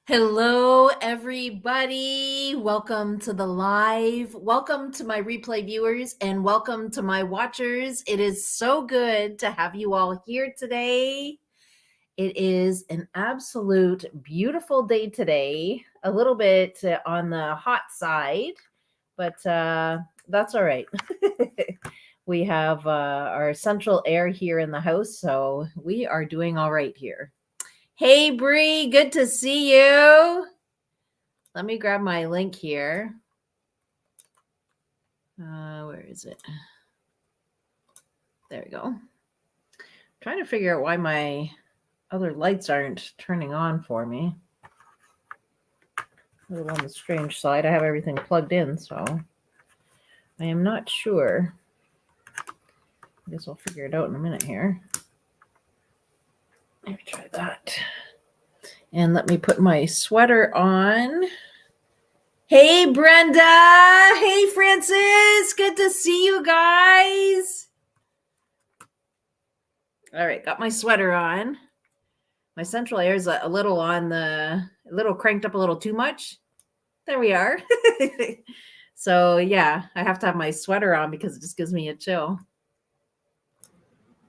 Hello, everybody. Welcome to the live. Welcome to my replay viewers and welcome to my watchers. It is so good to have you all here today. It is an absolute beautiful day today, a little bit on the hot side, but that's all right. We have our central air here in the house, so we are doing all right here. Hey, Bree, good to see you. Let me grab my link here. Where is it? There we go. I'm trying to figure out why my other lights aren't turning on for me. A little on the strange side. I have everything plugged in, so I am not sure. I guess I'll figure it out in a minute here. Let me try that. And let me put my sweater on. Hey, Brenda. Hey, Francis. Good to see you guys. All right, got my sweater on. My central air is a little on a little cranked up a little too much. There we are. So yeah, I have to have my sweater on because it just gives me a chill.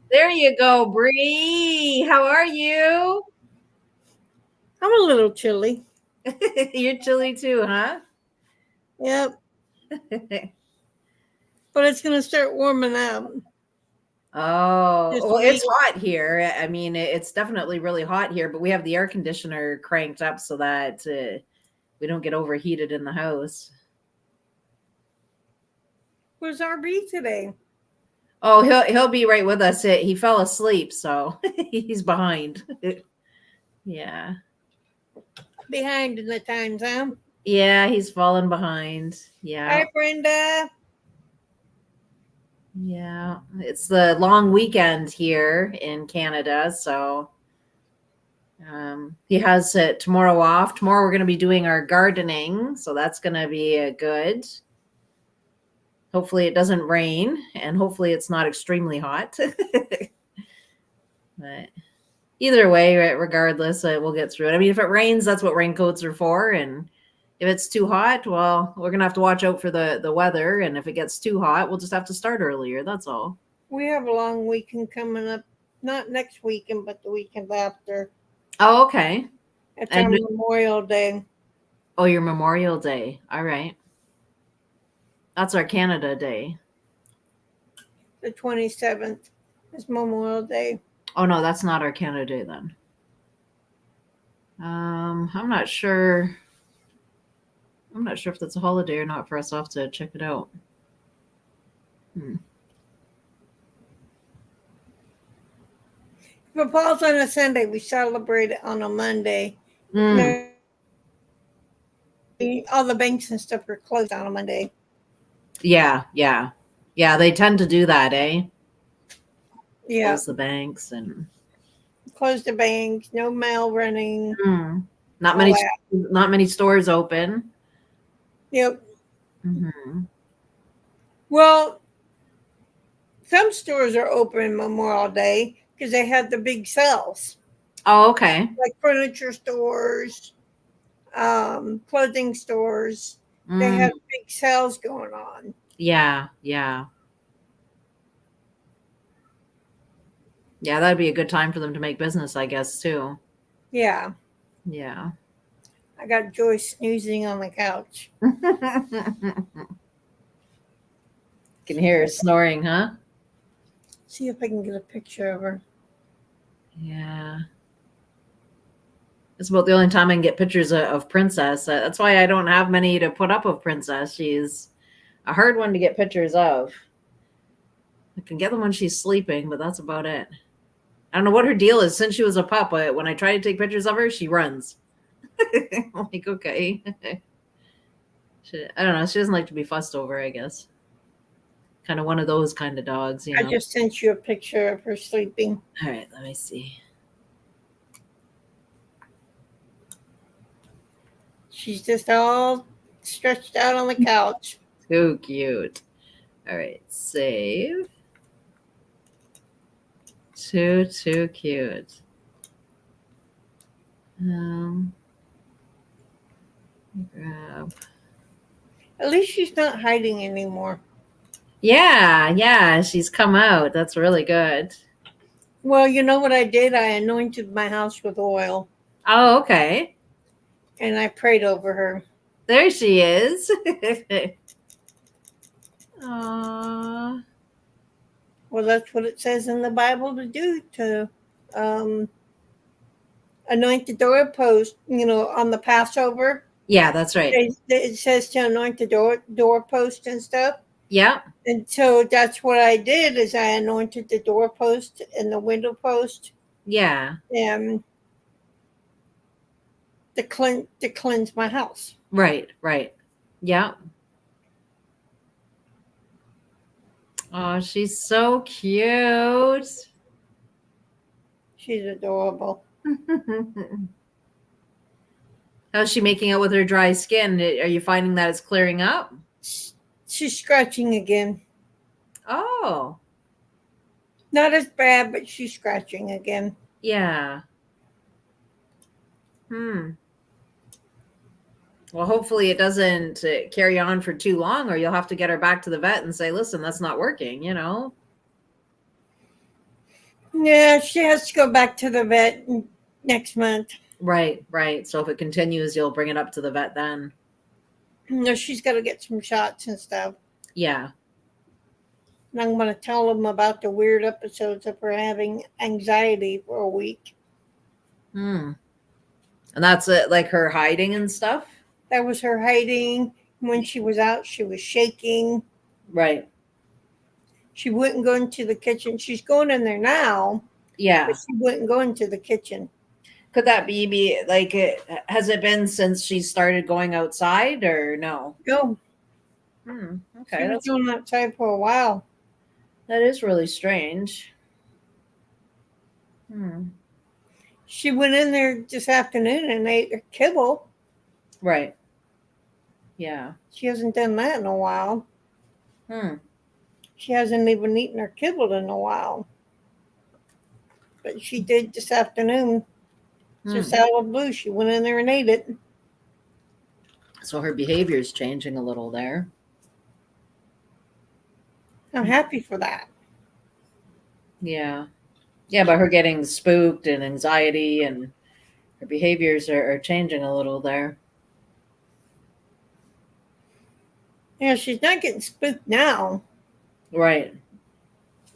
There you go, Bree. How are you? I'm a little chilly. You're chilly too, huh? Yep. But it's going to start warming up. Oh, well, it's hot here. I mean, it's definitely really hot here, but we have the air conditioner cranked up so that we don't get overheated in the house. Where's RB today? Oh, he'll be right with us. He fell asleep, so he's behind. Yeah. Behind in the times, huh? Yeah, he's fallen behind. Yeah. Hi, Brenda. Yeah. It's the long weekend here in Canada, so he has tomorrow off. Tomorrow we're going to be doing our gardening, so that's going to be good. Hopefully it doesn't rain, and hopefully it's not extremely hot. But either way, regardless, we'll get through it. I mean, if it rains, that's what raincoats are for. And if it's too hot, well, we're going to have to watch out for the weather. And if it gets too hot, we'll just have to start earlier. That's all. We have a long weekend coming up. Not next weekend, but the weekend after. Oh, okay. It's our Memorial Day. Oh, your Memorial Day. All right. That's our Canada Day. The 27th is Memorial Day. Oh, no, that's not our Canada Day then. I'm not sure. I'm not sure if that's a holiday or not for us. I'll have to check it out. If it falls on a Sunday, we celebrate it on a Monday. All the banks and stuff are closed on a Monday. Yeah. They tend to do that, eh? Yeah. Close the banks and close the banks. No mail running. Not many stores open. Yep. Mm-hmm. Well, some stores are open Memorial Day because they have the big sales. Oh, okay. Like furniture stores, clothing stores. They have big sales going on. Yeah, that'd be a good time for them to make business, I guess, too. Yeah. I got Joyce snoozing on the couch. Can hear her snoring, huh? See if I can get a picture of her. Yeah. It's about the only time I can get pictures of Princess. That's why I don't have many to put up of Princess. She's a hard one to get pictures of. I can get them when she's sleeping, but that's about it. I don't know what her deal is. Since she was a pup, when I try to take pictures of her, she runs. I'm like, okay. I don't know. She doesn't like to be fussed over, I guess. Kind of one of those kind of dogs, you know. I just sent you a picture of her sleeping. All right, let me see. She's just all stretched out on the couch. So cute. All right, save. Too cute. At least she's not hiding anymore. Yeah, she's come out. That's really good. Well, you know what I did? I anointed my house with oil Oh, okay. and I prayed over her. There she is. Aww. Well, that's what it says in the Bible to do, to um, anoint the doorpost, on the Passover. Yeah, that's right. It says to anoint the doorpost and stuff. Yeah, And so that's what I did is I anointed the doorpost and the window post yeah. and to cleanse my house. Right. Yeah. Oh, she's so cute. She's adorable. How's she making out with her dry skin? Are you finding that it's clearing up? She's scratching again. Oh, Not as bad, but she's scratching again. yeah. Hmm. Well, hopefully it doesn't carry on for too long, or you'll have to get her back to the vet and say, listen, that's not working. Yeah, she has to go back to the vet next month. Right. So if it continues, you'll bring it up to the vet then. No, she's got to get some shots and stuff. Yeah. And I'm going to tell them about the weird episodes of her having anxiety for a week. Hmm. And that's it, like her hiding and stuff? That was her hiding. When she was out, she was shaking. Right. She wouldn't go into the kitchen. She's going in there now, Yeah. but she wouldn't go into the kitchen. Could that be like has it been since she started going outside or no? Go. Okay, She was going outside for a while. that is really strange. She went in there this afternoon and ate her kibble. Right. Yeah. She hasn't done that in a while. Hmm. She hasn't even eaten her kibble in a while. But she did this afternoon. Just out of the blue, she went in there and ate it. So her behavior is changing a little there. I'm happy for that. Yeah. Yeah, but her getting spooked and anxiety and her behaviors are changing a little there. Yeah, she's not getting spooked now, Right.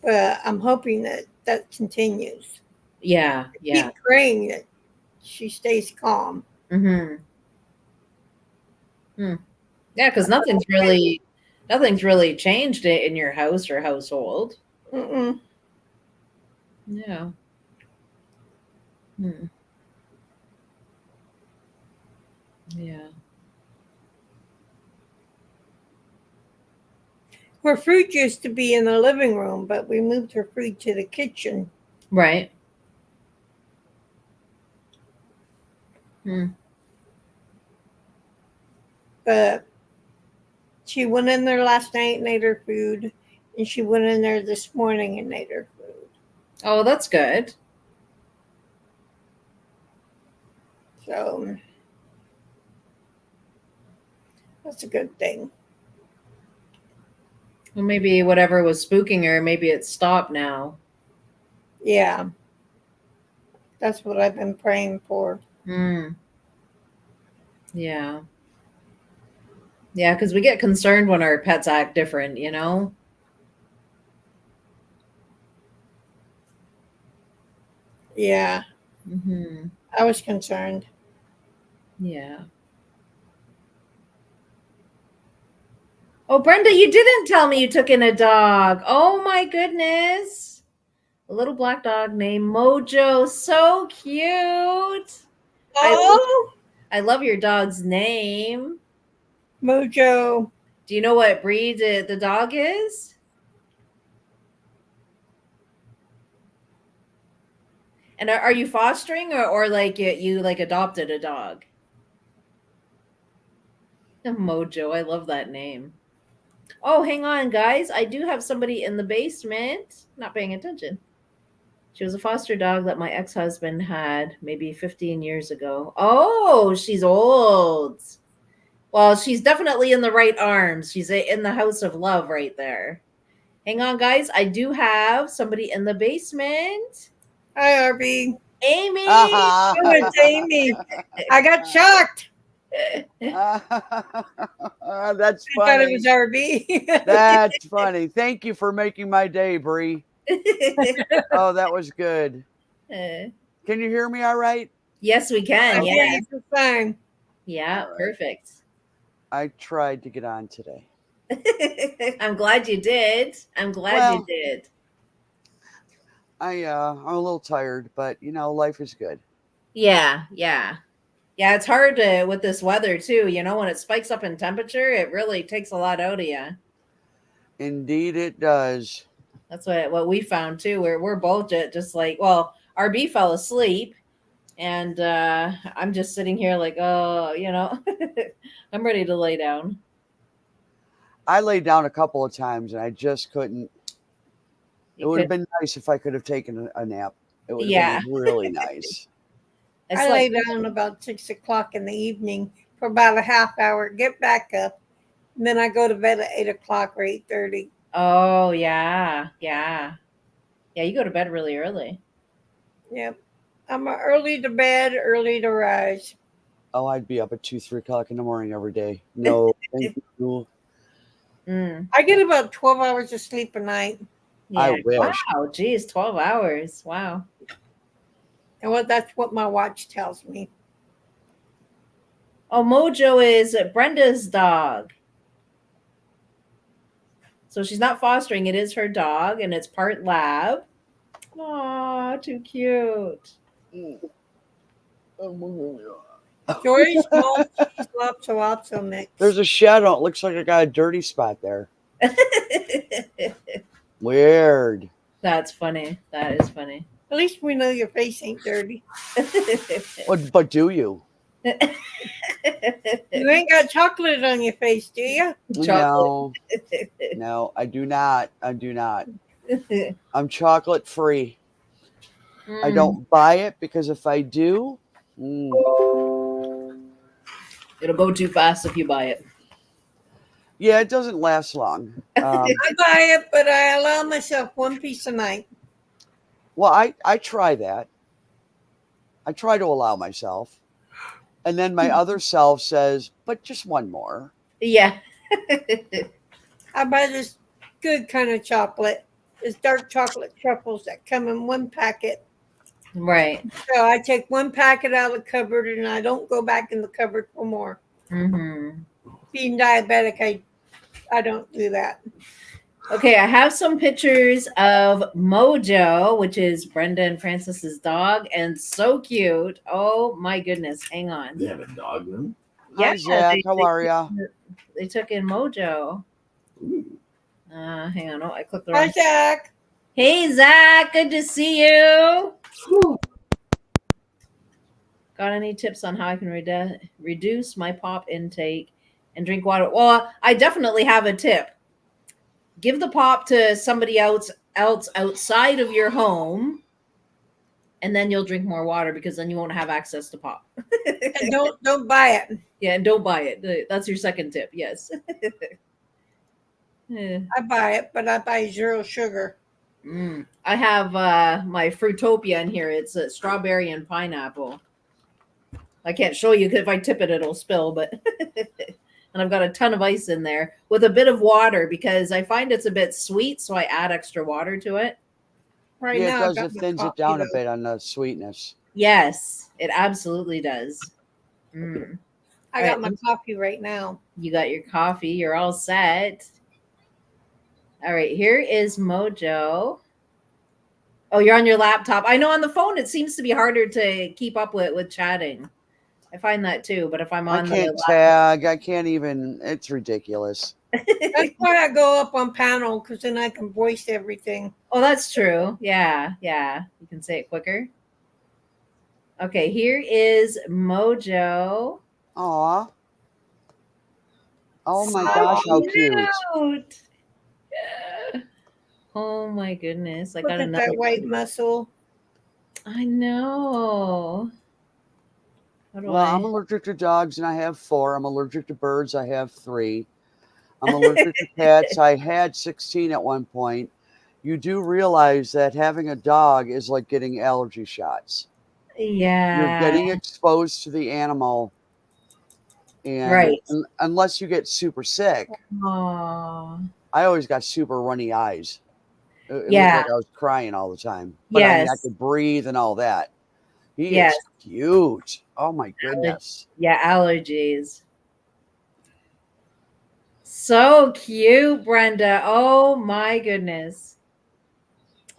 but I'm hoping that continues. Yeah. Keep praying that she stays calm. Yeah, because nothing's really changed in your house or household. Mm-mm. Yeah. Yeah. Her food used to be in the living room, but we moved her food to the kitchen. Right. But she went in there last night and ate her food, and she went in there this morning and ate her food. Oh, that's good. So that's a good thing. Well, maybe whatever was spooking her, maybe it's stopped now. Yeah. That's what I've been praying for. Yeah. Yeah, because we get concerned when our pets act different. Yeah. I was concerned. Yeah. Oh, Brenda, you didn't tell me you took in a dog. Oh my goodness. A little black dog named Mojo. So cute. Oh, I love your dog's name. Mojo. Do you know what breed the dog is? And are you fostering or like you like adopted a dog? Mojo, I love that name. Oh, hang on, guys. I do have somebody in the basement not paying attention. She was a foster dog that my ex-husband had maybe 15 years ago. Oh, she's old. Well, she's definitely in the right arms. She's in the house of love right there. Hang on, guys. I do have somebody in the basement. Hi, RB. Amy. Oh, it's Amy. I got shocked. That's I thought it funny. was RB. That's funny. Thank you for making my day, Bree. Oh, that was good. Can you hear me all right? Yes, we can. I Yeah. hear you just fine. Yeah, All right. perfect. I tried to get on today. I'm glad you did. I'm glad you did. I'm a little tired, but life is good. Yeah, yeah. Yeah, it's hard to, with this weather too. When it spikes up in temperature, it really takes a lot out of you. Indeed, it does. That's what we found too. We're both just like, well, RB fell asleep, and I'm just sitting here like, oh, I'm ready to lay down. I laid down a couple of times and I just couldn't. It would have been nice if I could have taken a nap. It would have been really nice. I lay down about 6 o'clock in the evening for about a half hour, get back up, and then I go to bed at 8 o'clock or 8:30. Oh, yeah. Yeah. Yeah, you go to bed really early. Yep. I'm early to bed, early to rise. Oh, I'd be up at 2, 3 o'clock in the morning every day. No, thank you. I get about 12 hours of sleep a night. Yeah. I wish. Wow, geez, 12 hours. Wow. And that's what my watch tells me. Oh, Mojo is Brenda's dog. So she's not fostering. It is her dog, and it's part lab. Aw, too cute. Jory small cheese lopso mix. There's a shadow. It looks like I got a dirty spot there. Weird. That's funny. That is funny. At least we know your face ain't dirty. But do you? You ain't got chocolate on your face, do you? No. No, I do not. I do not. I'm chocolate free. I don't buy it because if I do, it'll go too fast if you buy it. Yeah, it doesn't last long. I buy it, but I allow myself one piece a night. Well, I try that. I try to allow myself. And then my other self says, but just one more. Yeah. I buy this good kind of chocolate. It's dark chocolate truffles that come in one packet. Right. So I take one packet out of the cupboard and I don't go back in the cupboard for more. Being diabetic, I don't do that. Okay, I have some pictures of Mojo, which is Brenda and Francis's dog, and so cute. Oh my goodness! Hang on. They have a dog then? Yeah. Hi, Zach. How are ya? They took in Mojo. Hang on. Oh, I clicked the wrong. Hi, Zach. Hey, Zach. Good to see you. Got any tips on how I can reduce my pop intake and drink water? Well, I definitely have a tip. Give the pop to somebody else outside of your home, and then you'll drink more water because then you won't have access to pop. And don't buy it. Yeah, and don't buy it. That's your second tip. Yes. I buy it, but I buy zero sugar. I have my Fruitopia in here. It's a strawberry and pineapple. I can't show you because if I tip it, it'll spill. But and I've got a ton of ice in there with a bit of water because I find it's a bit sweet, so I add extra water to it. Right Yeah, now, it does. It thins it down a bit on the sweetness. Yes, it absolutely does. I got my coffee right now. You got your coffee. You're all set. All right, here is Mojo. Oh, you're on your laptop. I know on the phone it seems to be harder to keep up with chatting. I find that too, but if I'm on I can't tag. I can't even. It's ridiculous. That's why I go up on panel because then I can voice everything. Oh, that's true. Yeah, yeah. You can say it quicker. Okay, here is Mojo. Aw. Oh my gosh, how cute. Yeah. Oh my goodness. I Look got at another that white muscle. I know. How do Well, I'm I? allergic to dogs and I have 4. I'm allergic to birds. I have 3. I'm allergic to cats. I had 16 at one point. You do realize that having a dog is like getting allergy shots. You're Yeah. getting exposed to the animal, and Right. unless you get super sick, Oh. I always got super runny eyes. It looked Yeah. like I was crying all the time. But I mean, I Yes. could breathe and all that. He Yes. is cute. Oh my goodness. Yeah. Allergies. So cute, Brenda. Oh my goodness.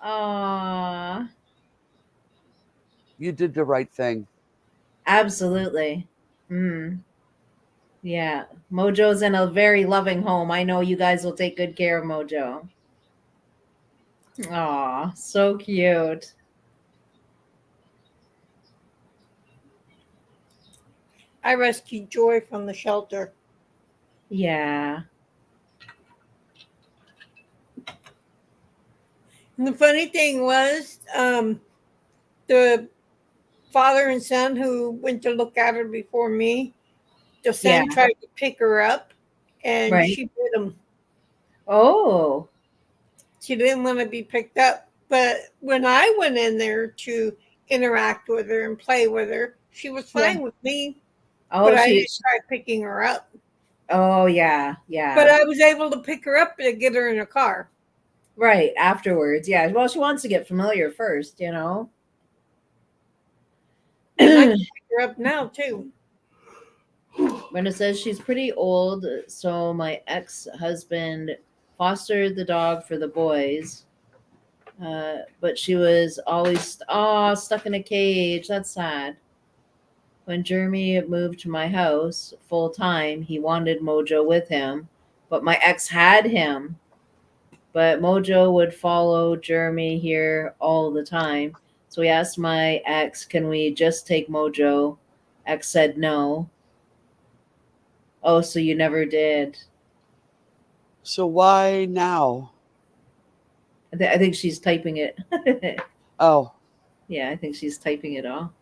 Aw. You did the right thing. Absolutely. Yeah. Mojo's in a very loving home. I know you guys will take good care of Mojo. Aw, so cute. I rescued Joy from the shelter. Yeah. And the funny thing was, the father and son who went to look at her before me, the Yeah. son tried to pick her up and Right. she bit him. Oh. She didn't want to be picked up. But when I went in there to interact with her and play with her, she was Yeah. fine with me, but Oh, I didn't try picking her up. oh yeah. But Yeah. I was able to pick her up and get her in a car. Right. Afterwards. Yeah. Well, she wants to get familiar first, you know. And I can pick her up now, too. Brenda says she's pretty old, so my ex-husband fostered the dog for the boys. But she was always stuck in a cage. That's sad. When Jeremy moved to my house full time, he wanted Mojo with him, but my ex had him. But Mojo would follow Jeremy here all the time. So we asked my ex, can we just take Mojo? Ex said no. Oh, so you never did. So why now? I think she's typing it. Oh, Yeah, I think she's typing it all.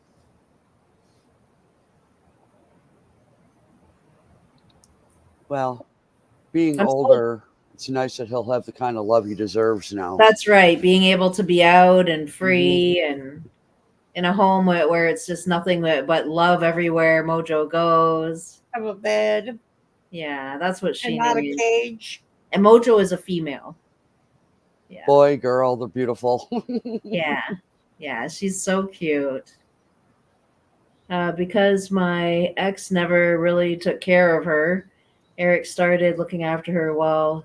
well, being I'm so older, it's nice that he'll have the kind of love he deserves now. That's right. Being able to be out and Mhm. free and in a home where it's just nothing but love everywhere Mojo goes. Have a bed Yeah, that's what and she not a needs. cage. And Mojo is a female. Yeah. Boy, girl, they're beautiful. Yeah. Yeah, she's so cute. Because my ex never really took care of her, Eric started looking after her while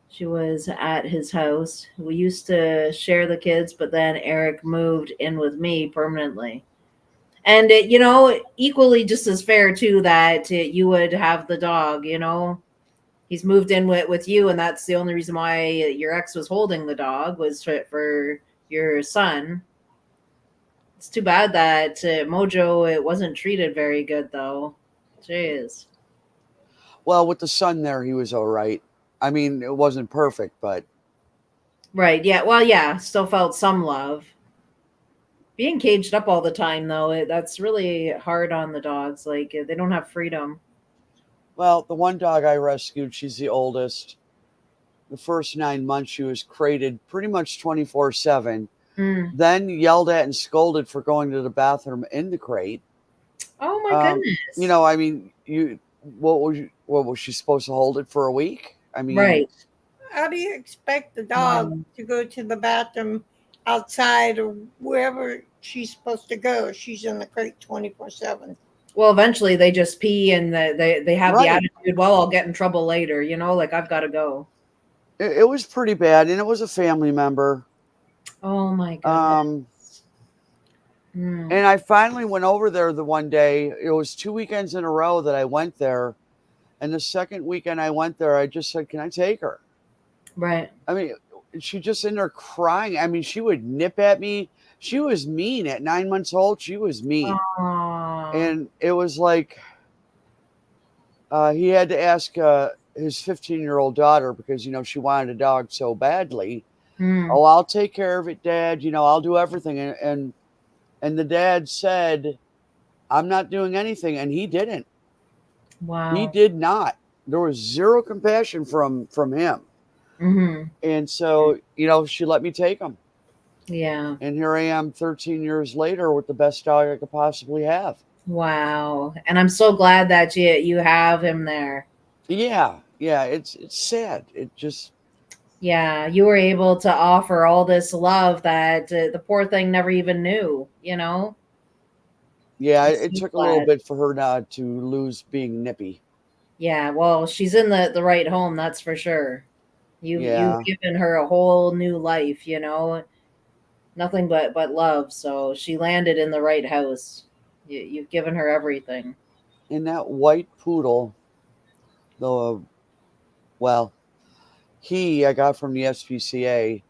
she was at his house. We used to share the kids, but then Eric moved in with me permanently. And equally just as fair too that you would have the dog. He's moved in with you, and that's the only reason why your ex was holding the dog was for your son. It's too bad that Mojo it wasn't treated very good though. Jeez. Well, with the son there, he was all right. I mean, it wasn't perfect, but Right. Yeah. Well, yeah. Still felt some love. Being caged up all the time though, that's really hard on the dogs. Like they don't have freedom. well, the one dog I rescued, she's the oldest. The first 9 months, she was crated pretty much 24/7. Mm. Then yelled at and scolded for going to the bathroom in the crate. Oh my goodness. I mean, what was she supposed to hold it for a week? I mean, Right. How do you expect the dog Um, to go to the bathroom outside or wherever she's supposed to go? She's in the crate 24/7. well, eventually they just pee and they have the right. attitude, well, I'll get in trouble later, like I've got to go. It was pretty bad, and it was a family member. Oh my Um, goodness. Mm. and I finally went over there the one day. It was 2 weekends in a row that I went there. And the second weekend I went there, I just said, "Can I take her?" Right. I mean, she just in there crying. I mean, she would nip at me. She was mean at 9 months old. She was mean. Aww. And it was like he had to ask his 15-year-old daughter because, she wanted a dog so badly. Mm. Oh, I'll take care of it, Dad. I'll do everything. And the dad said, I'm not doing anything. And he didn't. He Wow. did not. There was zero compassion from him. Mm-hmm. And so, she let me take him. Yeah. And here I am 13 years later with the best dog I could possibly have. Wow. And I'm so glad that you have him there. Yeah. Yeah. It's sad. It just, Yeah, you were able to offer all this love that the poor thing never even knew, you know? yeah, I'm it so took a little glad. bit for her not to lose being nippy. Yeah, well, she's in the right home, that's for sure. You've Yeah. given her a whole new life, you know? Nothing but love. So she landed in the right house. You've given her everything. And that white poodle, the, well, I got from the SPCA,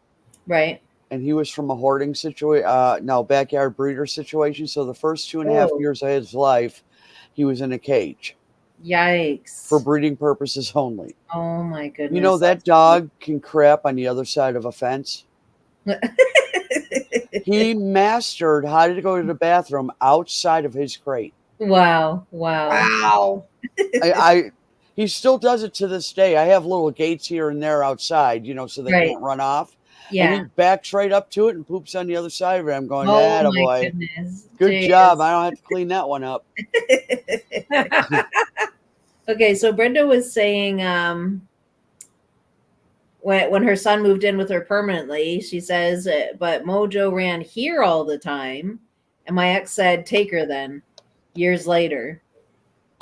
Right? and he was from a hoarding situation, no, backyard breeder situation. So the first 2.5 Oh, years of his life, he was in a cage for yikes. breeding purposes only. Oh my goodness, That that's really dog can crap on the other side of a fence. He mastered how to go to the bathroom outside of his crate. Wow, wow. Wow. I he still does it to this day. I have little gates here and there outside, so they Right. can't run off. And he Yeah. backs right up to it and poops on the other side of it. I'm going, Oh my boy. goodness. Good job. Jeez. I don't have to clean that one up. Okay, so Brenda was saying when her son moved in with her permanently, she says, but Mojo ran here all the time. And my ex said, take her then, years later.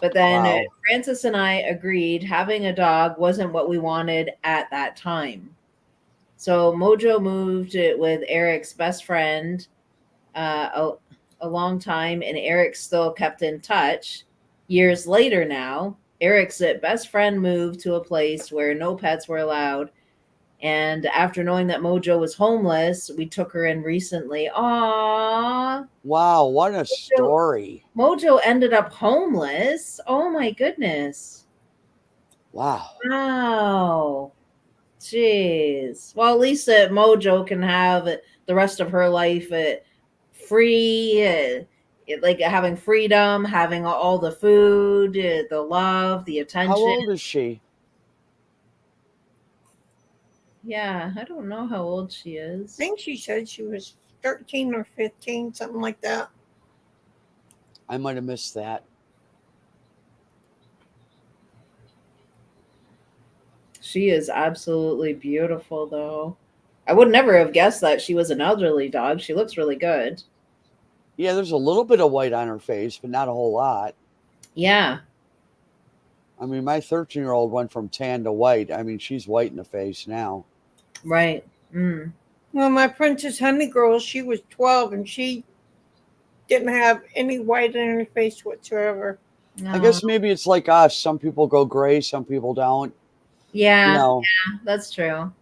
But then Wow. Francis and I agreed having a dog wasn't what we wanted at that time. So Mojo moved with Eric's best friend a long time, and Eric still kept in touch. Years later now, Eric's best friend moved to a place where no pets were allowed. And after knowing that Mojo was homeless, we took her in recently. Aww. Wow. What a Mojo, story. Mojo ended up homeless. Oh my goodness. Wow. Wow. Jeez. Well, at least Mojo can have the rest of her life free, like having freedom, having all the food, the love, the How attention. old is she? Yeah, I don't know how old she I is. think she said she was 13 or 15, something like that. I might have missed that. She is absolutely beautiful, though. I would never have guessed that she was an elderly dog. She looks really good. Yeah, there's a little bit of white on her face, but not a whole lot. Yeah, I mean, my 13-year-old went from tan to white. I mean, she's white in the face now. right. Mm. Well, my Princess Honey Girl, she was 12 and she didn't have any white in her face whatsoever. I No. guess maybe it's like us. Some people go gray, some people don't. You Yeah, know, that's true.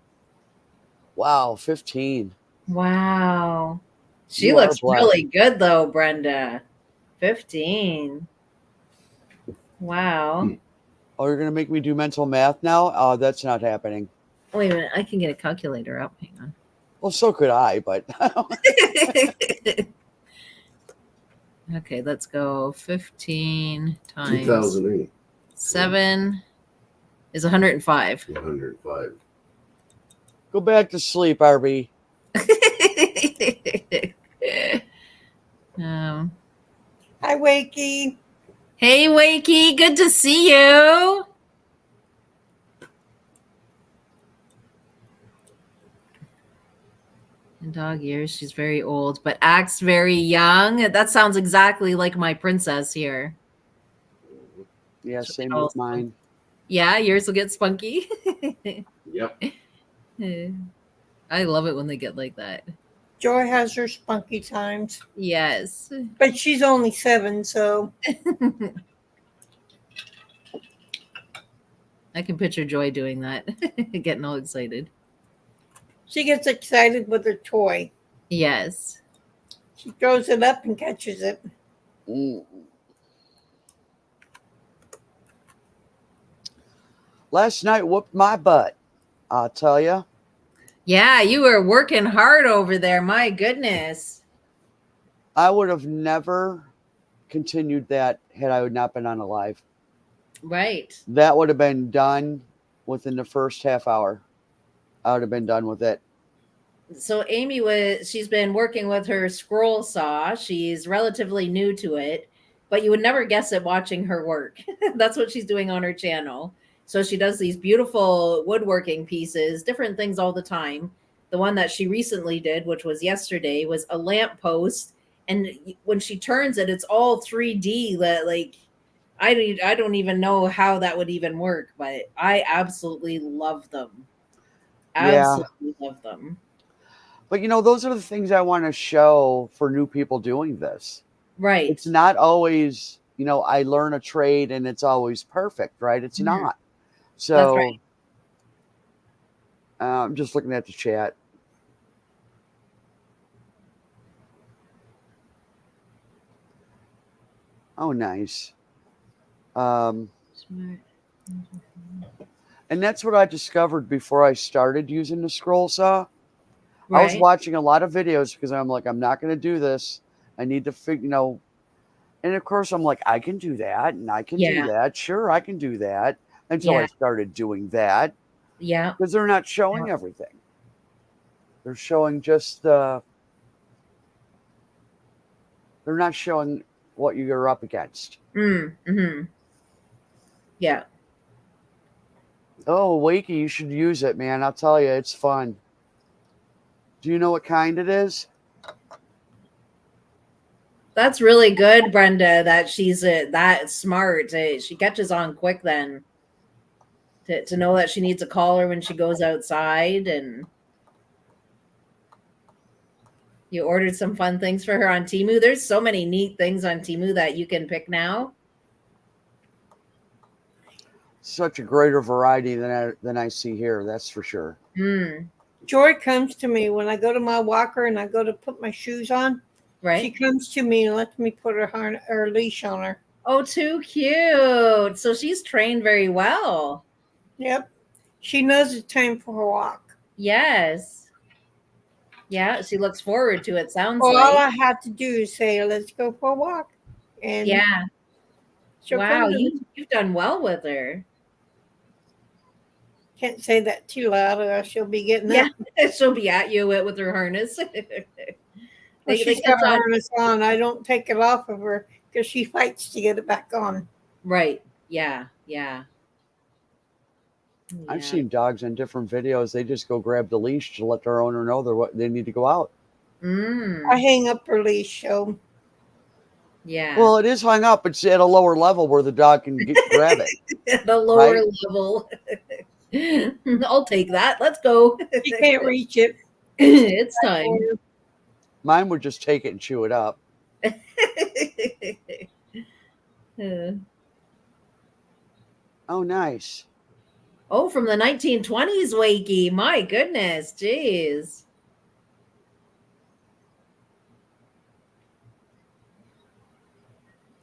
wow, 15. Wow. She You are looks blessed. really good, though, Brenda. 15. Wow. Oh, you're going to make me do mental math now? Oh, that's not happening. Wait a minute. I can get a calculator up. Hang Well, so could I, but on. Okay, let's go. 15 times 2008. 7 is 105. 105. go back to sleep, RB. um, Hi, Wakey. hey, Wakey. Good to see you. In dog years, she's very old, but acts very young. That sounds exactly like my princess here. Yeah, She'll same get all with mine. Yeah, yours will get spunky. Yep. I love it when they get like that. Joy has her spunky times, Yes. but she's only 7, so I can picture Joy doing that, getting all excited. she gets excited with her toy. Yes. She throws it up and catches it. Mm. Last night whooped my butt, I'll tell you. Yeah, you were working hard over there. My goodness. I would have never continued that had I not been on a live. Right. That would have been done within the first half hour. I would have been done with it. So she's been working with her scroll saw. She's relatively new to it, but you would never guess it watching her work. That's what she's doing on her channel. So she does these beautiful woodworking pieces, different things all the time. The one that she recently did, which was yesterday, was a lamp post. And when she turns it, it's all 3D. Like I don't even know how that would even work, but I absolutely love them. Yeah. Absolutely love them. But those are the things I want to show for new people doing this. Right. It's not always, I learn a trade and it's always perfect, right? It's not. So That's right. I'm just looking at the chat. Oh, nice. Smart. And that's what I discovered before I started using the scroll saw. Right. I was watching a lot of videos because I'm like, I'm not going to do this. I need to figure, and of course I'm like, I can do that and I can do that. Sure, I can do that until I started doing that. Yeah. Because they're not showing everything. They're showing just they're not showing what you're up against. Mm-hmm. Yeah. Oh, Wakey, you should use it, man. I'll tell you, it's fun. Do you know what kind it is? That's really good, Brenda, that she's that smart. She catches on quick then to know that she needs a collar when she goes outside. And you ordered some fun things for her on Temu. There's so many neat things on Temu that you can pick now. Such a greater variety than I see here, that's for sure. Joy comes to me when I go to my walker and I go to put my shoes on. Right. She comes to me and lets me put her leash on her. Oh, too cute. So she's trained very well. Yep. She knows it's time for her walk. Yes. Yeah, she looks forward to it, sounds Well, like. all I have to do is say, let's go for a walk. And yeah. Wow, come you've done well with her. Can't say that too loud or else she'll be getting up. She'll be at you with her harness. She's got her harness on. I don't take it off of her because she fights to get it back on. Right. Yeah. I've seen dogs in different videos. They just go grab the leash to let their owner know they need to go out. I hang up her leash, so. Yeah. Well, it is hung up. It's at a lower level where the dog can grab it. At a lower level. I'll take that. Let's go. You can't reach it. It's time. Mine would just take it and chew it up. Oh, nice. Oh, from the 1920s, Wakey. My goodness. Jeez.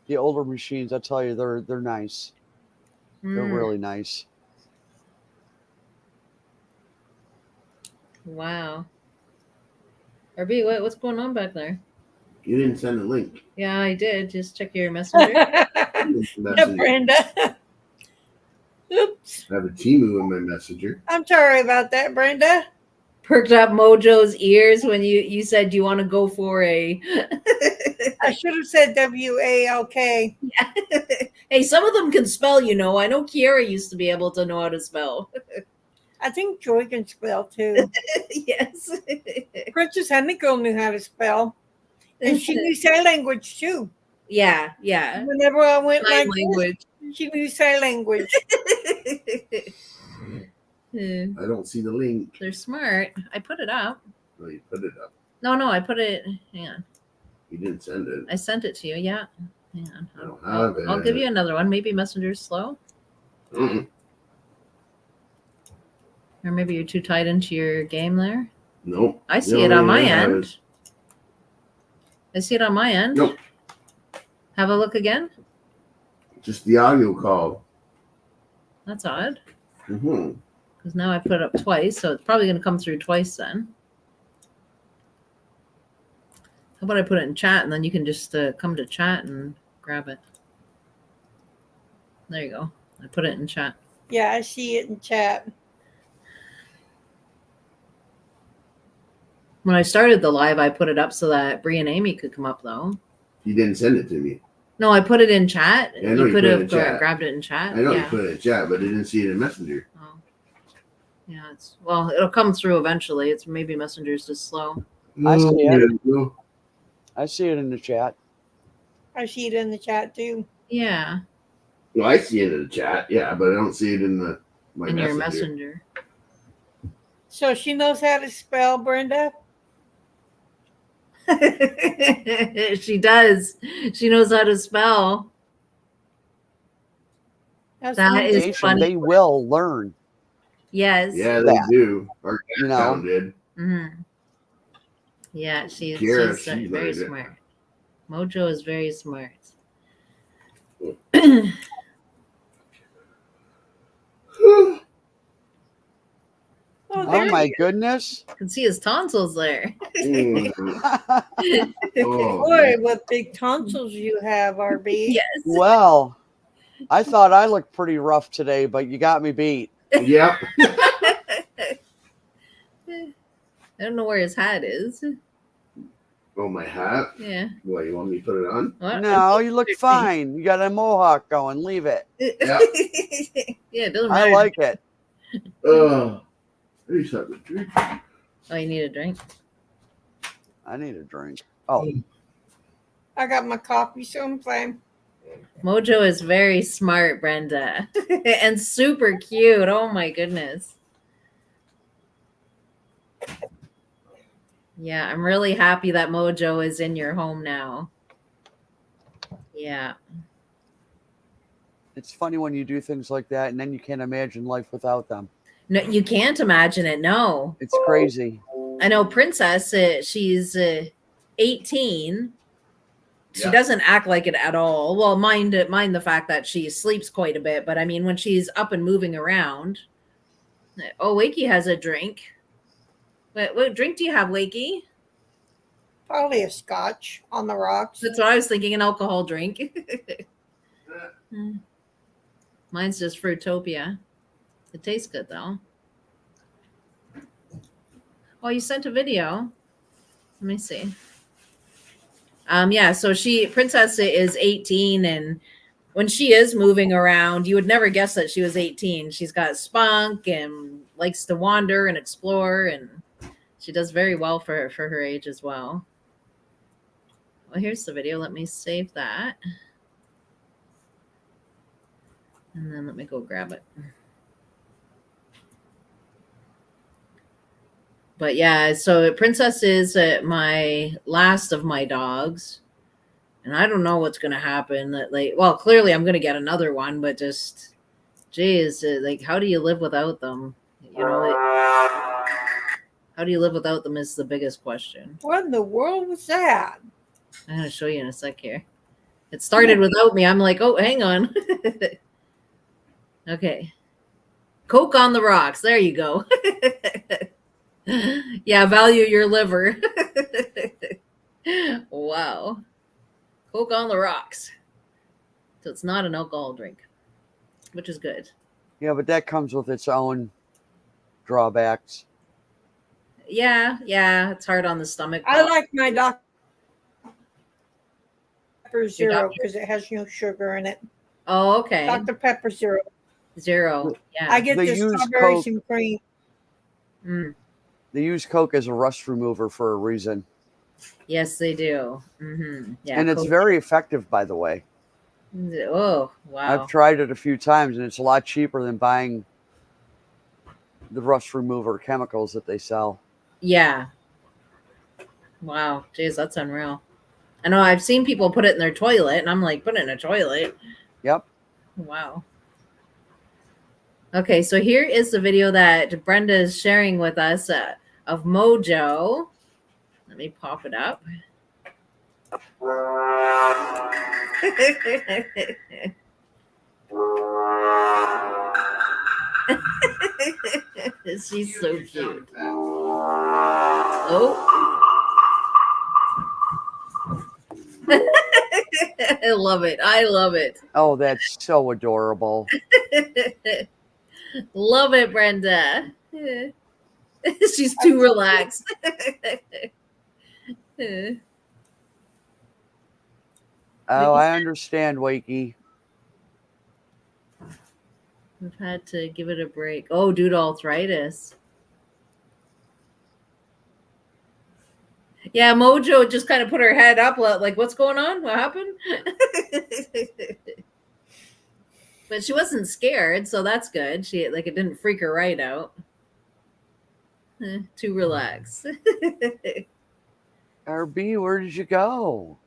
The older machines, I tell you, they're nice. They're really nice. Wow. RB, what's going on back there? You didn't send a link. Yeah, I did. Just check your messenger. Brenda. Oops. I have a Temu in my messenger. I'm sorry about that, Brenda. Perked up Mojo's ears when you said you want to go for a... I should have said WALK. Yeah. Hey, some of them can spell, I know Kiara used to be able to know how to spell. I think Joy can spell too. Yes. Princess Honeycomb knew how to spell. And she knew sign language too. Yeah. Whenever I went Sign like language. this, she knew sign language. I don't see the link. They're smart. I put it up. Oh, you put it up. No, I put it. Hang on. You didn't send it. I sent it to you. Yeah. Hang on. I don't have it. I'll give you another one. Maybe Messenger's slow. Mm-mm. Or maybe you're too tied into your game there. Nope. I see it on my end. I see it on my end. Nope. Have a look again. Just the audio call. That's odd. Mm-hmm. Because now I put it up twice, so it's probably going to come through twice then. How about I put it in chat and then you can just come to chat and grab it. There you go. I put it in chat. Yeah, I see it in chat. When I started the live, I put it up so that Bree and Amy could come up, though. You didn't send it to me. No, I put it in chat. Yeah, I know you you could put it have in chat. grabbed it in chat. I know yeah. you put it in chat, but I didn't see it in Messenger. Oh. Yeah, well, it'll come through eventually. It's maybe Messenger's just slow. I see it. Yeah. I see it in the chat. I see it in the chat too. Yeah, Well, I see it in the chat, yeah, but I don't see it in my in messenger. your Messenger. So she knows how to spell, Brenda? She does. She knows how to spell. That's That is wonderful. funny. They will learn. Yes. Yeah, they that. do. Our You know. town did. Mm-hmm. Yeah, she's Kira, very learned it. smart. Mojo is very smart. Oh, Oh there my you goodness. You can see his tonsils there. Mm. Oh, Boy, what big tonsils you have, RB. Yes. Well, I thought I looked pretty rough today, but you got me beat. yep. I don't know where his hat is. Oh, my hat. Yeah. What, you want me to put it on? What? No, you look fine. You got a mohawk going. Leave it. Yeah, it doesn't I matter. like it. I just have a drink. Oh, you need a drink? I need a drink. Oh, I got my coffee, so I'm fine. Mojo is very smart, Brenda, and super cute. Oh my goodness. Yeah, I'm really happy that Mojo is in your home now. Yeah. it's funny when you do things like that, and then you can't imagine life without them. No, you can't imagine it. No. It's crazy. I know Princess, she's 18. She Yeah. doesn't act like it at all. Well, mind the fact that she sleeps quite a bit, but I mean when she's up and moving around. Oh, Wakey has a drink. What drink do you have, Wakey? Probably a scotch on the rocks. That's what I was thinking, an alcohol drink. Mine's just Fruitopia. It tastes good though. Oh, you sent a video. Let me see. Yeah, so Princess is 18, and when she is moving around, you would never guess that she was 18. She's got spunk and likes to wander and explore, and she does very well for her age as well. Well, here's the video. Let me save that. And then let me go grab it. But yeah, so Princess is my last of my dogs. And I don't know what's going to happen. Well, clearly I'm going to get another one, but just, geez, how do you live without them? You know, how do you live without them is the biggest question. What in the world was that? I'm going to show you in a sec here. It started without me. I'm like, oh, hang on. Okay. Coke on the rocks. There you go. Yeah, value your liver. Wow. Coke on the rocks. So it's not an alcohol drink, which is good. Yeah, but that comes with its own drawbacks. Yeah, it's hard on the stomach. I like my Dr. Pepper Zero Dr. because it has no sugar in it. Oh, okay. Dr. Pepper Zero. Zero. Yeah. I get They the use strawberries Coke. and cream. Mm. They use Coke as a rust remover for a reason. Yes, they do. Mm-hmm. Yeah, And it's Coke. very effective, by the way. Oh, wow. I've tried it a few times, and it's a lot cheaper than buying the rust remover chemicals that they sell. Yeah. Wow. Jeez, that's unreal. I know I've seen people put it in their toilet, and I'm like, put it in a toilet. Yep. Wow. Okay, so here is the video that Brenda is sharing with us of Mojo. Let me pop it up. She's so cute. Oh. I love it. I love it. Oh, that's so adorable. Love it, Brenda. She's too relaxed. Oh, I understand, Wakey. We've had to give it a break. Oh, due to arthritis. Yeah, Mojo just kind of put her head up, like, what's going on? What happened? But she wasn't scared, so that's good. It didn't freak her right out. Too relaxed. RB, where did you go?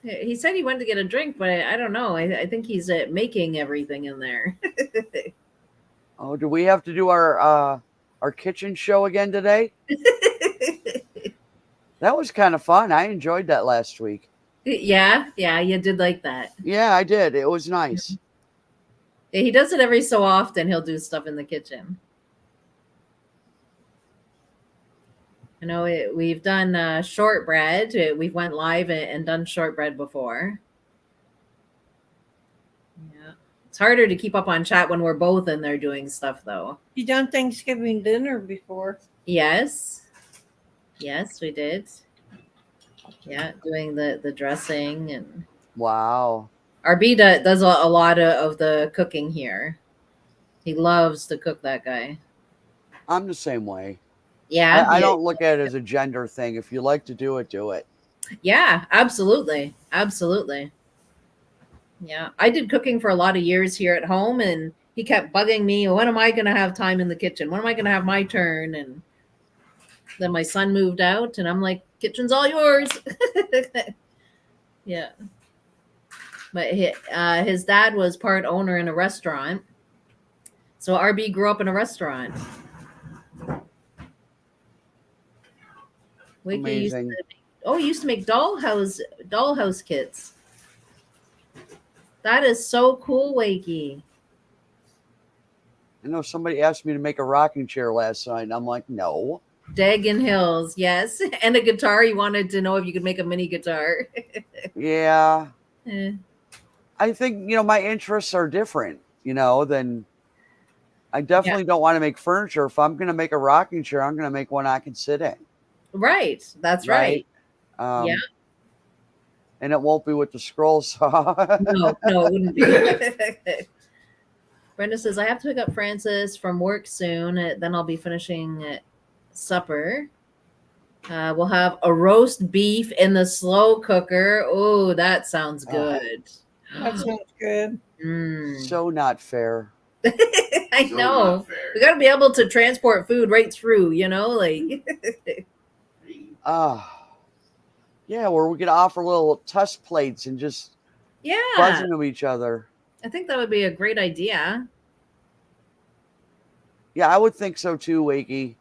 He said he went to get a drink, but I don't know. I think he's making everything in there. Oh, do we have to do our kitchen show again today? That was kind of fun. I enjoyed that last week. Yeah, you did like that. Yeah, I did. It was nice. Yeah, he does it every so often. He'll do stuff in the kitchen. I know we've done shortbread. We've went live and done shortbread before. Yeah, it's harder to keep up on chat when we're both in there doing stuff, though. You done Thanksgiving dinner before? Yes, we did. Yeah, doing the dressing and. Wow. RB does a lot of the cooking here. He loves to cook, that guy. I'm the same way. Yeah. I don't look at it as a gender thing. If you like to do it, do it. Yeah, absolutely. Absolutely. Yeah. I did cooking for a lot of years here at home, and he kept bugging me. When am I going to have time in the kitchen? When am I going to have my turn? And then my son moved out, and I'm like, kitchen's all yours. Yeah. But his dad was part owner in a restaurant. So RB grew up in a restaurant. Amazing. He used to make dollhouse kits. That is so cool, Wakey. I know somebody asked me to make a rocking chair last night, and I'm like, no. Dagon Hills, yes. And a guitar. He wanted to know if you could make a mini guitar. Yeah. I think, my interests are different, than I definitely don't want to make furniture. If I'm going to make a rocking chair, I'm going to make one I can sit in. Right. That's right. Yeah. And it won't be with the scroll saw. No, it wouldn't be. Brenda says, I have to pick up Francis from work soon. Then I'll be finishing supper. We'll have a roast beef in the slow cooker. Oh, that sounds good. That sounds good. So not fair. I know. We got to be able to transport food right through, Yeah, where we could offer little test plates and just buzz into each other. I think that would be a great idea. Yeah, I would think so too, Wakey.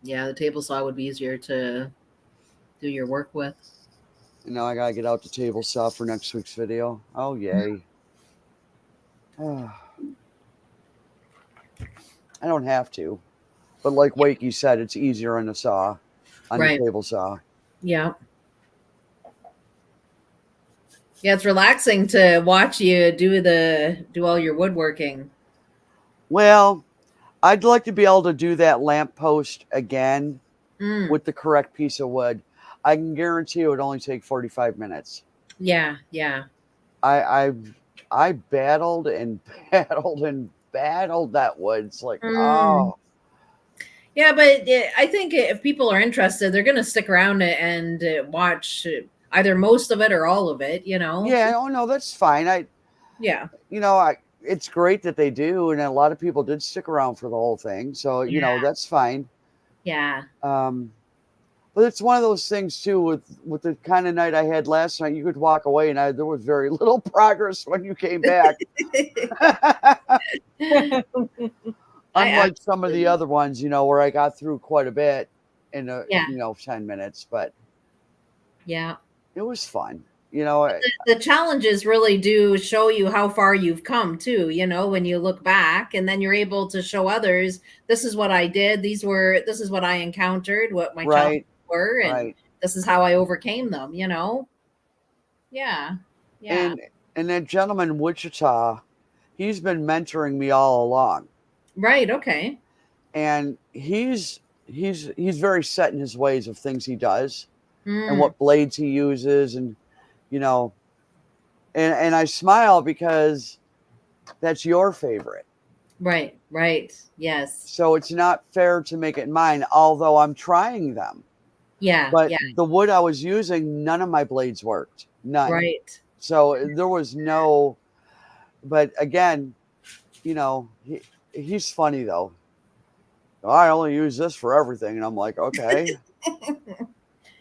Yeah, the table saw would be easier to do your work with. And now I gotta get out the table saw for next week's video. Oh, yay. I don't have to. But like Wakey said, it's easier on the saw, on the table saw. Yeah. Yeah, it's relaxing to watch you do all your woodworking. Well, I'd like to be able to do that lamppost again with the correct piece of wood. I can guarantee it would only take 45 minutes. Yeah. I battled and battled and battled that wood. It's like, oh. Yeah, but I think if people are interested, they're going to stick around and watch either most of it or all of it, Yeah, oh no, that's fine. It's great that they do, and a lot of people did stick around for the whole thing. So, that's fine. Yeah. But it's one of those things too with the kind of night I had last night. You could walk away, and there was very little progress when you came back. Unlike some of the other ones, where I got through quite a bit in 10 minutes. But yeah, it was fun. you know, The challenges really do show you how far you've come too, when you look back, and then you're able to show others, this is what I did, this is what I encountered, what my challenges right, were, and right. this is how I overcame them. Yeah. Yeah. And that gentleman in Wichita, he's been mentoring me all along. Right. Okay. And he's very set in his ways of things he does and Mm, what blades he uses, and you know, and I smile because that's your favorite. right. Right. Yes. So it's not fair to make it mine, although I'm trying them. Yeah. But Yeah. the wood I was using, none of my blades worked. None. Right. So there was no, but again, he's funny though. I only use this for everything. And I'm like, okay.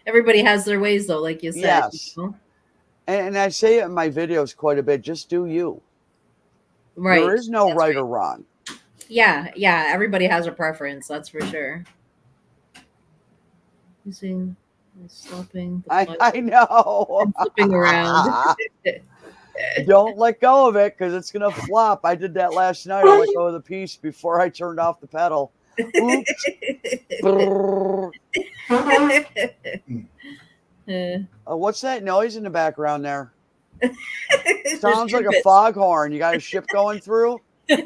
Everybody has their ways though, like you said. Yes. And I say it in my videos quite a bit. Just do you. Right. There is no That's right or wrong. Yeah. Yeah. Everybody has a preference. That's for sure. Using, stopping. I know. Flipping around. Don't let go of it because it's going to flop. I did that last night. I let go of the piece before I turned off the pedal. Oops. What's that noise in the background there? Sounds like a foghorn. You got a ship going through? We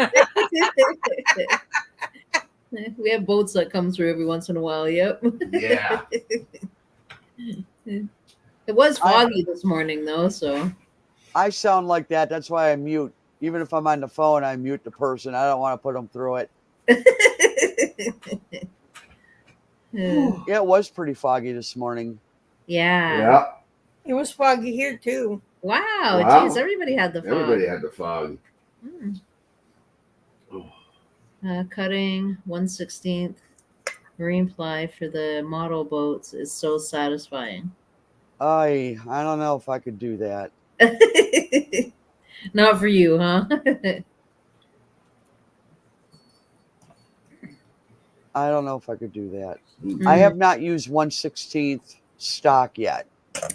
have boats that come through every once in a while. Yep. Yeah. It was foggy this morning though, so I sound like that. That's why I mute. Even if I'm on the phone, I mute the person. I don't want to put them through it. Yeah, it was pretty foggy this morning. Yeah. Yeah. It was foggy here too. Wow. Wow. Geez, everybody had the fog. Everybody had the fog. Cutting 1/16 marine ply for the model boats is so satisfying. I don't know if I could do that. Not for you, huh? I don't know if I could do that. Mm. I have not used 1/16 stock yet.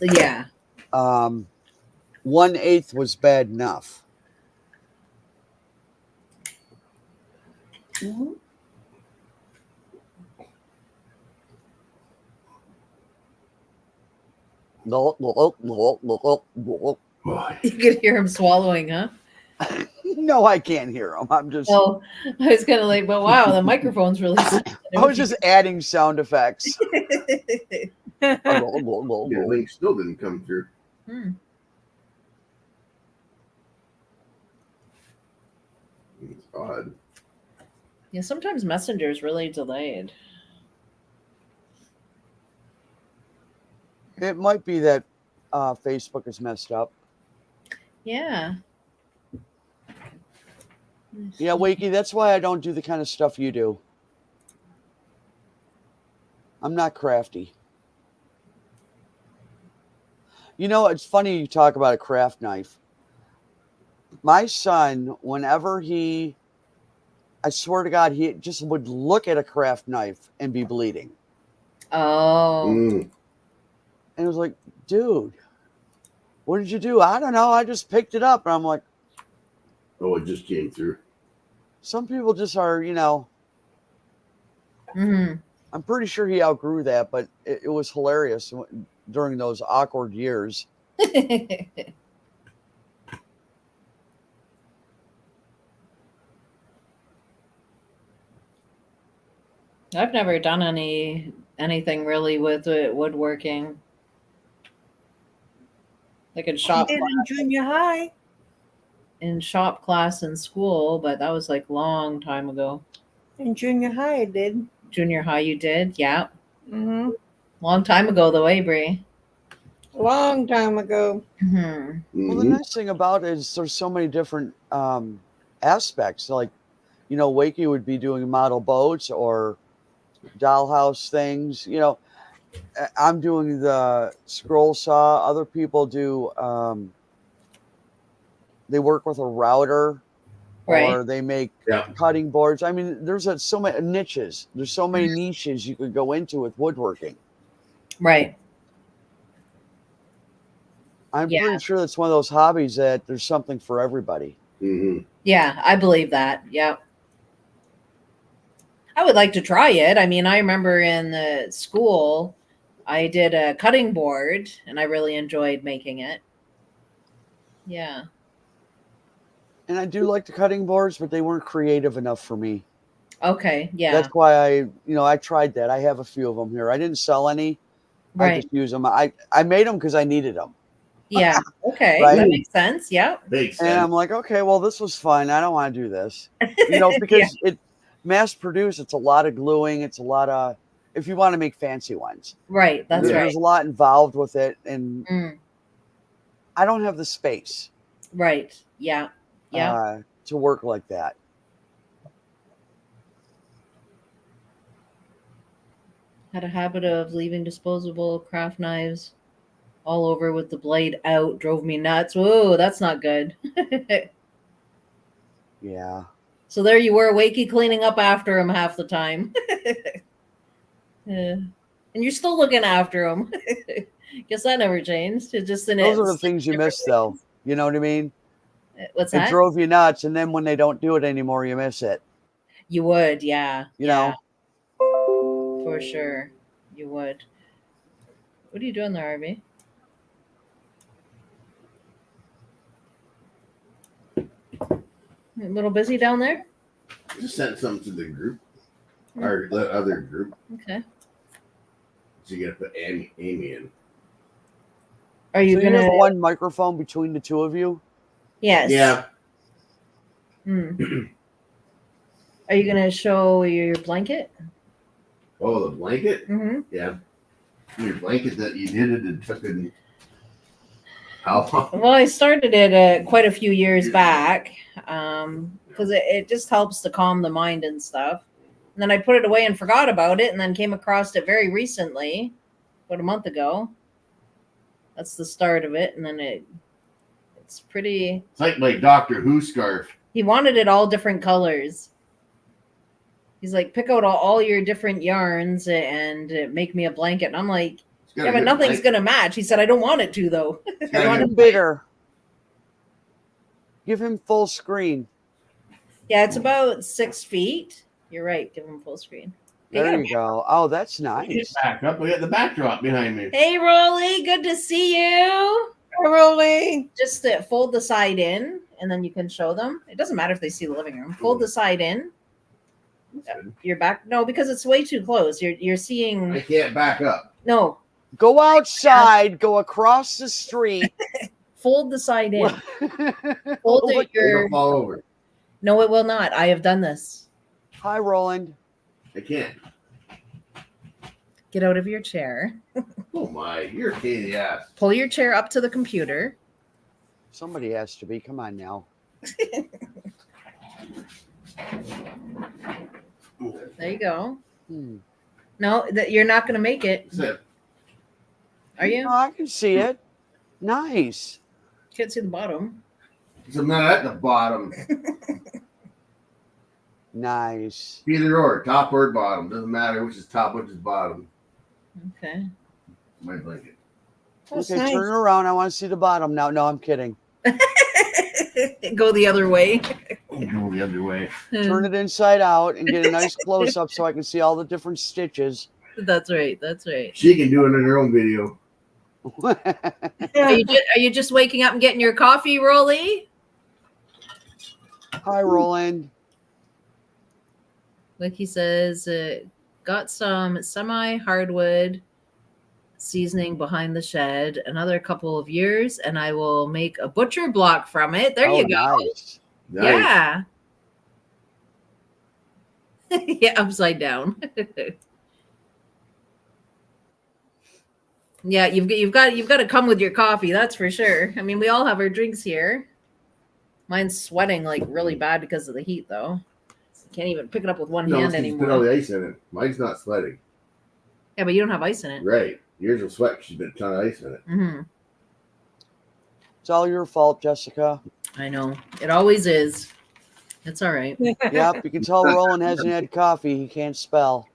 Yeah. 1/8 was bad enough. You could hear him swallowing, huh? No, I can't hear him. I'm just. Oh, I was kind of like, but wow, the microphone's really. I was just adding sound effects. Yeah, link still didn't come through. It's odd. Yeah, sometimes Messenger is really delayed. It might be that Facebook is messed up. Yeah. Yeah, Wakey, that's why I don't do the kind of stuff you do. I'm not crafty. You know, it's funny you talk about a craft knife. My son, whenever I swear to God, he just would look at a craft knife and be bleeding. Oh. And it was like, dude, what did you do? I don't know. I just picked it up. And I'm like, oh, it just came through. Some people just are, Mm-hmm. I'm pretty sure he outgrew that, but it was hilarious during those awkward years. I've never done anything really with woodworking. Like in shop did in junior high. In shop class in school, but that was like long time ago. In junior high, I did. Junior high, you did? Yeah. Mm-hmm. Long time ago, though, Brie? Long time ago. Mm-hmm. Well, the nice thing about it is there's so many different aspects. Like, Wakey would be doing model boats or dollhouse things. I'm doing the scroll saw. Other people do. They work with a router, or they make cutting boards. I mean, there's so many niches. There's so many niches you could go into with woodworking. Right. I'm Yeah. pretty sure that's one of those hobbies that there's something for everybody. Mm-hmm. Yeah, I believe that. Yeah. I would like to try it. I mean, I remember in the school, I did a cutting board and I really enjoyed making it. Yeah. And I do like the cutting boards, but they weren't creative enough for me. Okay. Yeah. That's why I tried that. I have a few of them here. I didn't sell any. I Right. just use them. I made them because I needed them. Yeah. Okay. Right. That makes sense. Yeah. Makes And sense. I'm like, okay, well, this was fun. I don't want to do this. Because it mass produced, it's a lot of gluing. It's a lot of, if you want to make fancy ones. Right. That's There's right. a lot involved with it. And Mm, I don't have the space right. Yeah. Yeah. to work like that. Had a habit of leaving disposable craft knives all over with the blade out. Drove me nuts. Whoa, that's not good. Yeah. So there you were, wakey, cleaning up after him half the time. Yeah. And you're still looking after him. Guess that never changed. It's just in Those it. are the things you miss, though. You know what I mean? What's It that? drove you nuts. And then when they don't do it anymore, you miss it. You would, yeah. You yeah. know? For sure. You would. What are you doing there, Harvey? A little busy down there? Just sent something to the group. Or the other group. Okay. So you gotta put Amy in. Are you So gonna? you have one microphone between the two of you? Yes. Yeah. Hmm. Are you gonna show your blanket? Oh, the blanket? Mm-hmm. Yeah. Your blanket that you did it took in how long? Well, I started it quite a few years back because it just helps to calm the mind and stuff. And then I put it away and forgot about it, and then came across it very recently, about a month ago. That's the start of it, and then it's pretty. It's like my Doctor Who scarf. He wanted it all different colors. He's like, pick out all your different yarns and make me a blanket. And I'm like, yeah, but nothing's gonna match. He said, I don't want it to though. I want him bigger. Give him full screen. Yeah, it's about 6 feet. You're right. Give him full screen. There you go. Oh, that's nice. Back up. We got the backdrop behind me. Hey, Rolly, good to see you. Really? Just fold the side in, and then you can show them. It doesn't matter if they see the living room. Fold the side in. You're back. No, because it's way too close. You're seeing. I can't back up. No. Go outside. Go across the street. Fold the side in. Fold it. It'll fall over. No, it will not. I have done this. Hi, Roland. I can't. Get out of your chair. Oh my, you're a pain in the ass. Pull your chair up to the computer. Somebody has to be. Come on now. There you go. Hmm. No, you're not going to make it. That's it. Are you? Oh, I can see it. Nice. Can't see the bottom. So I'm not at the bottom. Nice. Either or, top or bottom. Doesn't matter which is top, which is bottom. Okay. My blanket. That's Okay, nice. turn it around. I want to see the bottom now. No, I'm kidding. Go the other way. Go the other way. Turn it inside out and get a nice close up so I can see all the different stitches. That's right. That's right. She can do it in her own video. Are you just waking up and getting your coffee, Rolly? Hi, Roland. Like he says, got some semi-hardwood seasoning behind the shed. Another couple of years, and I will make a butcher block from it. There you go. Nice. Nice. Yeah. Yeah, upside down. Yeah, you've got to come with your coffee, that's for sure. I mean, we all have our drinks here. Mine's sweating like really bad because of the heat, though. Can't even pick it up with one hand She's put all anymore. the ice in it. Mine's not sweating. Yeah, but you don't have ice in it. Right. Yours will sweat. She's been a ton of ice in it. Mm-hmm. It's all your fault, Jessica. I know. It always is. It's all right. Yep, you can tell Roland hasn't had coffee. He can't spell.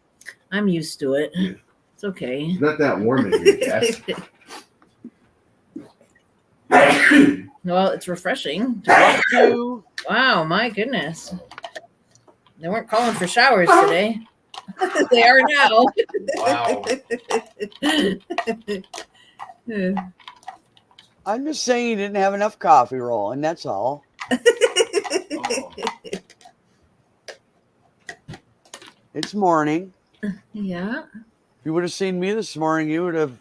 I'm used to it. It's okay. It's not that warm in here, Jess. Well, it's refreshing. Love you. Wow, my goodness. They weren't calling for showers today. They are now. Wow. I'm just saying you didn't have enough coffee roll, and that's all. Oh. It's morning. Yeah. If you would have seen me this morning, you would have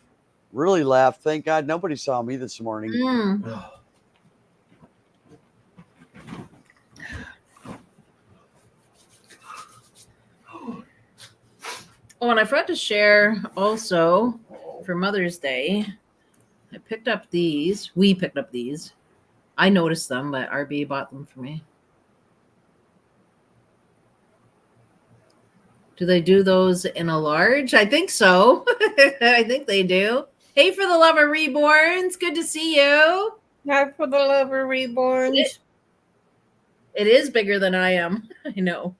really laughed. Thank God nobody saw me this morning. Mm. Oh, and I forgot to share also for Mother's Day. I picked up these. We picked up these. I noticed them, but RB bought them for me. Do they do those in a large? I think so. I think they do. Hey, for the love of reborns. Good to see you. Not for the love of reborns. It is bigger than I am. I know.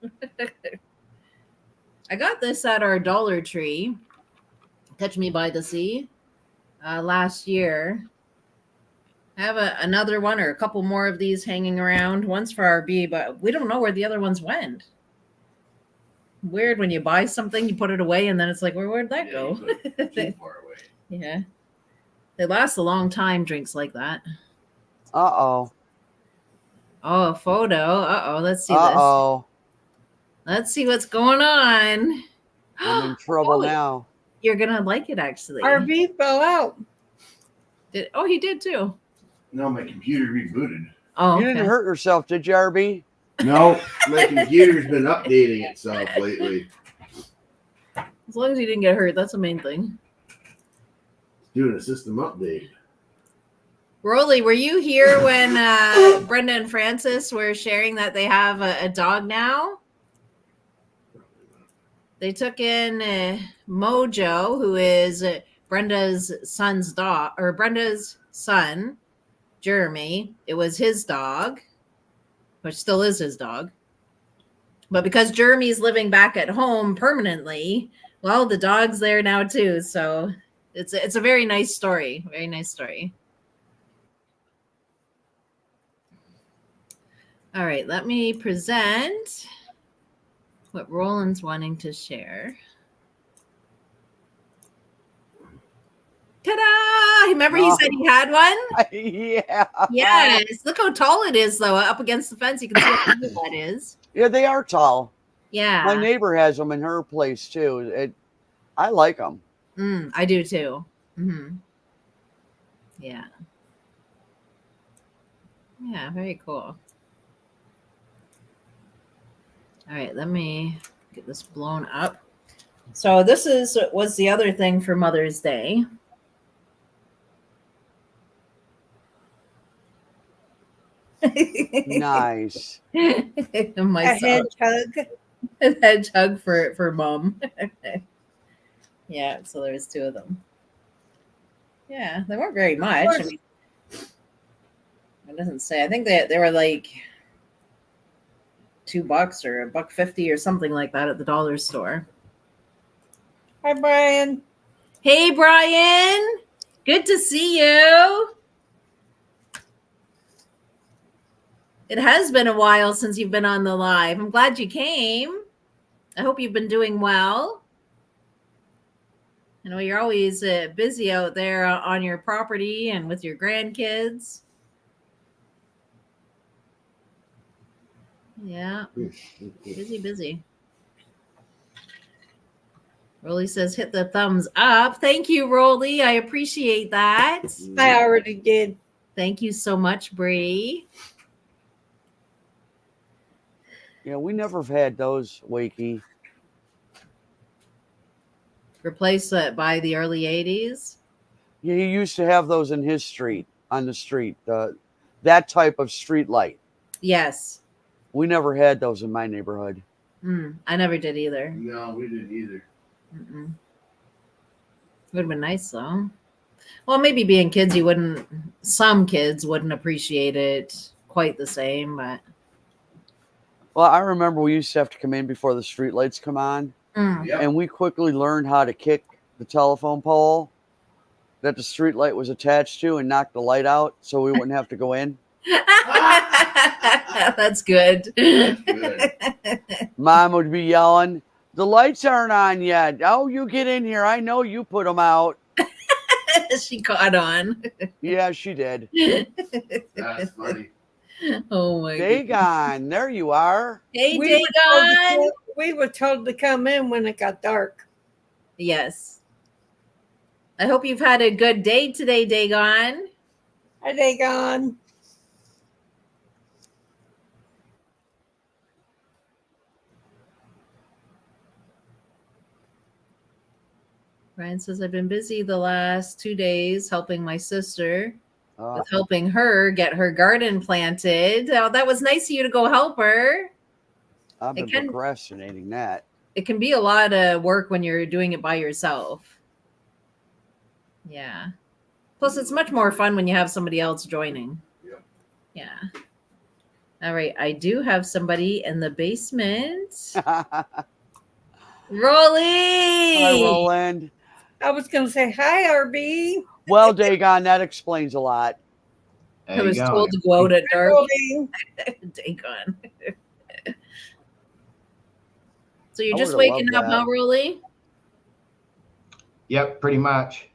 I got this at our Dollar Tree, Touch Me by the Sea, last year. I have another one or a couple more of these hanging around. One's for RB, but we don't know where the other ones went. Weird when you buy something, you put it away, and then it's like, where'd that go? Too far away. Yeah. They last a long time, drinks like that. Uh-oh. Oh, a photo. Uh-oh. Let's see Uh-oh. this. Let's see what's going on. I'm in trouble Oh, now. You're going to like it, actually. RV fell out. Oh, he did too. No, my computer rebooted. Oh, You okay. didn't hurt yourself, did you, RB? No, my computer's been updating itself lately. As long as you didn't get hurt, that's the main thing. It's doing a system update. Rolly, were you here when Brenda and Francis were sharing that they have a dog now? They took in Mojo, who is Brenda's son's dog, or Brenda's son, Jeremy. It was his dog, which still is his dog. But because Jeremy's living back at home permanently, well, the dog's there now too. So it's a very nice story. Very nice story. All right, let me present what Roland's wanting to share. Ta-da! Remember he said he had one? Yeah. Yes. Look how tall it is, though. Up against the fence, you can see how big that is. Yeah, they are tall. Yeah. My neighbor has them in her place, too. I like them. I do, too. Mm-hmm. Yeah. Yeah, very cool. All right, let me get this blown up. So this was the other thing for Mother's Day. Nice. My A hedgehog. A hedgehog for Mom. Yeah, so there's two of them. Yeah, they weren't very much. I mean, it doesn't say. I think they were like $2 or $1.50 or something like that at the dollar store. Hi, Brian. Hey, Brian. Good to see you. It has been a while since you've been on the live. I'm glad you came. I hope you've been doing well. I know you're always busy out there on your property and with your grandkids. Yeah, busy. Rolly says, hit the thumbs up. Thank you, Rolly. I appreciate that. I already did. Thank you so much, Bree. Yeah, we never have had those, Wakey. Replaced by the early 80s. Yeah, he used to have those in his street, on the street. That type of street light. Yes. We never had those in my neighborhood. I never did either. No, we didn't either. Would have been nice, though. Well, maybe being kids, some kids wouldn't appreciate it quite the same, but. Well, I remember we used to have to come in before the street lights come on. Yep. And we quickly learned how to kick the telephone pole. that the street light was attached to and knocked the light out so we wouldn't have to go in. That's good. That's good. Mom would be yelling, "The lights aren't on yet. Oh, you get in here. I know you put them out." She caught on. Yeah, she did. That's funny. Oh my god. Dagon, there you are. Hey, We were, told to Dagon. come, we were told to come in when it got dark. Yes. I hope you've had a good day today, Dagon. Are they gone? Ryan says, I've been busy the last 2 days helping my sister Oh, with helping her get her garden planted. Oh, that was nice of you to go help her. I've been It can- procrastinating that. It can be a lot of work when you're doing it by yourself. Yeah. Plus, it's much more fun when you have somebody else joining. Yeah. Yeah. All right. I do have somebody in the basement. Hi, Rolly. Roland. I was going to say, hi, RB. Well, Dagon, that explains a lot. How I you was going? told to go out at dark. Rolling. Dagon. So you're I just would've loved waking up, that. huh, Rolly? Yep, pretty much.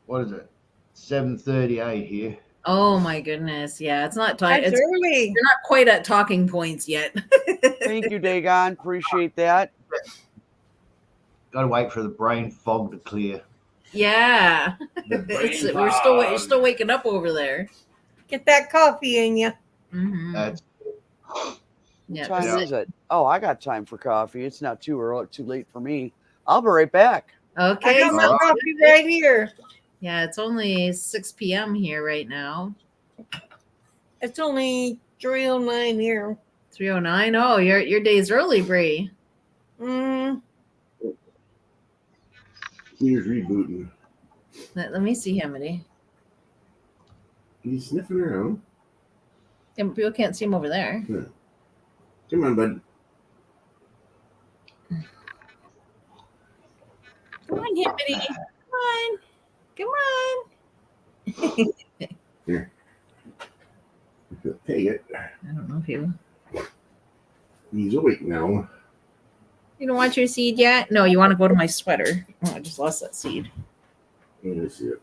What is it? 7:38 here. Oh my goodness. Yeah, it's not time. That's early. You're not quite at talking points yet. Thank you, Dagon. Appreciate that. Got to wait for the brain fog to clear. Yeah. The brain You're still fog. waking up over there. Get that coffee in you. Mm-hmm. That's Yeah. What time Yeah. is it? Oh, I got time for coffee. It's not too early, too late for me. I'll be right back. I Okay. got my sounds coffee good. right here. Yeah, it's only 6 p.m. here right now. It's only 3:09 here. 3:09. Oh, your day's early, Bree. Mm, He's rebooting. Let me see Hamity. He's sniffing around. Yeah, but people can't see him over there. Come on, bud. Come on, Hamity. Come on. Come on. Take it. I don't know if you He's awake now. don't want your seed yet? No, you want to go to my sweater. Oh, I just lost that seed. Let me see it.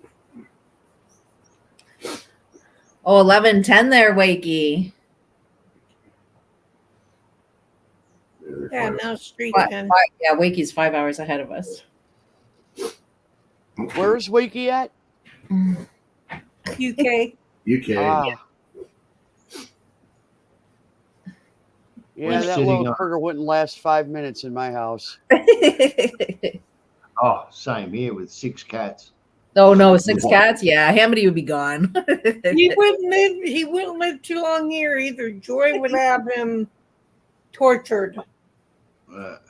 Oh, 11:10 there, Wakey. yeah, now it's 3:10. Yeah, Wakey's 5 hours ahead of us. Where's Wakey at? UK. UK. Ah. Yeah, We're that sitting little on- critter wouldn't last 5 minutes in my house. oh, same here with 6 cats. Oh no, 6 cats? Yeah, Hamity would be gone. He wouldn't live too long here either. Joy would have him tortured.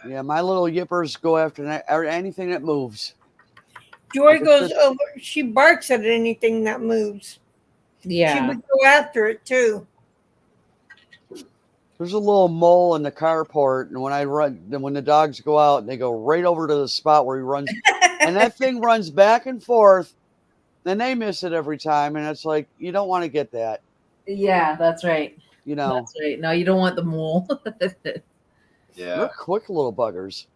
Yeah, my little yippers go after anything that moves. Joy goes over. She barks at anything that moves. She Yeah. would go after it too. There's a little mole in the carport, and when the dogs go out, they go right over to the spot where he runs, and that thing runs back and forth. Then they miss it every time, and it's like you don't want to get that, Yeah, that's right. you know. That's right. No, you don't want the mole. Yeah. They're quick little buggers.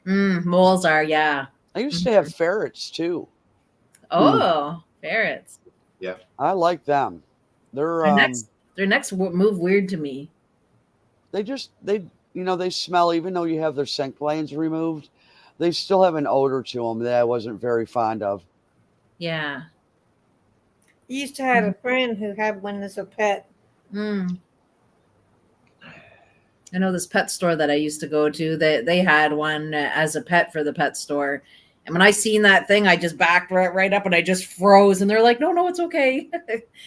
Moles are, yeah. I used to have ferrets too. Oh, ferrets. I like them. They're Their necks move weird to me. they smell, even though you have their scent glands removed, they still have an odor to them that I wasn't very fond of. Yeah. I used to have a friend who had one as a pet. Mm. I know this pet store that I used to go to, they had one as a pet for the pet store. And when I seen that thing, I just backed right up and I just froze. And they're like, no, it's okay.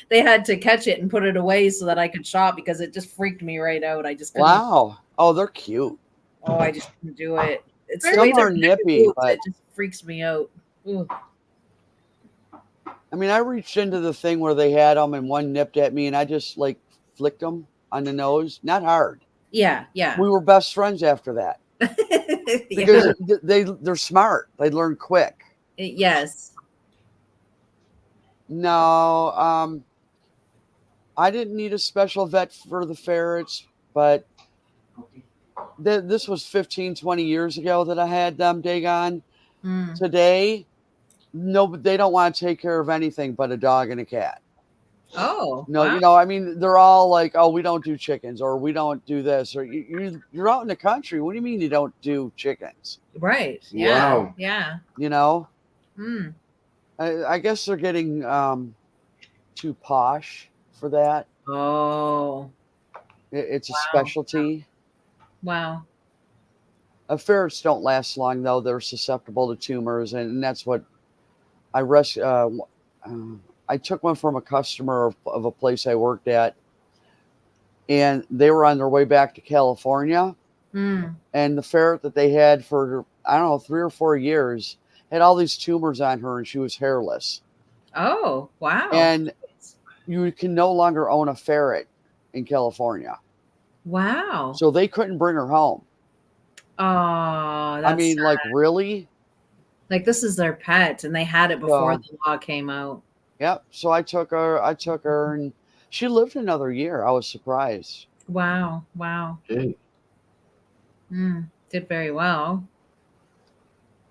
They had to catch it and put it away so that I could shop because it just freaked me right out. I just couldn't. Wow. Oh, they're cute. Oh, I just couldn't do it. It's the Some way their are neck nippy, moves, but it just freaks me out. Ooh. I mean, I reached into the thing where they had them and one nipped at me and I just like flicked them on the nose. Not hard. Yeah. We were best friends after that Yeah. because they're smart. They learn quick. Yes. No, I didn't need a special vet for the ferrets, but this was 15, 20 years ago that I had them, Dagon. Mm. Today, no, they don't want to take care of anything but a dog and a cat. Oh, No, wow. I mean, they're all like, oh, we don't do chickens, or we don't do this, or you're out in the country. What do you mean you don't do chickens? Right. Yeah. Wow. Yeah. You know, Mm. I guess they're getting too posh for that. Oh, It's a wow. specialty. Wow. Ferrets don't last long, though. They're susceptible to tumors, and that's what I I took one from a customer of a place I worked at, and they were on their way back to California. Mm. And the ferret that they had for, I don't know, 3 or 4 years had all these tumors on her, and she was hairless. Oh, wow. And you can no longer own a ferret in California. Wow. So they couldn't bring her home. Oh, I that's mean, sad. like, really? Like this is their pet, and they had it before So, the law came out. yep. So I took her, and she lived another year. I was surprised. Wow. Wow. Gee. Did very well.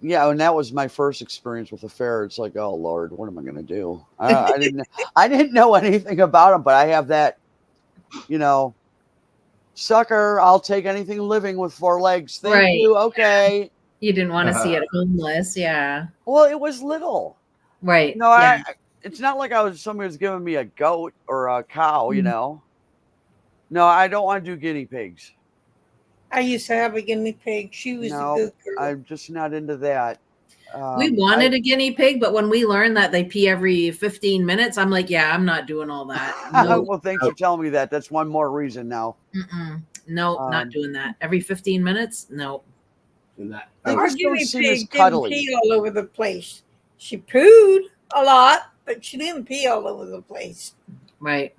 Yeah, and that was my first experience with a ferret. It's like, oh Lord, what am I going to do? I didn't know anything about them, but I have that, sucker. I'll take anything living with 4 legs. Thank Right. you. Okay. You didn't want to see it homeless. Yeah. Well, it was little. Right. No, Yeah. it's not like somebody was giving me a goat or a cow. Mhm. No, I don't want to do guinea pigs. I used to have a guinea pig. She was a No, good girl. I'm just not into that. We wanted a guinea pig, but when we learned that they pee every 15 minutes, I'm like, yeah, I'm not doing all that. No, Well, thanks for telling me that. That's one more reason now. no, not doing that. Every 15 minutes? No. And that, They Our just don't guinea seem as pig didn't cuddly. pee all over the place. She pooed a lot, but she didn't pee all over the place. Right.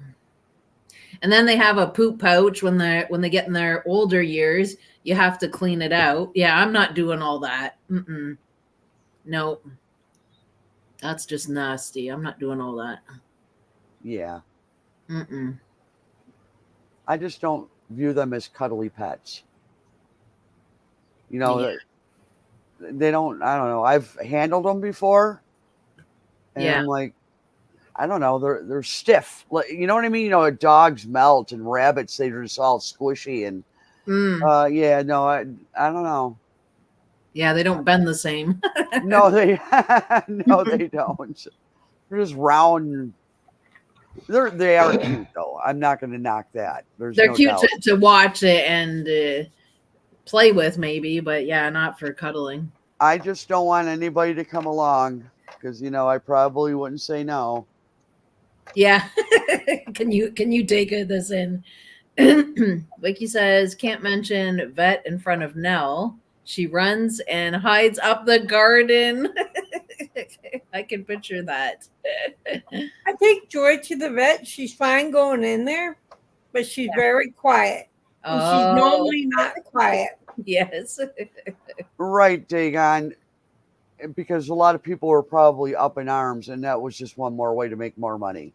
And then they have a poop pouch when they get in their older years. You have to clean it out. Yeah, I'm not doing all that. Nope. That's just nasty. I'm not doing all that. Yeah. Mm-mm. I just don't view them as cuddly pets. Yeah. They don't, I don't know. I've handled them before. And Yeah. I'm like, I don't know. They're stiff. Like, you know what I mean? Dogs melt, and rabbits, they're just all squishy. And yeah, no, I don't know. Yeah, they don't bend the same. No, they don't. They're just round. They are cute though. I'm not going to knock that. They're no cute doubt. to watch it and play with, maybe, but yeah, not for cuddling. I just don't want anybody to come along because I probably wouldn't say no. Yeah. Can you take this in? Wiki says, can't mention vet in front of Nell. She runs and hides up the garden. I can picture that. I take Joy to the vet. She's fine going in there, but she's very quiet. And she's normally not quiet. Yes. Right, Dagon. Because a lot of people were probably up in arms, and that was just one more way to make more money.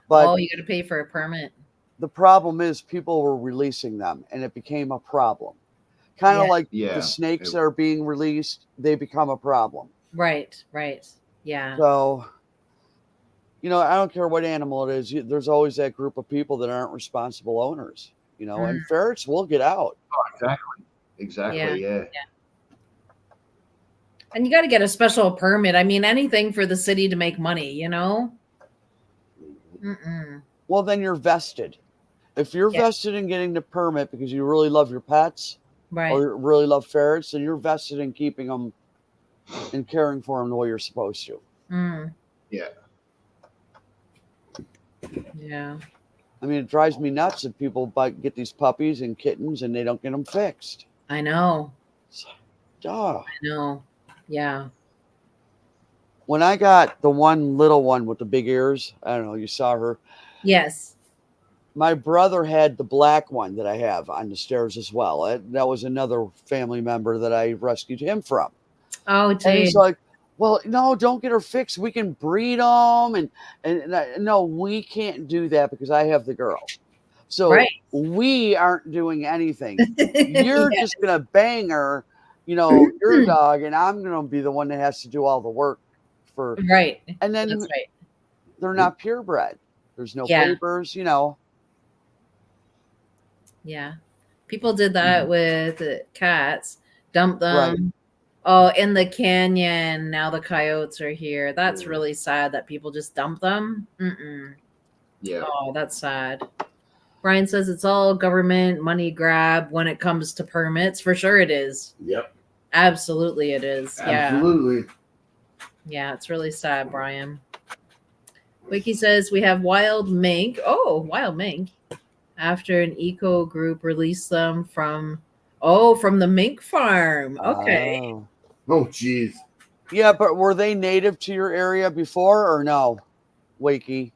But you got to pay for a permit. the problem is people were releasing them, and it became a problem. Kind of like the snakes that are being released, they become a problem. Right. Yeah. So, I don't care what animal it is. There's always that group of people that aren't responsible owners, and ferrets will get out. Oh, exactly. Yeah. And you got to get a special permit. I mean, anything for the city to make money, Well, then you're vested. If you're vested in getting the permit because you really love your pets, right, or really love ferrets, then you're vested in keeping them and caring for them the way you're supposed to. Yeah. Yeah. I mean, it drives me nuts if people get these puppies and kittens and they don't get them fixed. I know. Duh. I know. Yeah. When I got the one little one with the big ears, I don't know, you saw her. Yes. My brother had the black one that I have on the stairs as well. That was another family member that I rescued him from. Oh, geez. And he's like, Well, no, don't get her fixed. We can breed them, no, we can't do that because I have the girl. So Right. we aren't doing anything. You're Yeah. just gonna bang her, your dog, and I'm gonna be the one that has to do all the work for. Right. And That's then right. they're not purebred. There's no Yeah. papers, Yeah. People did that with cats, dump Right. them. Oh, in the canyon. Now the coyotes are here. That's Yeah. really sad that people just dump them. Mm-mm. Yeah. Oh, that's sad. Brian says it's all government money grab when it comes to permits. For sure it is. Yep. Absolutely it is. Yeah. Absolutely. Yeah, it's really sad, Brian. Wiki says we have wild mink. Oh, wild mink. After an eco group released them from the mink farm. Okay. Oh. Oh, jeez. Yeah, but were they native to your area before or no? Wakey.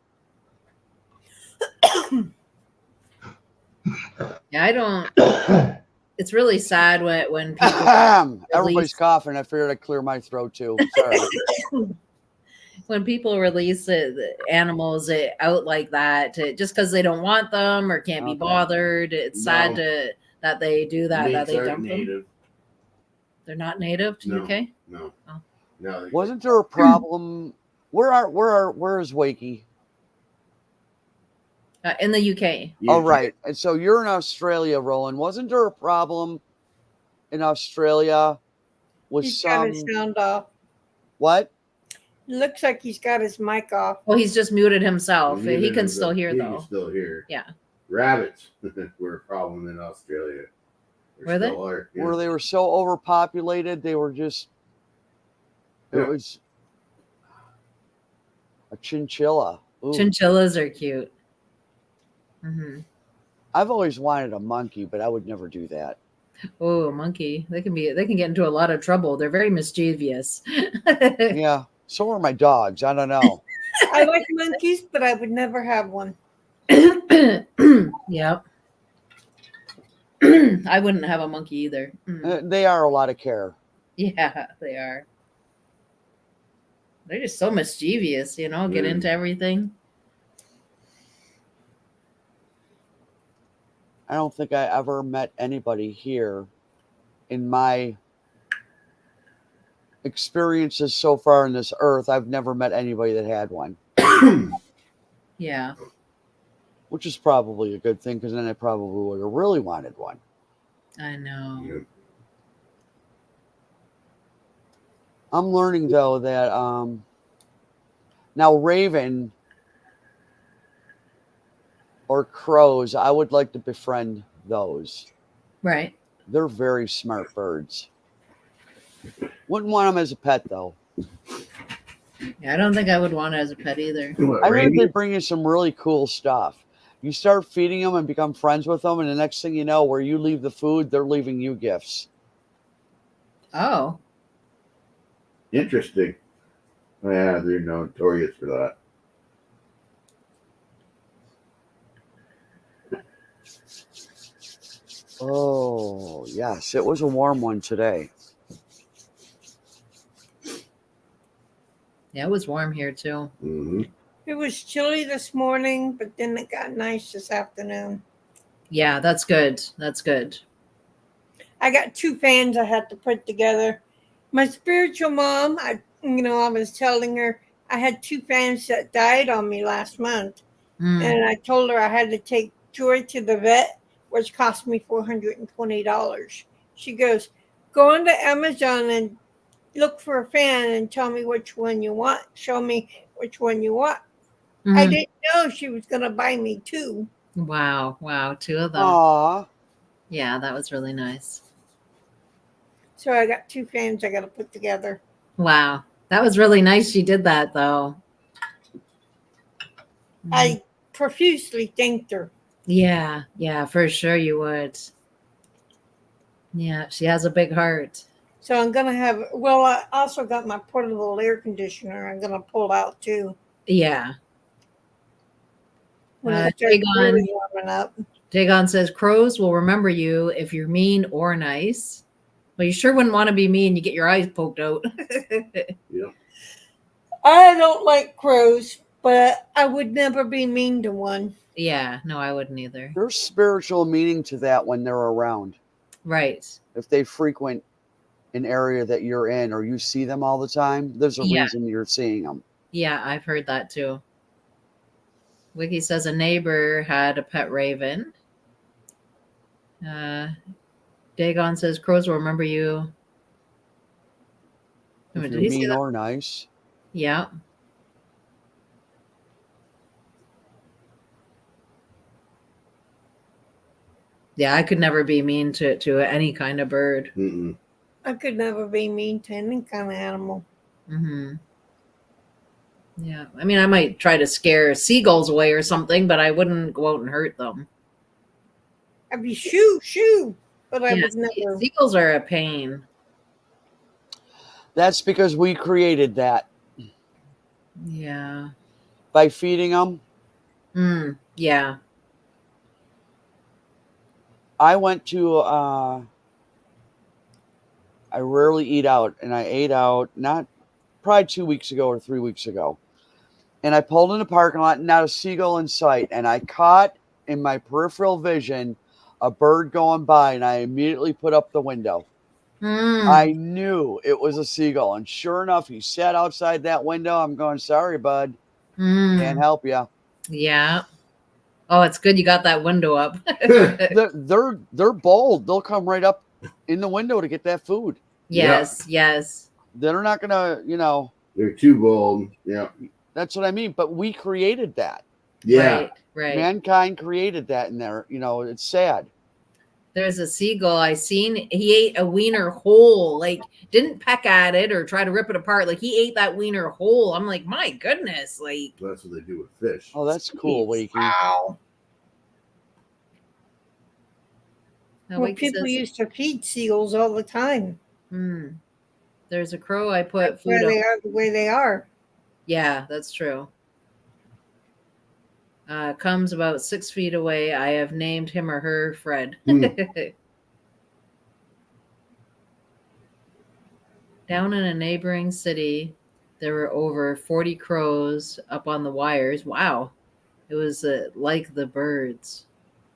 Yeah, I don't. It's really sad when people Everybody's release, coughing. I figured I'd clear my throat too. Sorry. when people release the animals out like that just because they don't want them or can't be Okay. bothered. It's sad that they do that. That Minks they aren't dump them. native. They're not native to No. UK. No. Oh. No. Wasn't there a problem? Where is Wakey? In the UK. Oh, right. And so you're in Australia, Roland. Wasn't there a problem in Australia with He's got his sound off. what? Looks like he's got his mic off. Well, he's just muted himself. Neither He can is still hear he though. can still hear. Yeah. Rabbits were a problem in Australia. Were they? Yeah. Where they were so overpopulated, they were just. It Yeah. was a chinchilla. Ooh. Chinchillas are cute. Mm-hmm. I've always wanted a monkey, but I would never do that. Oh, a monkey. They can get into a lot of trouble. They're very mischievous. Yeah. So are my dogs. I don't know. I like monkeys, but I would never have one. Yep. I wouldn't have a monkey either. They are a lot of care. Yeah, they are. They're just so mischievous, get into everything. I don't think I ever met anybody here in my experiences so far on this earth. I've never met anybody that had one, Yeah. which is probably a good thing because then I probably would have really wanted one. I know. Yeah. I'm learning though that now Raven or crows, I would like to befriend those. Right. They're very smart birds. Wouldn't want them as a pet though. Yeah, I don't think I would want it as a pet either. What, I heard Randy? they bring you some really cool stuff. You start feeding them and become friends with them, and the next thing you know, where you leave the food, they're leaving you gifts. Oh. Interesting. Yeah, they're notorious for that. Oh, yes. It was a warm one today. Yeah, it was warm here too. Mm-hmm. It was chilly this morning, but then it got nice this afternoon. Yeah, that's good. That's good. I got 2 fans I had to put together. My spiritual mom, I was telling her I had 2 fans that died on me last month. Mm. And I told her I had to take Joy to the vet, which cost me $420. She goes, go onto Amazon and look for a fan and tell me which one you want. Show me which one you want. I Mhm. didn't know she was going to buy me 2. Wow. 2 of them. Aw. Yeah, that was really nice. So I got 2 fans I got to put together. Wow. That was really nice she did that though. I profusely thanked her. Yeah, for sure you would. Yeah, she has a big heart. So I'm going to have, I also got my portable air conditioner. I'm going to pull out too. Yeah. When it starts Dagon, really warming up. Dagon says crows will remember you if you're mean or nice. Well, you sure wouldn't want to be me and you get your eyes poked out. Yeah. I don't like crows, but I would never be mean to one. Yeah, no, I wouldn't either. There's spiritual meaning to that when they're around. Right. If they frequent an area that you're in or you see them all the time, there's a Yeah. reason you're seeing them. Yeah, I've heard that too. Wiki says a neighbor had a pet raven. Dagon says crows will remember you. If Did you're he say mean that? or nice. Yeah. Yeah, I could never be mean to any kind of bird. Mm-mm. I could never be mean to any kind of animal. Mm-hmm. Yeah, I mean, I might try to scare seagulls away or something, but I wouldn't go out and hurt them. I'd be shoo, but I Yeah, would never. seagulls are a pain. That's because we created that Yeah. by feeding them. Yeah. I went to, I rarely eat out, and I ate out probably 2 weeks ago or 3 weeks ago. And I pulled in the parking lot, not a seagull in sight. And I caught in my peripheral vision a bird going by, and I immediately put up the window. I knew it was a seagull. And sure enough, he sat outside that window. I'm going, sorry, bud. Can't help you. Yeah. Oh, it's good you got that window up. They're bold. They'll come right up in the window to get that food. Yes, yes. They're not going to, They're too bold. Yeah. That's what I mean. But we created that. Yeah. Right. Mankind created that in there. It's sad. There's a seagull I seen. He ate a wiener whole, like didn't peck at it or try to rip it apart. Like he ate that wiener whole. I'm like, my goodness, like That's what they do with fish. Oh, that's cool, Wakey. Wow. Now, Well, Wakey people says, used to feed seagulls all the time. there's a crow I put That's food why on. they are the way they are. Yeah, that's true. Comes about 6 feet away. I have named him or her Fred. Down in a neighboring city, there were over 40 crows up on the wires. Wow. It was like the birds.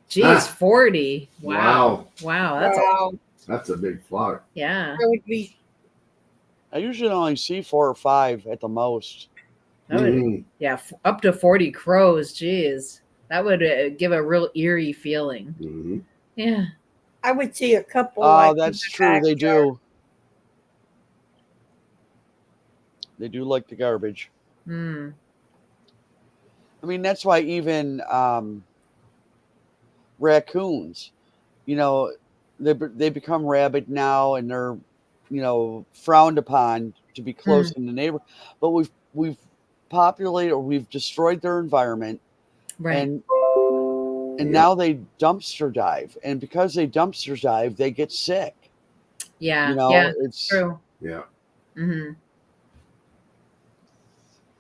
Geez, 40. Wow. Wow. That's a big flock. Yeah. I would be. I usually only see 4 or 5 at the most. Yeah, up to 40 crows. Geez. That would give a real eerie feeling. Mm-hmm. Yeah. I would see a couple. Oh, that's true. They do. They do like the garbage. I mean, that's why even raccoons, they become rabid now, and they're, frowned upon to be close in the neighborhood. But we've populated, or we've destroyed their environment, right? And now they dumpster dive, and because they dumpster dive, they get sick. Yeah, it's true. Yeah.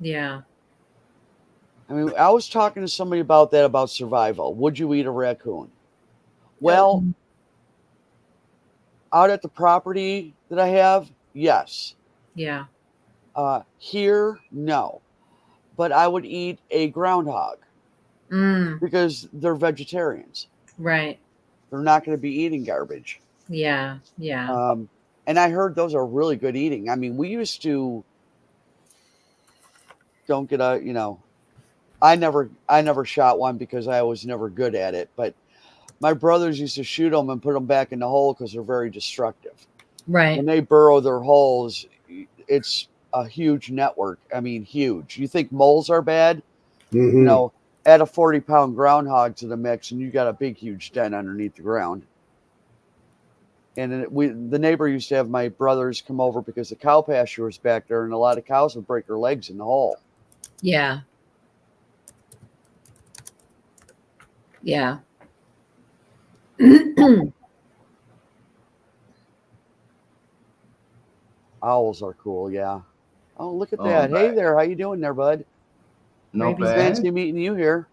Yeah. I mean, I was talking to somebody about survival. Would you eat a raccoon? Well, out at the property that I have, yes. Yeah. Here, no. But I would eat a groundhog because they're vegetarians. Right. They're not going to be eating garbage. Yeah. Yeah. And I heard those are really good eating. I mean, we used to don't get I never shot one because I was never good at it, but my brothers used to shoot them and put them back in the hole because they're very destructive. Right. When they burrow their holes, it's a huge network. I mean, huge. You think moles are bad? Add a 40-pound groundhog to the mix, and you got a big, huge den underneath the ground. And the neighbor used to have my brothers come over because the cow pasture was back there, and a lot of cows would break their legs in the hole. Yeah. Yeah. Owls are cool, yeah. Oh, look at that. Hey there, how you doing there, bud? Not bad. Fancy meeting you here.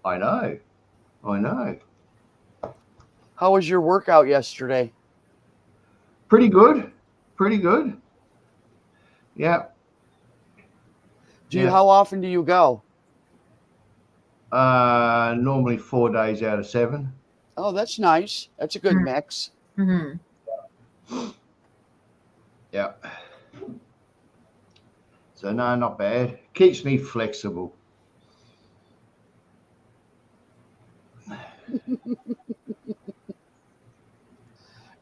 I know. How was your workout yesterday? Pretty good. Pretty good. Yeah. How often do you go? Normally 4 days out of 7. Oh, that's nice. That's a good mix. Mm-hmm. Yeah. So no, not bad. Keeps me flexible.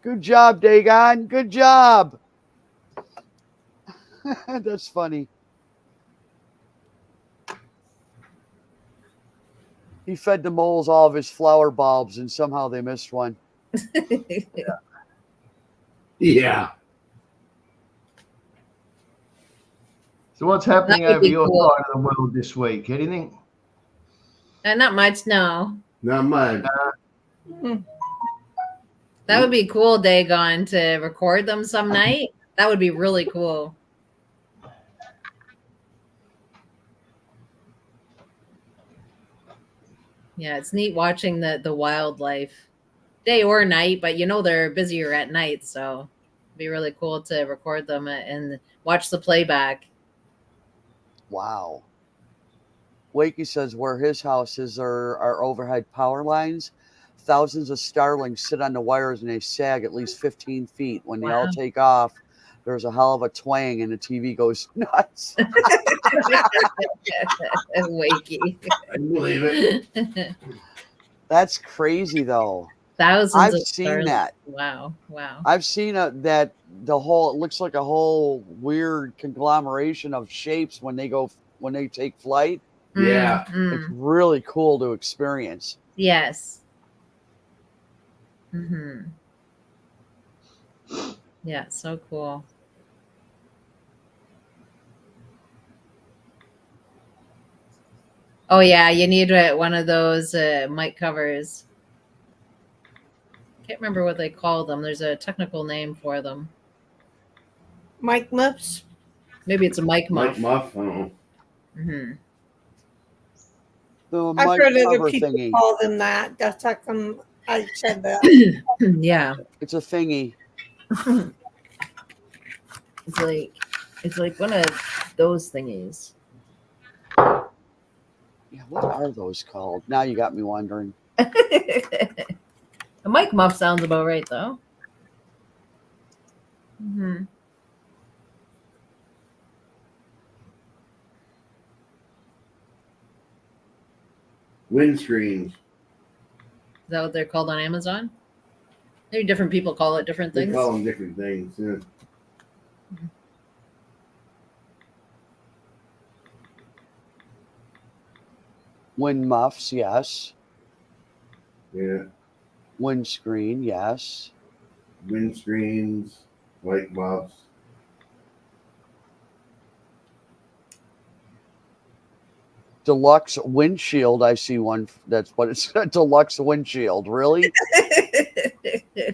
Good job, Dagon. Good job. That's funny. He fed the moles all of his flower bulbs, and somehow they missed one. Yeah. So what's happening That would over be your cool. side of the world this week? Anything? Not much, no. Not much. That would be cool, Dagon, to record them some night. That would be really cool. Yeah, it's neat watching the wildlife, day or night, but they're busier at night, so it'd be really cool to record them and watch the playback. Wow. Wakey says where his house is are overhead power lines. Thousands of starlings sit on the wires and they sag at least 15 feet. When they all Wow. take off, there's a hell of a twang and the TV goes nuts. Wakey. I believe it. That's crazy, though. Thousands I've of seen starlings. that. Wow. I've seen that the whole, it looks like a whole weird conglomeration of shapes when they take flight. Yeah. It's really cool to experience. Yes. Mm-hmm. Yeah, so cool. Oh yeah, you need one of those mic covers. Can't remember what they call them. There's a technical name for them. Mike Muffs. Maybe it's a mic muff. Mike Muff. I don't know. Mm-hmm. The I've mic heard other cover people thingy. call them that. That's how come I said that. Yeah. It's a thingy. It's like one of those thingies. Yeah, what are those called? Now you got me wondering. A mic muff sounds about right though. Mm-hmm. Windscreens. Is that what they're called on Amazon? Maybe different people call it different They things. call them different things. Yeah. Wind muffs, yes. Yeah. Windscreen, yes. Windscreens, light bulbs. Deluxe windshield. I see one. That's what it's a deluxe windshield. Really?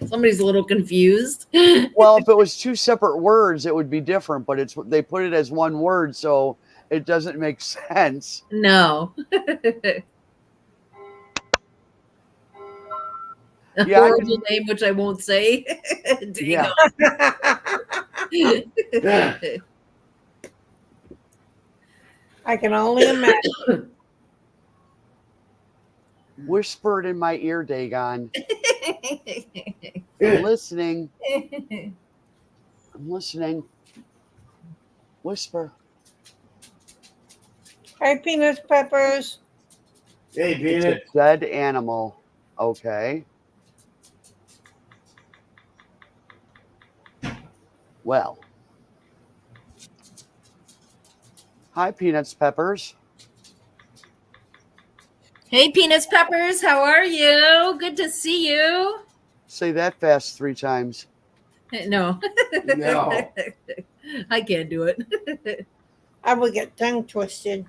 Somebody's a little confused. Well, if it was two separate words, it would be different. But they put it as one word, so it doesn't make sense. No. A Yeah, horrible name, which I won't say. Yeah. I can only imagine. Whisper it in my ear, Dagon. I'm listening. I'm listening. Whisper. Hey, peanuts, peppers. Hey, It's Peanut. a dead animal. Okay. Well. Hi, Peanuts Peppers. Hey, Peanuts Peppers, how are you? Good to see you. Say that fast 3 times. No. No. I can't do it. I would get tongue twisted.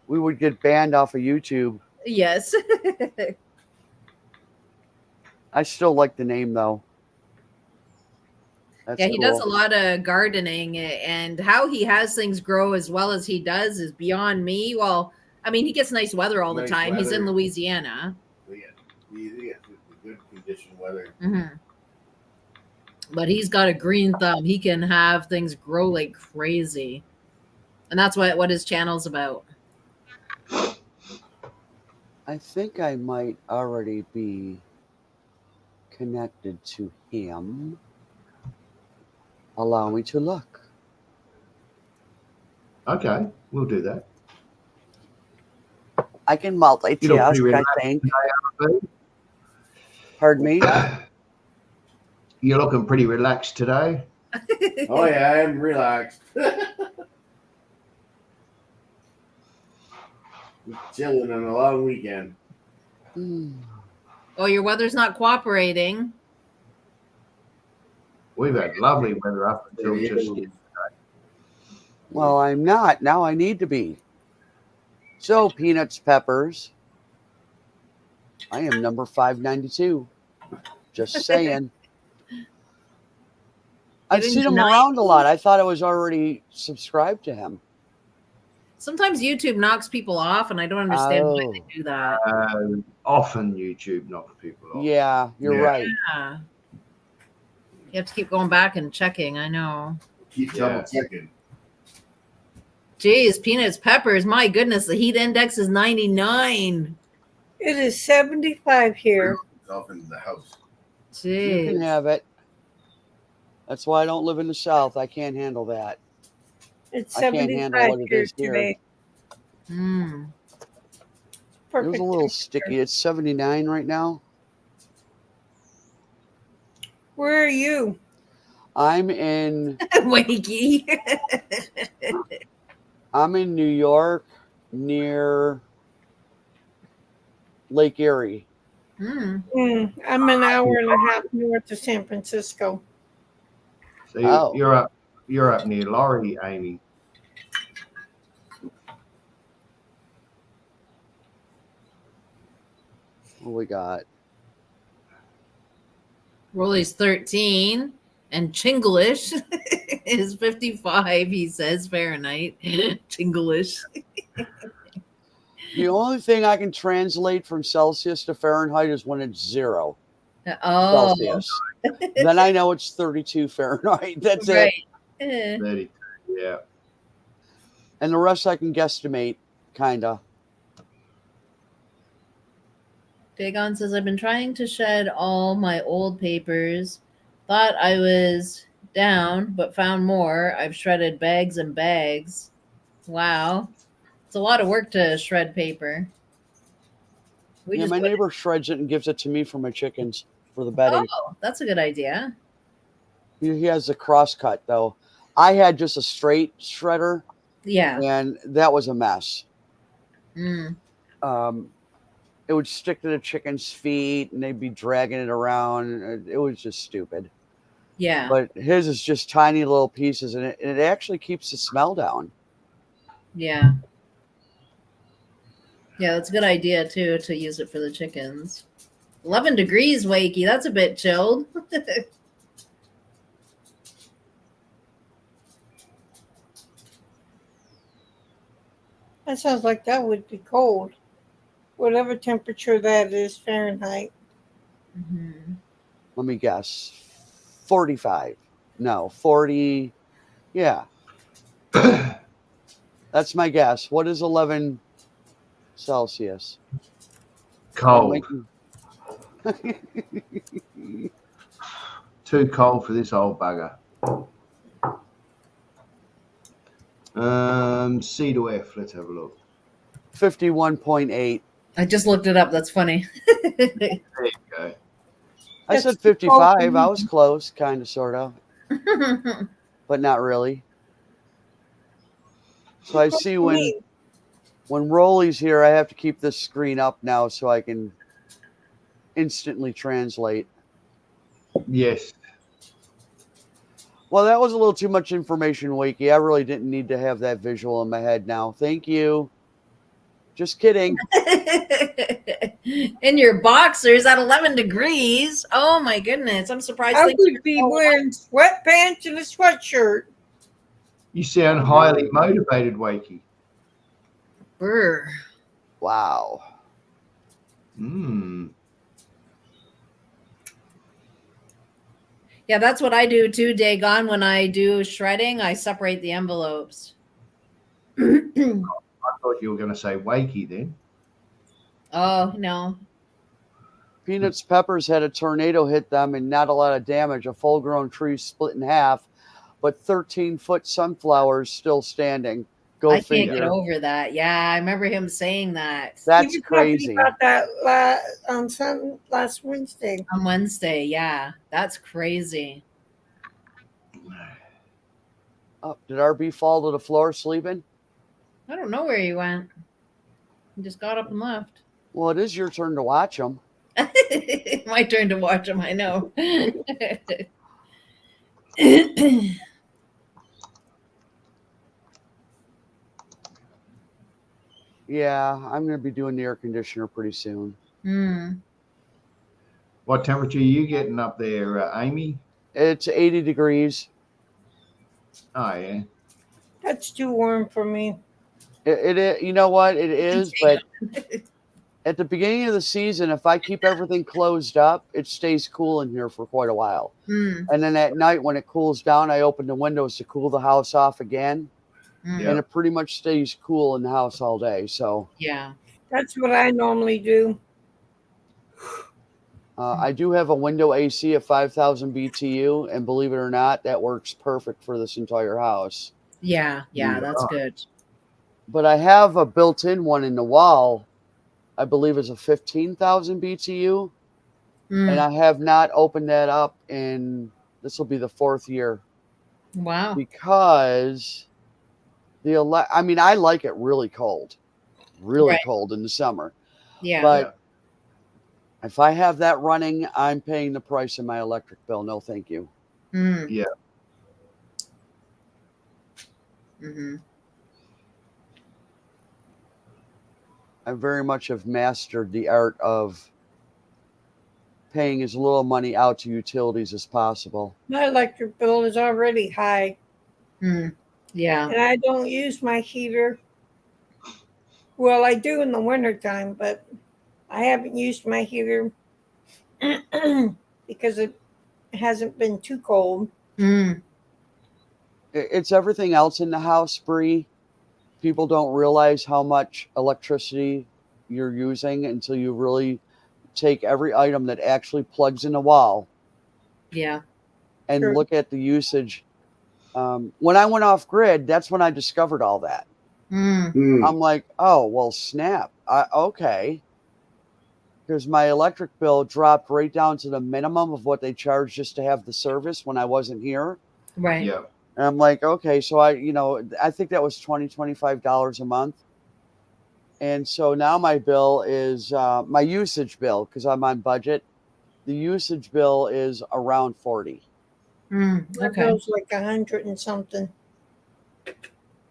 We would get banned off of YouTube. Yes. I still like the name, though. That's Yeah, he does a cool. lot of gardening, and how he has things grow as well as he does is beyond me. Well, I mean, he gets nice weather all the Nice time. He's in weather. Louisiana. Yeah, good condition weather. Mm-hmm. But he's got a green thumb. He can have things grow like crazy. And that's what his channel's about. I think I might already be connected to him. Allow me to look. Okay, we'll do that. I can You look pretty multitask, I relaxed think. today, Auntie. Pardon me? You're looking pretty relaxed today. Oh yeah, I'm relaxed. Chilling on a long weekend. Oh, your weather's not cooperating. We've had lovely weather up until just yesterday. Well, I'm not. Now I need to be. So, peanuts, peppers. I am number 592. Just saying. I've Getting seen the him around a lot. I thought I was already subscribed to him. Sometimes YouTube knocks people off, and I don't understand why they do that. Often YouTube knocks people off. Yeah, you're right. Yeah. You have to keep going back and checking. I know. Keep double checking. Geez, peanuts, peppers. My goodness, the heat index is 99. It is 75 here. It's off in the house. You can Jeez. have it. That's why I don't live in the South. I can't handle that. It's I can't handle 75 what it here is here. today. Mm. It was a little sticky. It's 79 right now. Where are you? I'm in Wakey. New York near Lake Erie. Mm. I'm an hour and a half north of San Francisco. So you're up near Laurie, Amy. What we got? Rolly's 13, and Chinglish is 55. He says Fahrenheit. Chinglish. The only thing I can translate from Celsius to Fahrenheit is when it's 0 Oh, Celsius. Then I know it's 32 Fahrenheit. That's right. it. 32, yeah. And the rest I can guesstimate, kind of. Dagon says, I've been trying to shed all my old papers. Thought I was down, but found more. I've shredded bags and bags. Wow. It's a lot of work to shred paper. My neighbor shreds it and gives it to me for my chickens for the bedding. Oh, that's a good idea. He has a cross cut, though. I had just a straight shredder. Yeah. And that was a mess. Mm. It would stick to the chicken's feet and they'd be dragging it around. It was just stupid. Yeah. But his is just tiny little pieces, and it actually keeps the smell down. Yeah. Yeah, that's a good idea, too, to use it for the chickens. 11 degrees, Wakey. That's a bit chilled. That sounds like that would be cold. Whatever temperature that is Fahrenheit. Mm-hmm. Let me guess. 45. No, 40. Yeah. That's my guess. What is 11 Celsius? Cold. Too cold for this old bugger. C to F. Let's have a look. 51.8. I just looked it up. That's funny. There you go. I said 55. I was close, kind of, sort of. But not really. So I see when Rolly's here, I have to keep this screen up now so I can instantly translate. Yes. Well, that was a little too much information, Wakey. I really didn't need to have that visual in my head now. Thank you. Just kidding. In your boxers at 11 degrees. Oh, my goodness. I'm surprised. I would be wearing sweatpants and a sweatshirt. You sound highly motivated, Wakey. Brr. Wow. Yeah, that's what I do too, Dagon. When I do shredding, I separate the envelopes. I thought you were going to say wakey then. Oh, no. Peanuts Peppers had a tornado hit them and not a lot of damage. A full-grown tree split in half, but 13-foot sunflowers still standing. Go I can't figure. get over that. Yeah, I remember him saying that. That's You were talking crazy. about that last Wednesday. On Wednesday, yeah. That's crazy. Oh, did RB fall to the floor sleeping? I don't know where he went. He just got up and left. Well, it is your turn to watch them. My turn to watch him, I know. Yeah, I'm going to be doing the air conditioner pretty soon. Mm. What temperature are you getting up there, Amy? It's 80 degrees. Oh, yeah. That's too warm for me. It you know what? It is, but at the beginning of the season, if I keep everything closed up, it stays cool in here for quite a while. Mm. And then at night, when it cools down, I open the windows to cool the house off again. Mm. Yeah. And it pretty much stays cool in the house all day. So Yeah. That's what I normally do. I do have a window AC of 5,000 BTU, and believe it or not, that works perfect for this entire house. Yeah. Yeah. That's good. But I have a built-in one in the wall, I believe is a 15,000 BTU, and Mm. I have not opened that up in, this will be the 4th year, Wow. because I mean, I like it really cold Right. cold in the summer. Yeah. But if I have that running, I'm paying the price of my electric bill. No, thank you. Mm. Yeah. Mm-hmm. I very much have mastered the art of paying as little money out to utilities as possible. My electric bill is already high, Mm. Yeah. and I don't use my heater. Well, I do in the wintertime, but I haven't used my heater because it hasn't been too cold. Mm. It's everything else in the house, Bree. People don't realize how much electricity you're using until you really take every item that actually plugs in the wall Yeah. and Sure. look at the usage. When I went off grid, that's when I discovered all that. Mm. I'm like, oh, well, snap. Okay. Because my electric bill dropped right down to the minimum of what they charged just to have the service when I wasn't here. Right. Yeah. And I'm like, okay, so I think that was $25 a month. And so now my bill is my usage bill, because I'm on budget. The usage bill is around 40. Mm. My Okay. bill's like 100 and something.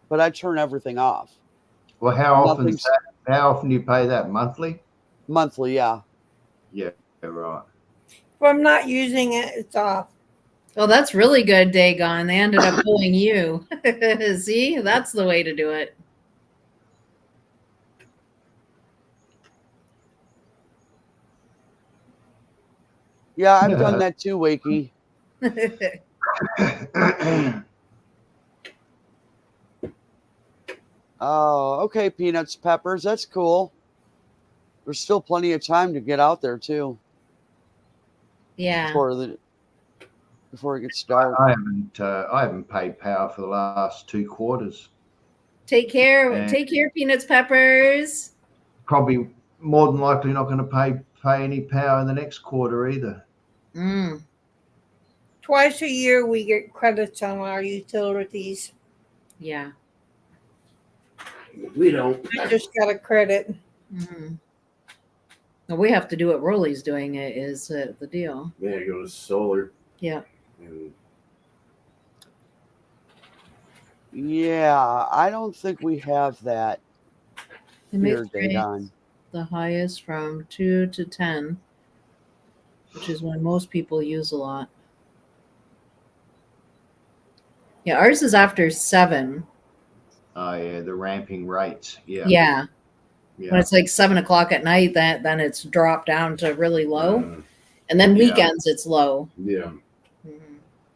But I turn everything off. Well, how often Nothing's how often do you pay that? Monthly? monthly, yeah. Yeah, right. If I'm not using it, it's off. Well, that's really good, Dagon. They ended up pulling you. See, that's the way to do it. Yeah, I've done that too, Wakey. Oh, okay, Peanuts, Peppers. That's cool. There's still plenty of time to get out there too Yeah. before it gets dark. I haven't paid power for the last 2 quarters. Take care. And- Take care, Peanuts Peppers. Probably more than likely not going to pay any power in the next quarter either. Mm. Twice a year, we get credits on our utilities. Yeah. We don't. I just got a credit. Mm. Well, we have to do what Rolly's doing. It is the deal. Yeah, it goes solar. Yeah. And Yeah, I don't think we have that It here, makes rates Dagon. the highest from 2 to 10, which is when most people use a lot. Yeah, ours is after 7. Oh yeah, the ramping rates. Yeah. Yeah. Yeah. When it's like 7 o'clock at night, then it's dropped down to really low, uh, and then Yeah. weekends it's low. yeah. Mhm.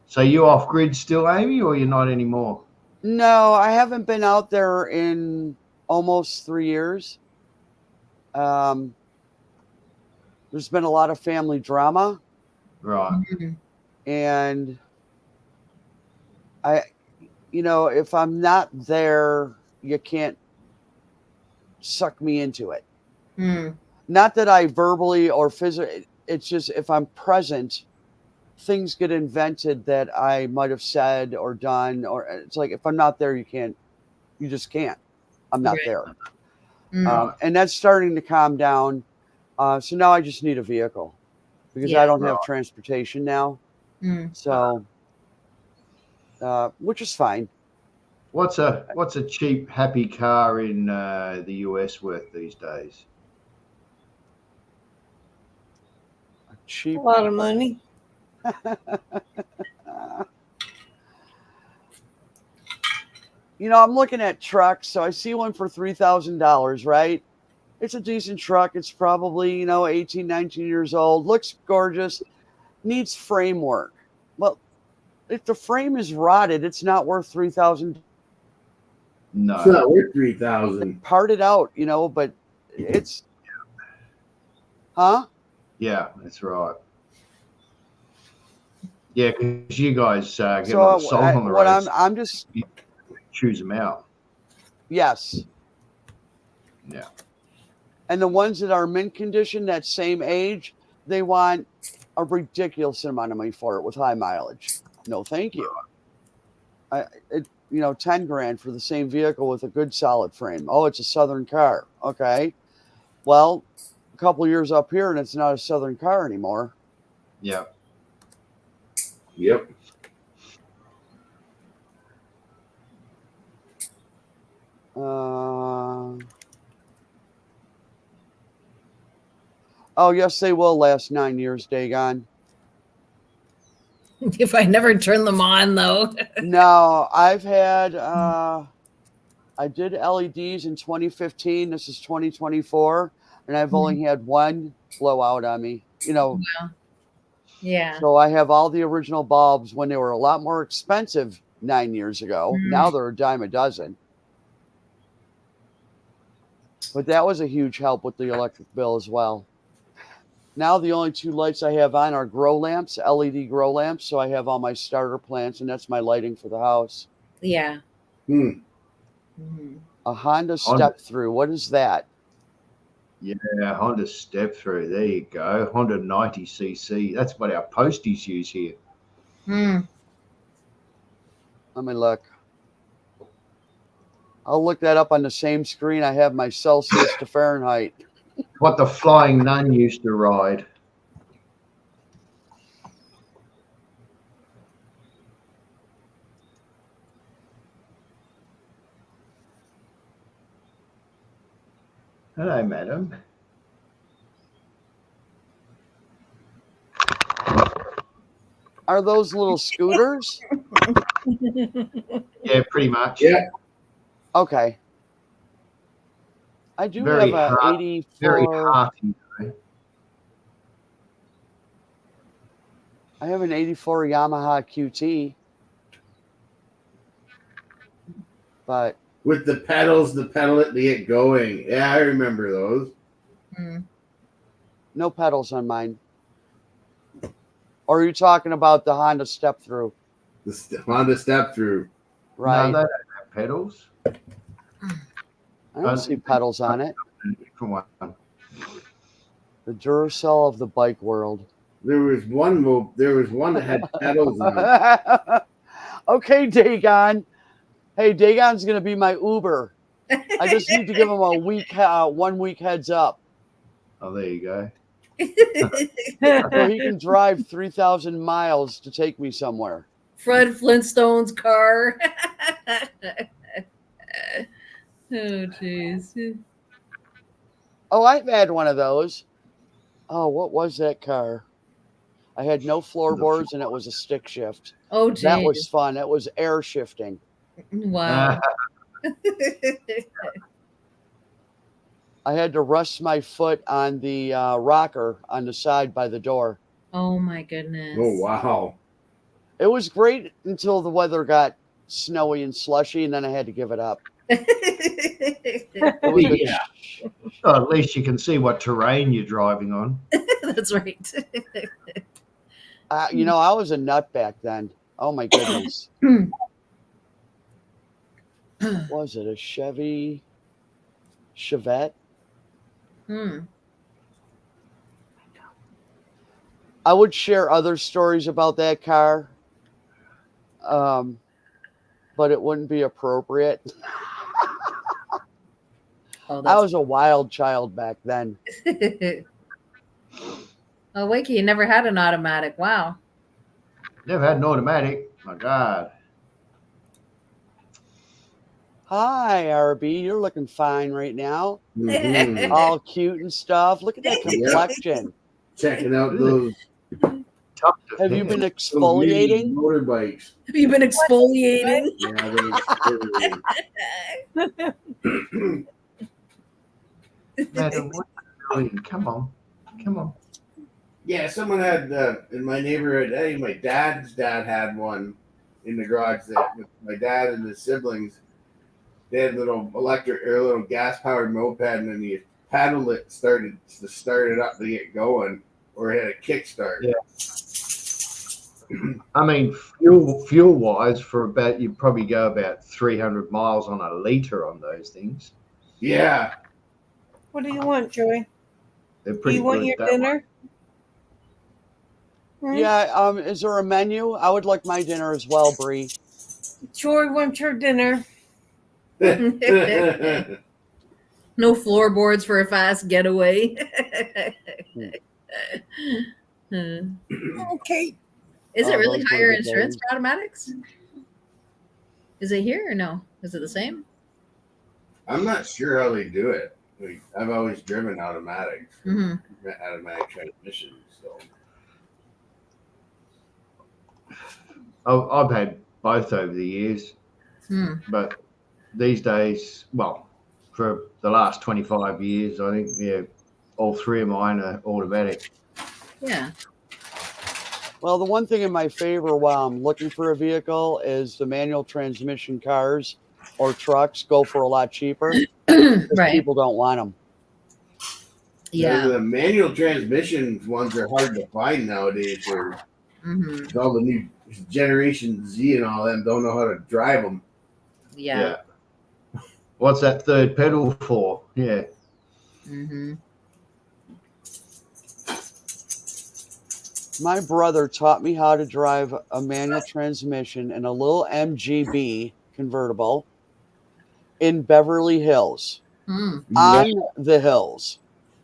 So you off grid still, Amy, or you're not anymore? No, I haven't been out there in almost 3 years. There's been a lot of family drama, Right. and if I'm not there, you can't suck me into it. Not that I verbally or physically, it's just if I'm present, things get invented that I might have said or done, or it's like if I'm not there, you just can't. I'm not there. And that's starting to calm down. So now I just need a vehicle because I don't have transportation now. So, which is fine. What's a cheap, happy car in the US worth these days? Cheap. A lot of money. I'm looking at trucks, so I see one for $3,000, right? It's a decent truck. It's probably, 18, 19 years old. Looks gorgeous. Needs framework. Well, if the frame is rotted, it's not worth $3,000. No. It's not worth $3,000. Part it out, but it's, huh? Yeah, that's right. Yeah, because you guys get a lot of salt on the road. I'm just choose them out. Yes. Yeah. And the ones that are mint condition, that same age, they want a ridiculous amount of money for it with high mileage. No, thank you. 10 grand for the same vehicle with a good solid frame. Oh, it's a Southern car. Okay. Well, a couple of years up here and it's not a Southern car anymore. Yeah. Yep. Oh, yes, they will last 9 years, Dagon. If I never turn them on, though. No, I've had, I did LEDs in 2015. This is 2024. And I've only had one blowout on me, Wow. Yeah. So I have all the original bulbs when they were a lot more expensive 9 years ago. Now they're a dime a dozen. But that was a huge help with the electric bill as well. Now the only two lights I have on are grow lamps, LED grow lamps. So I have all my starter plants, and that's my lighting for the house. Yeah. A Honda step through. What is that? Yeah, Honda step through. There you go. Honda 90cc. That's what our posties use here. Let me look. I'll look that up on the same screen. I have my Celsius to Fahrenheit. What the Flying Nun used to ride. Hello, madam. Are those little scooters? Yeah, pretty much. Yeah. Okay. I do have a 84. Very hearty. I have an 84 Yamaha QT. But with the pedals, the pedal it to get going. Yeah, I remember those. No pedals on mine. Or are you talking about the Honda step through? The Honda step through. Right. No, they don't have pedals. I don't see pedals on it. Different one. The Duracell of the bike world. There was one that had pedals on it. Okay, Dagon. Hey, Dagon's gonna be my Uber. I just need to give him a 1 week heads up. Oh, there you go. So he can drive 3,000 miles to take me somewhere. Fred Flintstone's car. Oh, jeez. Oh, I've had one of those. Oh, what was that car? I had no floorboards and it was a stick shift. Oh, geez. That was fun. It was air shifting. Wow. I had to rest my foot on the rocker on the side by the door. Oh, my goodness. Oh, wow. It was great until the weather got snowy and slushy, and then I had to give it up. It was a Yeah. Oh, at least you can see what terrain you're driving on. That's right. you know, I was a nut back then. Oh my goodness. What was it? A Chevette? Hmm. I would share other stories about that car, but it wouldn't be appropriate. Oh, I that's. was a wild child back then. Oh, Wakey, you never had an automatic. Wow. Never had an automatic. My God. Hi, RB. You're looking fine right now. Mhm. All cute and stuff. Look at that Yeah. complexion. Checking out those Tough to Have you fit. been those mini exfoliating? motorbikes. Have you been exfoliating? Yeah, I've been exfoliating. Madam, what are you doing? Come on. Come on. Yeah, someone had in my neighborhood. Hey, my dad's dad had one in the garage. That my dad and his siblings, they had little electric or little gas powered moped, and then you paddle it, started to start it up to get going, or it had a kickstart. Yeah. I mean, fuel wise, for about you probably go about 300 miles on a liter on those things. Yeah. What do you want, Joy? They're Do pretty you want good your that way. dinner? Hmm? Yeah, is there a menu? I would like my dinner as well, Bree. Joy wants her dinner. No floorboards for a fast getaway. Hmm. Okay. Is it really Those were higher the insurance days. for automatics? Is it here or no? Is it the same? I'm not sure how they do it. Like, I've always driven automatics, Hmm. automatic transmission. So I've had both over the years, Hmm. but these days, well, for the last 25 years, I think, yeah, all three of mine are automatic. Yeah. Well, the one thing in my favor while I'm looking for a vehicle is the manual transmission cars or trucks go for a lot cheaper because Right. people don't want them. Yeah. the manual transmission ones are hard to find nowadays. Hmm. All the new Generation Z and all them don't know how to drive them. Yeah. What's that third pedal for? Yeah. Hmm. My brother taught me how to drive a manual transmission in a little MGB convertible in Beverly Hills Hmm. on the hills.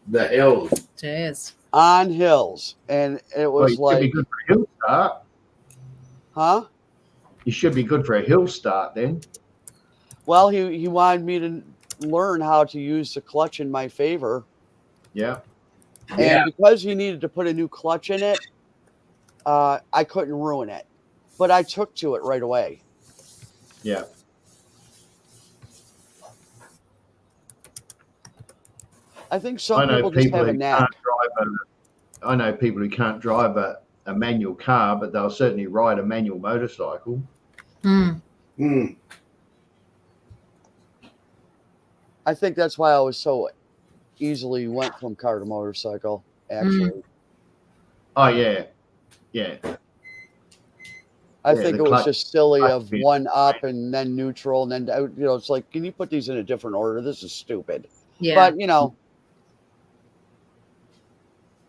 The hills. Jeez. On hills. And it Well, was you should be like, good for a hill start. huh? You should be good for a hill start then. Well, he wanted me to learn how to use the clutch in my favor. Yeah. And because he needed to put a new clutch in it, I couldn't ruin it. But I took to it right away. Yeah. I think some people just have a knack. I know people who can't drive a manual car, but they'll certainly ride a manual motorcycle. Hmm. Hmm. I think that's why I was so easily went from car to motorcycle, actually. Oh yeah. Yeah. I Yeah, think the it was clutch- just silly clutch of being one up and then neutral and then it's like, can you put these in a different order? This is stupid. Yeah. But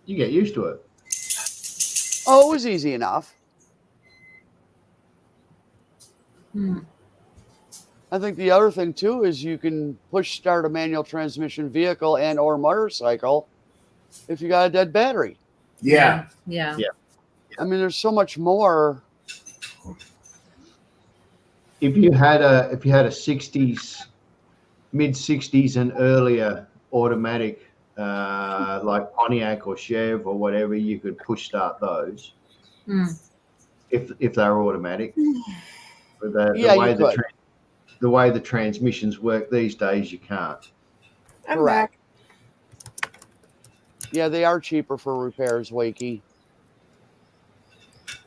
You get used to it. oh, it was easy enough. Hmm. I think the other thing too is you can push start a manual transmission vehicle and or motorcycle if you got a dead battery. Yeah. Yeah. Yeah. I mean, there's so much more. If you had a 60s, mid 60s and earlier automatic, like Pontiac or Chev or whatever, you could push start those Hmm. if they were automatic. But Yeah, you could. the way the transmissions work these days, you can't. I'm Correct. back. Yeah, they are cheaper for repairs, Wakey.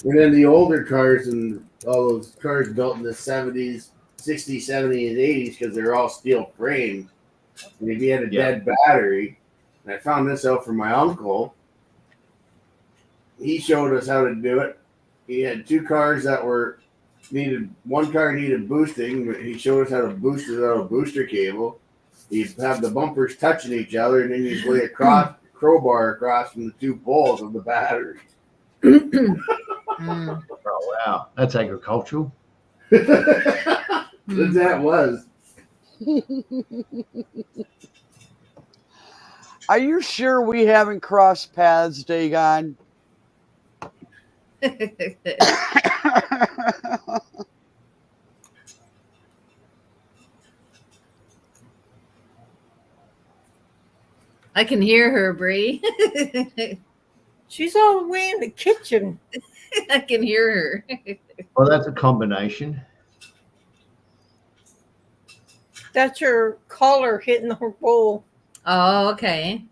And then the older cars and all those cars built in the 70s, 60s, 70s, and 80s because they're all steel framed. And if you had a dead battery, and I found this out from my uncle, he showed us how to do it. He had two cars that needed, one car needed boosting, but he showed us how to boost it out of a booster cable. You'd have the bumpers touching each other, and then you'd lay a crowbar across from the two poles of the battery. Oh, wow. That's agricultural. That was. Are you sure we haven't crossed paths, Dagon? I can hear her, Bree. She's all the way in the kitchen. I can hear her. Well, that's a combination. That's her collar hitting her bowl. Oh, okay.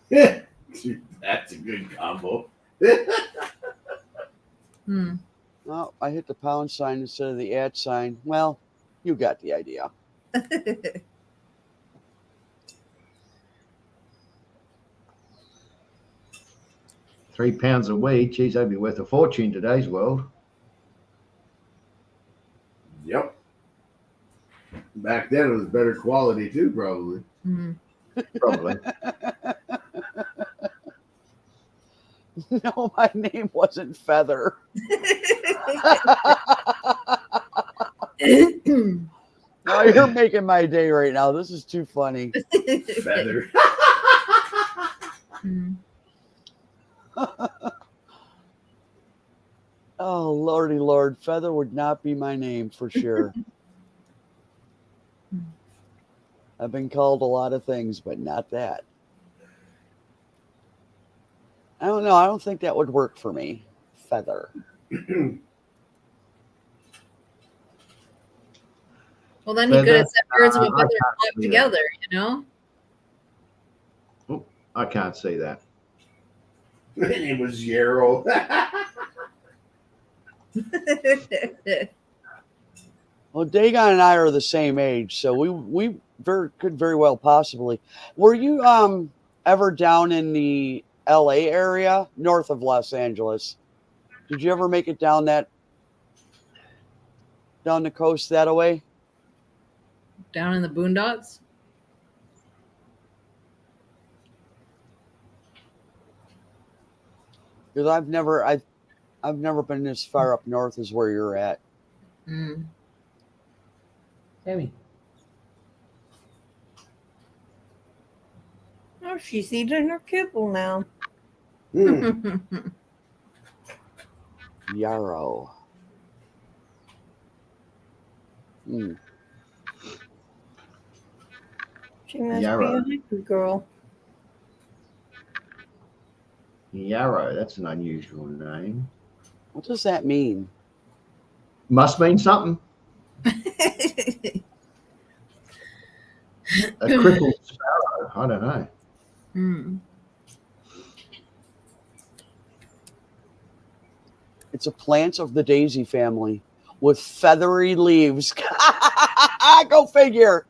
That's a good combo. Oh, I hit the pound sign instead of the @ sign. Well, you got the idea. 3 pounds of weed. Geez, that'd be worth a fortune in today's world. Yep. Back then it was better quality too, probably. Probably. No, my name wasn't Feather. No, you're making my day right now. This is too funny. Feather. Oh, Lordy Lord. Feather would not be my name for sure. I've been called a lot of things, but not that. I don't know. I don't think that would work for me. Feather. Well, then you could have said birds of a feather can't flock see together, you know? Oh, I can't see that. My name was Yarrow. Well, Dagon and I are the same age, so we could very well possibly. Were you ever down in the LA area, north of Los Angeles? Did you ever make it down the coast that way? Down in the boondocks? Because I've never been as far up north as where you're at. Tammy. Oh, she's eating her kibble now. Yarrow. She must Yarrow. be a good girl. Yarrow, that's an unusual name. What does that mean? Must mean something. A crippled sparrow. I don't know. It's a plant of the daisy family with feathery leaves. Go figure.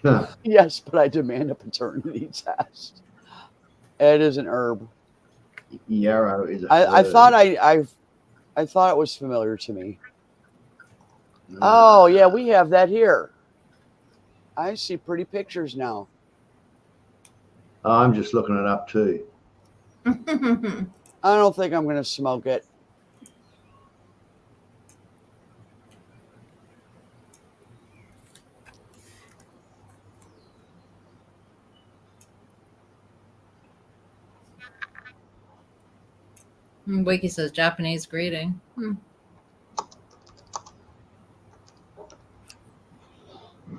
Huh. Yes, but I demand a paternity test. It is an herb. Yarrow is a I thought I thought it was familiar to me. Oh yeah, we have that here. I see pretty pictures now. I'm just looking it up too. I don't think I'm going to smoke it. Wiki says Japanese greeting.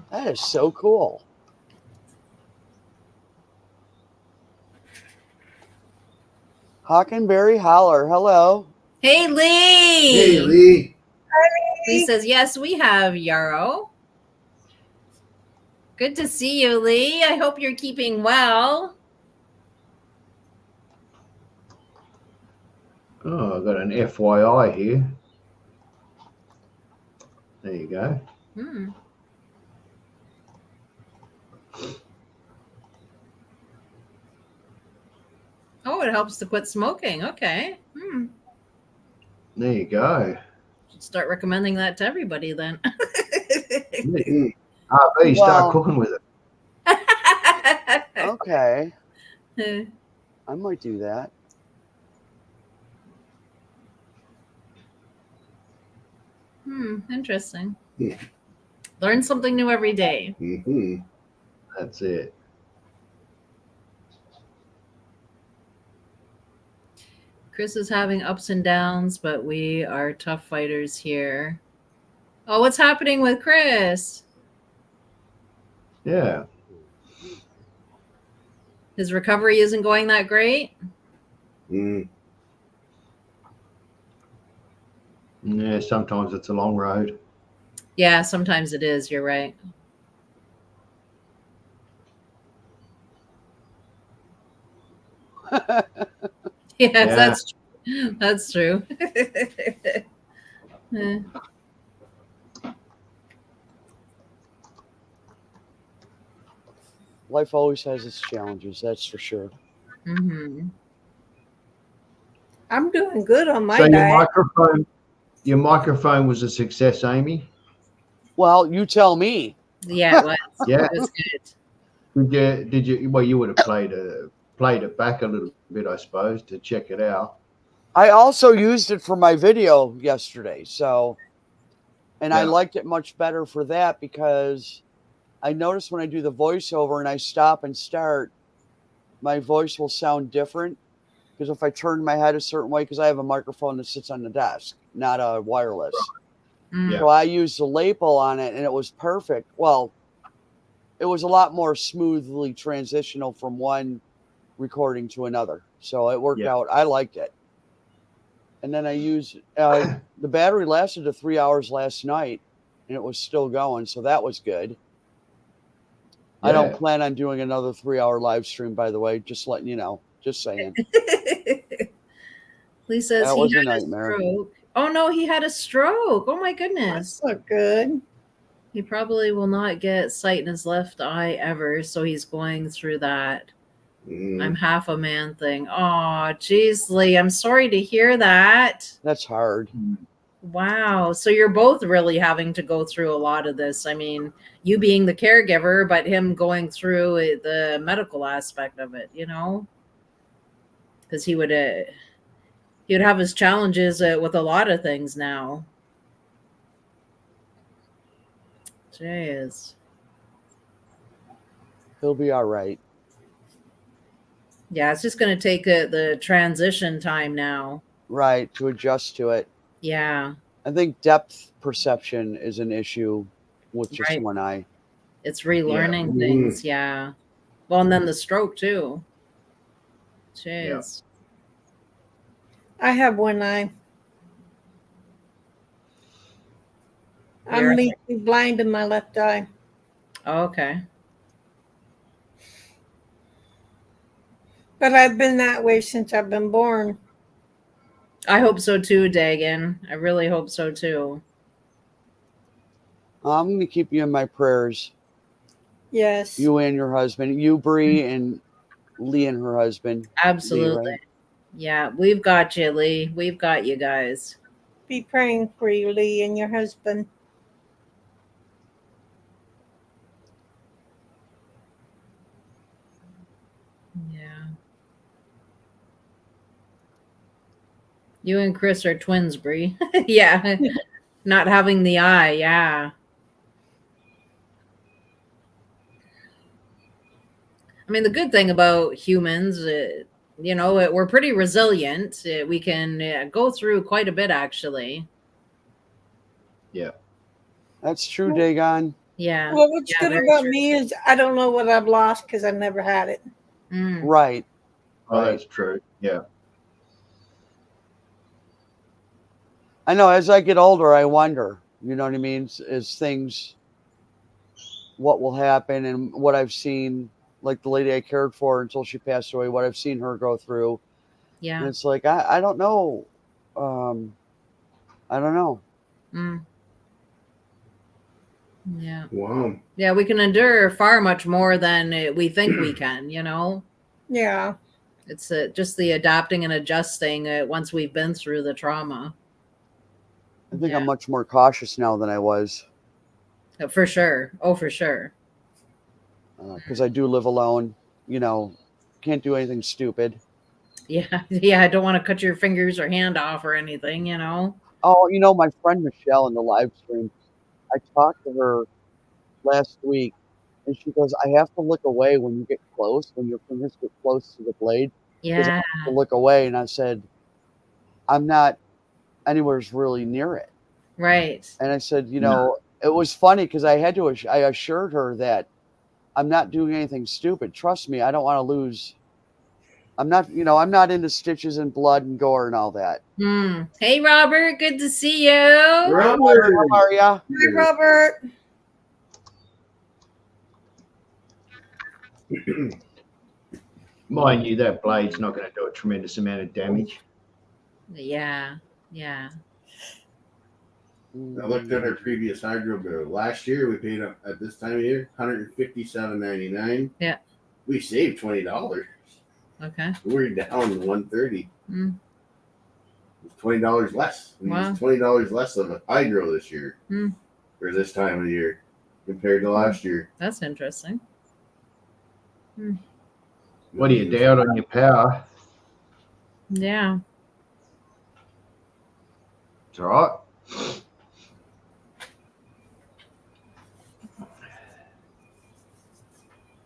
That is so cool. Hockenberry Holler. Hello. Hey, Lee. Hey, Lee. Lee says, yes, we have yarrow. Good to see you, Lee. I hope you're keeping well. Oh, I've got an FYI here. There you go. Hmm. Oh, it helps to quit smoking. Okay. Hmm. There you go. Should start recommending that to everybody then. Mm. RB, start Well, cooking with it. okay. I might do that. Interesting. Yeah. Learn something new every day. Mm-hmm. That's it. Chris is having ups and downs, but we are tough fighters here. Oh, what's happening with Chris? Yeah. His recovery isn't going that great? Mm. Yeah, sometimes it's a long road. Yeah, sometimes it is. You're right. Yes, Yeah. that's true. Eh. Life always has its challenges, that's for sure. Mhm. I'm doing good on my So diet. your microphone was a success, Amy? Well, you tell me. Yeah, it was. Yeah. It was good. Did you well you would have played it back a little bit, I suppose, to check it out. I also used it for my video yesterday, and I Yeah. liked it much better for that because I noticed when I do the voiceover and I stop and start, my voice will sound different. Because if I turn my head a certain way, because I have a microphone that sits on the desk, not a wireless. Mm. So I used the lapel on it and it was perfect. Well, it was a lot more smoothly transitional from one recording to another. So it worked out. I liked it. And then I used the battery lasted to 3 hours last night and it was still going. So that was good. I don't Yeah. plan on doing another 3-hour live stream, by the way. Just letting you know. Just saying. Lee says That he was a had a nightmare. stroke. Oh no, he had a stroke. Oh my goodness. That's not good. He probably will not get sight in his left eye ever, so he's going through that I'm half a man thing. Oh, geez, Lee, I'm sorry to hear that. That's hard. Wow. So you're both really having to go through a lot of this. I mean, you being the caregiver, but him going through the medical aspect of it, because he would have his challenges with a lot of things now. Jeez. He'll be all right. Yeah, it's just going to take the transition time now. Right, to adjust to it. Yeah. I think depth perception is an issue with just Right. one eye. It's relearning Yeah. things. Yeah. Well, and then the stroke too. Jeez. I have one eye. I'm You're- legally blind in my left eye. Oh, okay. But I've been that way since I've been born. I hope so too, Dagan. I really hope so too. I'm going to keep you in my prayers. Yes. You and your husband. You, Bree, and Lee and her husband. Absolutely. Lee, right? Yeah, we've got you, Lee. We've got you guys. Be praying for you, Lee, and your husband. Yeah. You and Chris are twins, Bree. Yeah. Not having the eye. Yeah. I mean, the good thing about humans, we're pretty resilient. We can go through quite a bit, actually. Yeah. That's true, Dagon. Yeah. Well, what's Yeah, good very about true. me is I don't know what I've lost because I've never had it. Mm. Right. Oh, Right. that's true. Yeah. I know as I get older, I wonder, you know what I mean? As things what will happen and what I've seen, like the lady I cared for until she passed away, what I've seen her go through. And Yeah. it's like, I don't know. I don't know. Mm. Yeah. Wow. Yeah, we can endure far much more than we think we can, Yeah. It's just the adapting and adjusting once we've been through the trauma. I think Yeah. I'm much more cautious now than I was For sure. Oh, for sure. because I do live alone. Can't do anything stupid. Yeah. Yeah. I don't want to cut your fingers or hand off or anything, Oh, my friend Michelle in the live stream, I talked to her last week, and she goes, I have to look away when you get close, when your fingers get close to the blade. Because I Yeah. have to look away. And I said, I'm not anywhere really near it. Right. And I said, it was funny because I assured her that I'm not doing anything stupid. Trust me, I don't want to lose. I'm not into stitches and blood and gore and all that. Hey, Robert. Good to see you. Robert. How are ya? Hi, Robert. Mind you, that blade's not going to do a tremendous amount of damage. Yeah. Yeah. I looked at our previous hydro bill. Last year we paid at this time of year $157.99. Yeah. We saved $20. Okay. We're down $130. Mm. It's $20 less. We Wow. used $20 less of a hydro this year for this time of the year compared to last year. That's interesting. What do you doubt on your power? Yeah. It's all right.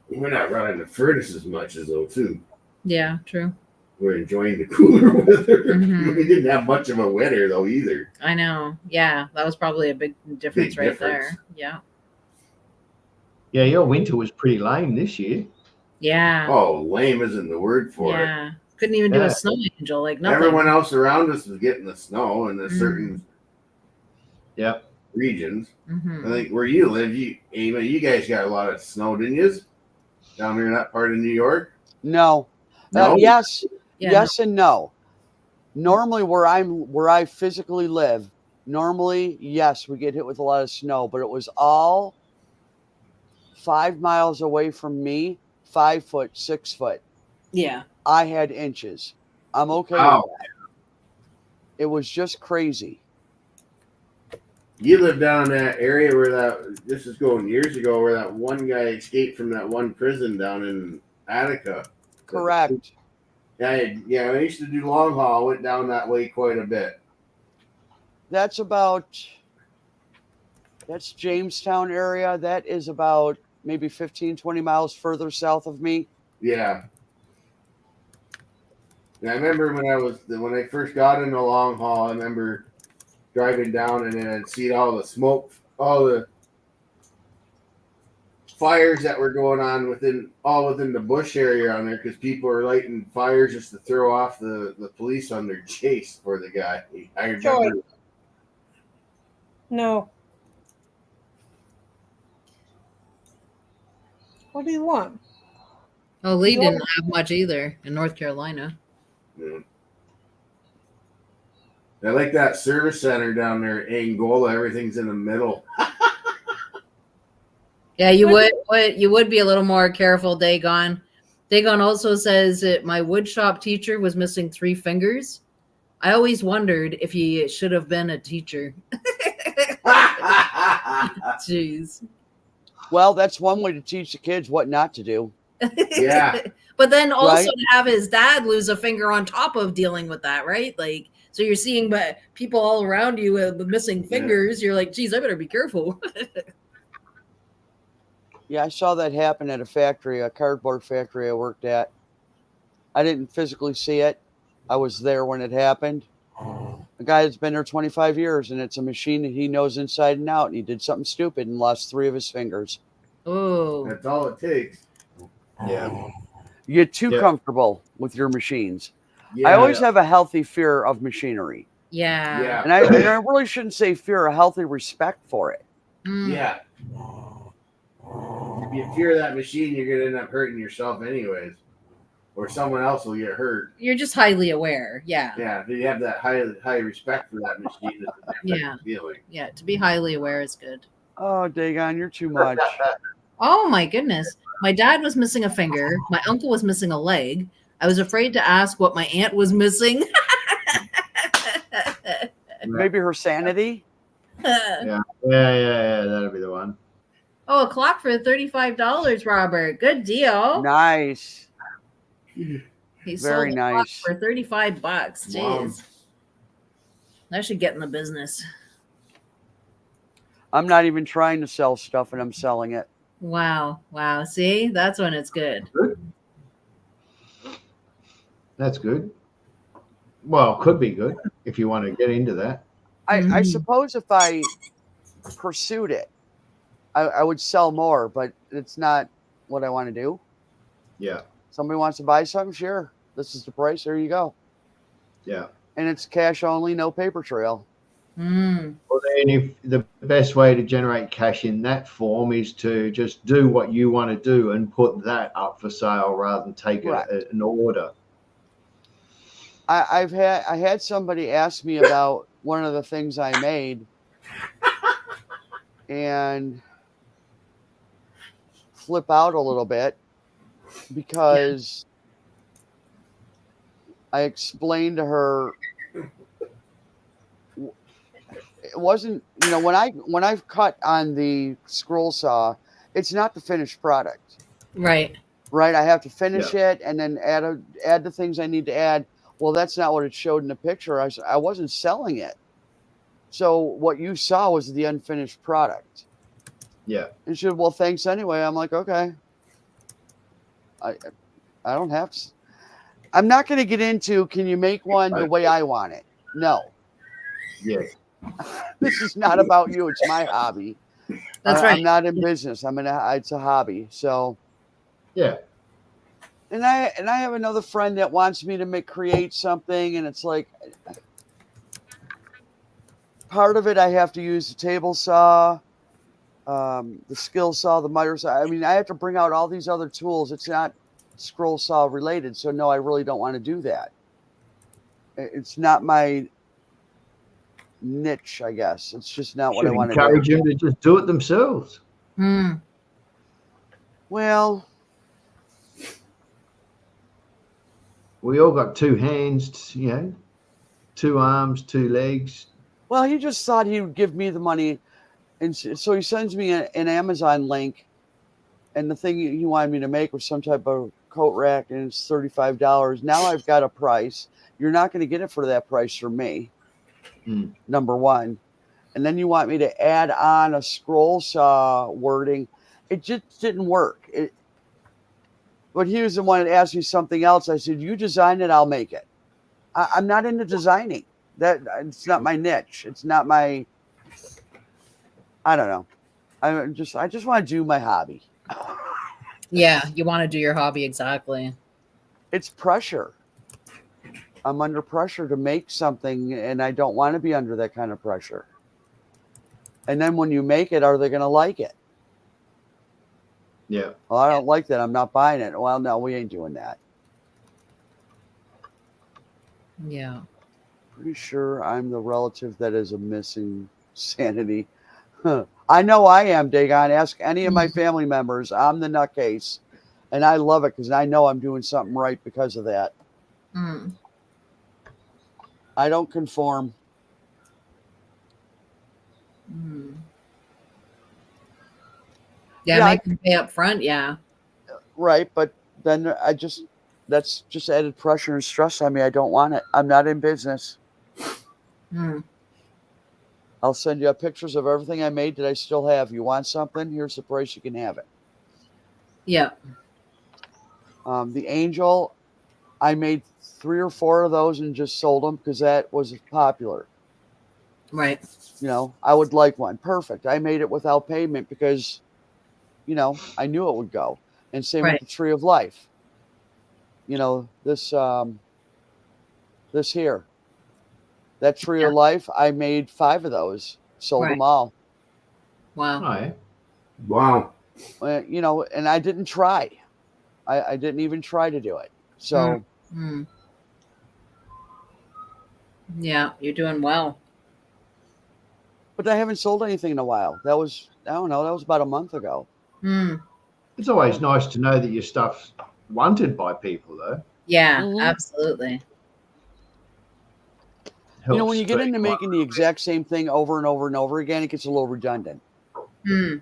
We're not running the furnace as much as though too. Yeah. True. We're enjoying the cooler weather. Mhm. We didn't have much of a winter though either. I know. Yeah. That was probably a big difference Big right difference. there. Yeah. Yeah, your winter was pretty lame this year. Yeah. Oh, lame isn't the word for it. Yeah. Couldn't even do Yeah. a snow angel. Like nothing. Everyone else around us was getting the snow in the Mhm. certain Yeah. regions. Mhm. I think where you live, Amy, you guys got a lot of snow, didn't you? Down there in that part of New York? No. No? Yes. Yeah, Yes and no. Normally where I physically live, yes, we get hit with a lot of snow, but it was all 5 miles away from me, 5 foot, 6 foot. Yeah. I had inches. I'm okay Wow. with that. It was just crazy. You live down in that area where this is going years ago, where that one guy escaped from that one prison down in Attica. Correct. Yeah, I used to do long haul. I went down that way quite a bit. That's Jamestown area. That is about maybe 15, 20 miles further south of me. Yeah. And I remember when I first got into long haul, I remember driving down and then I'd see all the smoke, all the fires that were going on within the bush area on there because people were lighting fires just to throw off the police on their chase for the guy. I remember. Joy. No. What do you want? Oh, Lee You didn't have much either in North Carolina. Yeah. I like that service center down there in Angola. Everything's in the middle. Yeah, you would be a little more careful, Dagon. Dagon also says that my woodshop teacher was missing 3 fingers. I always wondered if he should have been a teacher. Jeez. Well, that's one way to teach the kids what not to do. Yeah. But then also Right. to have his dad lose a finger on top of dealing with that, right? Like, so you're seeing people all around you with missing fingers. You're like, geez, I better be careful. Yeah, I saw that happen at a cardboard factory I worked at. I didn't physically see it. I was there when it happened. The guy has been there 25 years, and it's a machine that he knows inside and out, and he did something stupid and lost 3 of his fingers. Oh. That's all it takes. Yeah. You get too Yeah. comfortable with your machines. Yeah. I always have a healthy fear of machinery. Yeah. Yeah. And I really shouldn't say fear, a healthy respect for it. Mm. Yeah. If you fear that machine, you're going to end up hurting yourself anyways, or someone else will get hurt. You're just highly aware. Yeah. Yeah, if you have that high respect for that machine, it's a different Yeah. feeling. Yeah. To be highly aware is good. Oh, Dagon, you're too much. Oh my goodness. My dad was missing a finger. My uncle was missing a leg. I was afraid to ask what my aunt was missing. Maybe her sanity. Yeah. That'll be the one. Oh, a clock for $35, Robert. Good deal. Nice. He Very sold a clock nice. for $35. Jeez. Wow. I should get in the business. I'm not even trying to sell stuff, and I'm selling it. Wow. Wow. See, that's when it's good. That's good. Well, could be good if you want to get into that. I Mhm. suppose if I pursued it, I would sell more, but it's not what I want to do. Yeah. Somebody wants to buy something, sure. This is the price. There you go. Yeah. And it's cash only, no paper trail. Mm. Well, then, if the best way to generate cash in that form is to just do what you want to do and put that up for sale rather than take Right. an order. I had somebody ask me about one of the things I made, and flip out a little bit because I explained to her it wasn't, when I've cut on the scroll saw, it's not the finished product. Right. Right? I have to finish it and then add the things I need to add. Well, that's not what it showed in the picture. I wasn't selling it. So what you saw was the unfinished product. Yeah. And she said, well, thanks anyway. I'm like, okay. I don't have to. I'm not going to get into, can you make one the way I want it? No. Yes. This is not about you. It's my hobby. That's right. I'm not in business. It's a hobby. So, yeah. And I have another friend that wants me to create something, and it's like part of it I have to use the table saw, the skill saw, the miter saw. I mean, I have to bring out all these other tools. It's not scroll saw related, so no, I really don't want to do that. It's not my niche, I guess. It's just not what I want to do. Encourage them to just do it themselves. Mm. Well, we all got two hands, 2 arms, 2 legs. Well, he just thought he would give me the money. And so he sends me an Amazon link. And the thing he wanted me to make was some type of coat rack, and it's $35. Now I've got a price. You're not going to get it for that price from me, number one. And then you want me to add on a scroll saw wording. It just didn't work. But he was the one that asked me something else. I said, you design it, I'll make it. I'm not into designing. It's not my niche. It's not my, I don't know. I just want to do my hobby. Yeah, you want to do your hobby, exactly. It's pressure. I'm under pressure to make something, and I don't want to be under that kind of pressure. And then when you make it, are they going to like it? Yeah. Well, I don't like that. I'm not buying it. Well, no, we ain't doing that. Yeah. Pretty sure I'm the relative that is a missing sanity. I know I am, Dagon. Ask any of my family members. I'm the nutcase. And I love it because I know I'm doing something right because of that. Mm. I don't conform. Mm. Yeah, make them pay up front. Yeah. Right. But then that's just added pressure and stress on me. I don't want it. I'm not in business. Mm. I'll send you pictures of everything I made that I still have. You want something? Here's the price. You can have it. Yeah. The angel, I made 3 or 4 of those and just sold them because that was popular. Right. I would like one. Perfect. I made it without payment because, I knew it would go. And same with the tree of life. This here. That tree of life, I made 5 of those. Sold them all. Wow. Oh, yeah. Wow. You know, and I didn't try. I didn't even try to do it. So, Mm. Yeah, you're doing well. but I haven't sold anything in a while. That was, I don't know, that was about a month ago. Mm. It's always nice to know that your stuff's wanted by people, though. Yeah, Mhm. absolutely. You know, Helps when you get spur into you on. making the exact same thing over and over and over again, it gets a little redundant. Mm.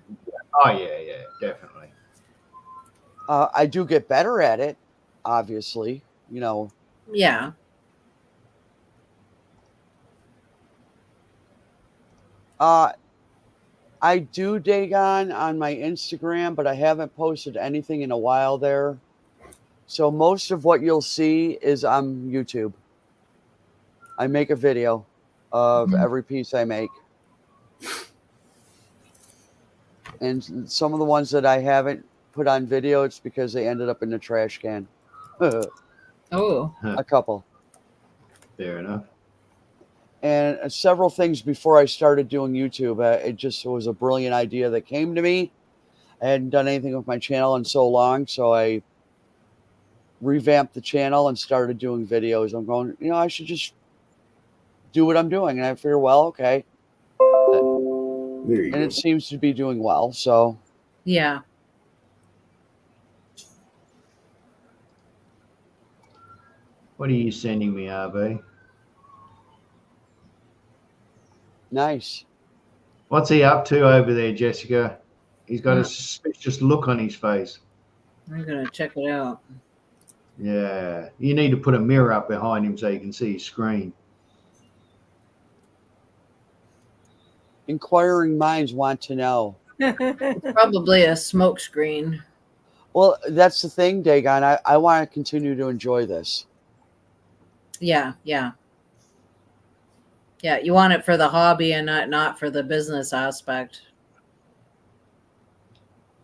Oh yeah, definitely. I do get better at it, obviously. You know, Yeah. I do Dagon on my Instagram, but I haven't posted anything in a while there. So most of what you'll see is on YouTube. I make a video of Mhm. every piece I make. And some of the ones that I haven't put on video, it's because they ended up in the trash can. A Oh. couple. Fair enough. And several things before I started doing YouTube. It just was a brilliant idea that came to me. I hadn't done anything with my channel in so long, so I revamped the channel and started doing videos. I'm going, you know, I should just do what I'm doing. And I figure, well, okay. There you And go. it seems to be doing well. So Yeah. What are you sending me, RB? nice. What's he up to over there, Jessica? He's got a Yeah. suspicious look on his face. I'm gonna check it out. Yeah, you need to put a mirror up behind him so you can see his screen. Inquiring minds want to know. Probably a smoke screen. Well, that's the thing, Dagon. I want to continue to enjoy this. Yeah, yeah. Yeah, you want it for the hobby and not for the business aspect.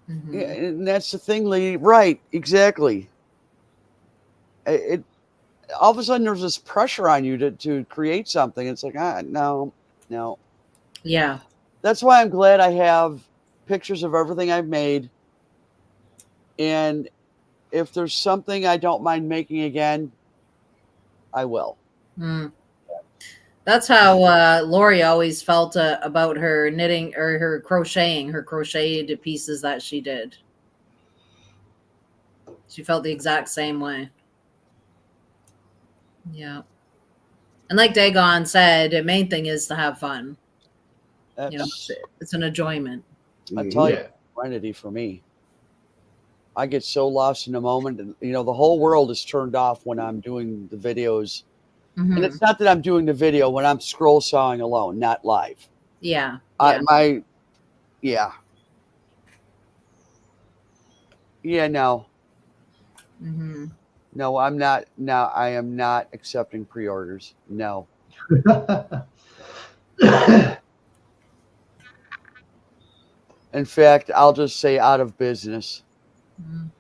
Mhm. Yeah, and that's the thing, Lee. Right, exactly. It all of a sudden there's this pressure on you to create something. It's like, no. Yeah. That's why I'm glad I have pictures of everything I've made. And if there's something I don't mind making again, I will. Mm. That's how Lori always felt about her knitting or her crocheted pieces that she did. She felt the exact same way. Yeah. And like Dagon said, the main thing is to have fun. You know, That's, it's an enjoyment. I tell you, Yeah. serenity for me. I get so lost in the moment, and you know, the whole world is turned off when I'm doing the videos. And Hmm. it's not that I'm doing the video when I'm scroll sawing alone, not live. Yeah. Yeah. Yeah, no, Hmm. no, I'm not. No, I am not accepting pre-orders. No. In fact, I'll just say out of business. Mm.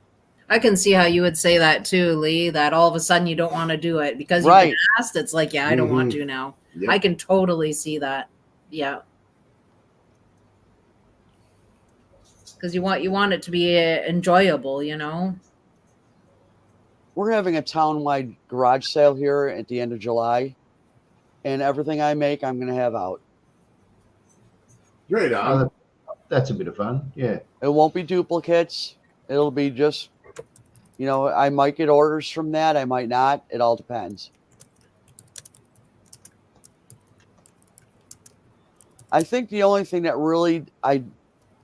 I can see how you would say that too, Lee, that all of a sudden you don't want to do it because you've been Right. asked. It's like, yeah, I don't want to now. Yep. I can totally see that. Yeah. Because you want it to be enjoyable, you know? We're having a town-wide garage sale here at the end of July, and everything I make, I'm going to have out. Right on. That's a bit of fun. Yeah. It won't be duplicates. It'll be just, you know, I might get orders from that. I might not. It all depends. I think the only thing that really,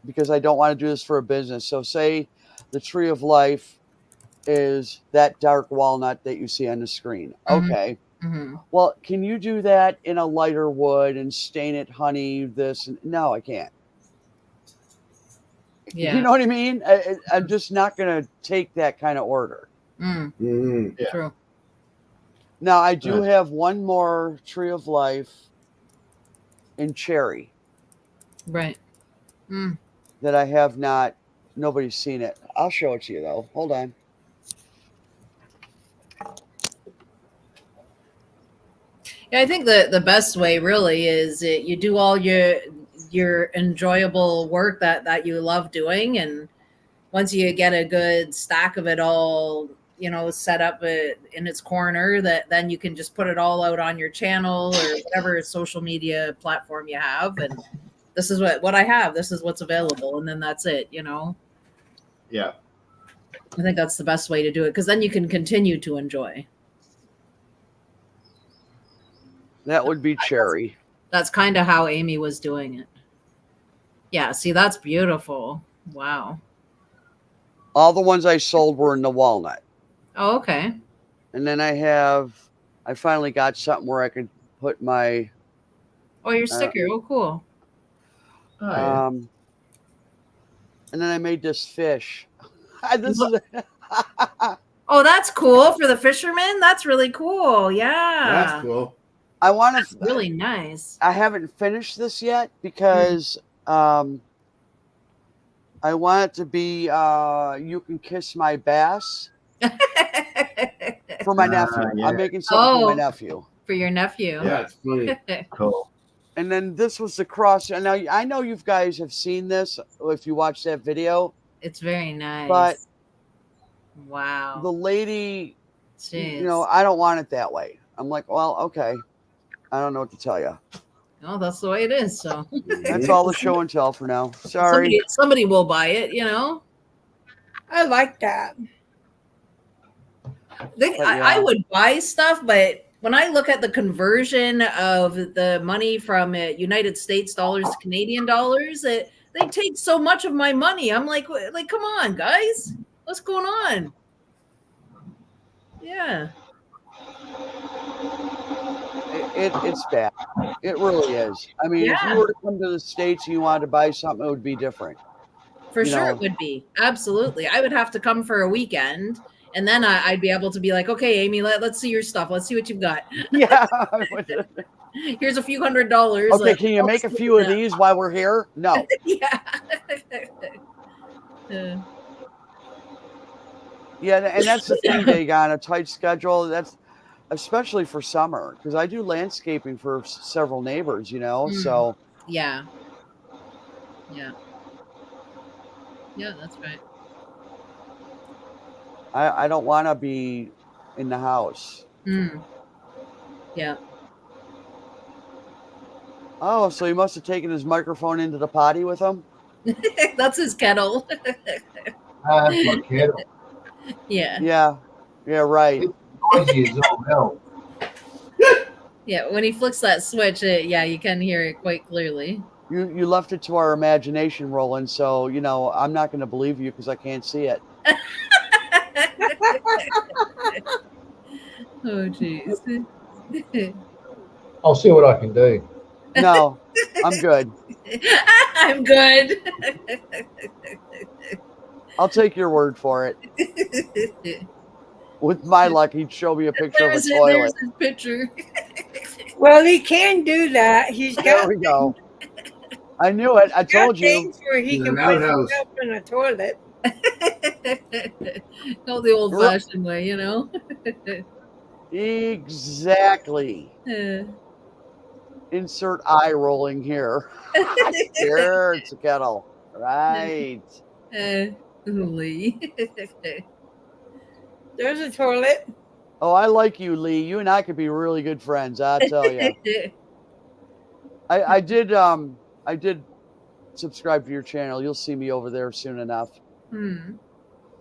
because I don't want to do this for a business. So say the Tree of Life is that dark walnut that you see on the screen. Mhm. Okay. Mm-hmm. Well, can you do that in a lighter wood and stain it honey, this? And, no, I can't. Yeah. You know what I mean? I'm just not going to take that kind of order. Mm, Mhm. Yeah. true. Now, I do Right. have one more Tree of Life in cherry Right. Mm. that I have not, nobody's seen it. I'll show it to you, though. Hold on. Yeah, I think the best way really is you do all your enjoyable work that you love doing, and once you get a good stack of it all, set up in its corner, that then you can just put it all out on your channel or whatever social media platform you have. And this is what I have. This is what's available. And then that's it, Yeah. I think that's the best way to do it, because then you can continue to enjoy. That would be cherry. That's kind of how Amy was doing it. Yeah, see, that's beautiful. Wow. All the ones I sold were in the walnut. Oh, okay. And then I finally got something where I could put my Oh, your sticker. Oh, cool. Oh, yeah. and then I made this fish. This is Oh, that's cool for the fishermen. That's really cool. Yeah. That's cool. I want That's to really nice. I haven't finished this yet because I want it to be you can kiss my bass for my nephew. Yeah. I'm making something for Oh. my nephew. For your nephew. Yeah, it's funny. Cool. And then this was the cross. And now I know you guys have seen this if you watched that video. It's very nice. But wow. the lady, Jeez. I don't want it that way. I'm like, well, okay. I don't know what to tell you. No, that's the way it is. So That's all the show and tell for now. Sorry. somebody will buy it, I like that. I would buy stuff, but when I look at the conversion of the money from United States dollars to Canadian dollars, they take so much of my money. I'm like, come on, guys, what's going on? Yeah. It's bad. It really is. I mean, if Yeah. you were to come to the States and you wanted to buy something, it would be different. For sure, it would be. Absolutely. I would have to come for a weekend, and then I'd be able to be like, okay, Amy, let's see your stuff. Let's see what you've got. Yeah. Here's a few $100. Okay, can you make a few of these while we're here? No. Yeah. Yeah, and that's the thing, Dagon, a tight schedule. That's especially for summer, because I do landscaping for several neighbors, so. Yeah. Yeah. Yeah, that's right. I don't want to be in the house. Yeah. Oh, so he must have taken his microphone into the potty with him? That's his kettle. That's my kettle. Yeah. Yeah, right. Noisy as all hell. Yeah, when he flicks that switch, you can hear it quite clearly. You left it to our imagination, Roland, so, I'm not going to believe you because I can't see it. Oh, jeez. I'll see what I can do. No, I'm good. I'm good. I'll take your word for it. With my luck, he'd show me a picture of a toilet. There's his picture. Well, he can do that. He's There got we go. I knew it. I told you. things where he In can an put outhouse. himself in a toilet. Go the old-fashioned way, Exactly. Insert eye rolling here. Here, it's a kettle. Right. Lee. There's a toilet. Oh, I like you, Lee. You and I could be really good friends. I tell you. I did subscribe to your channel. You'll see me over there soon enough.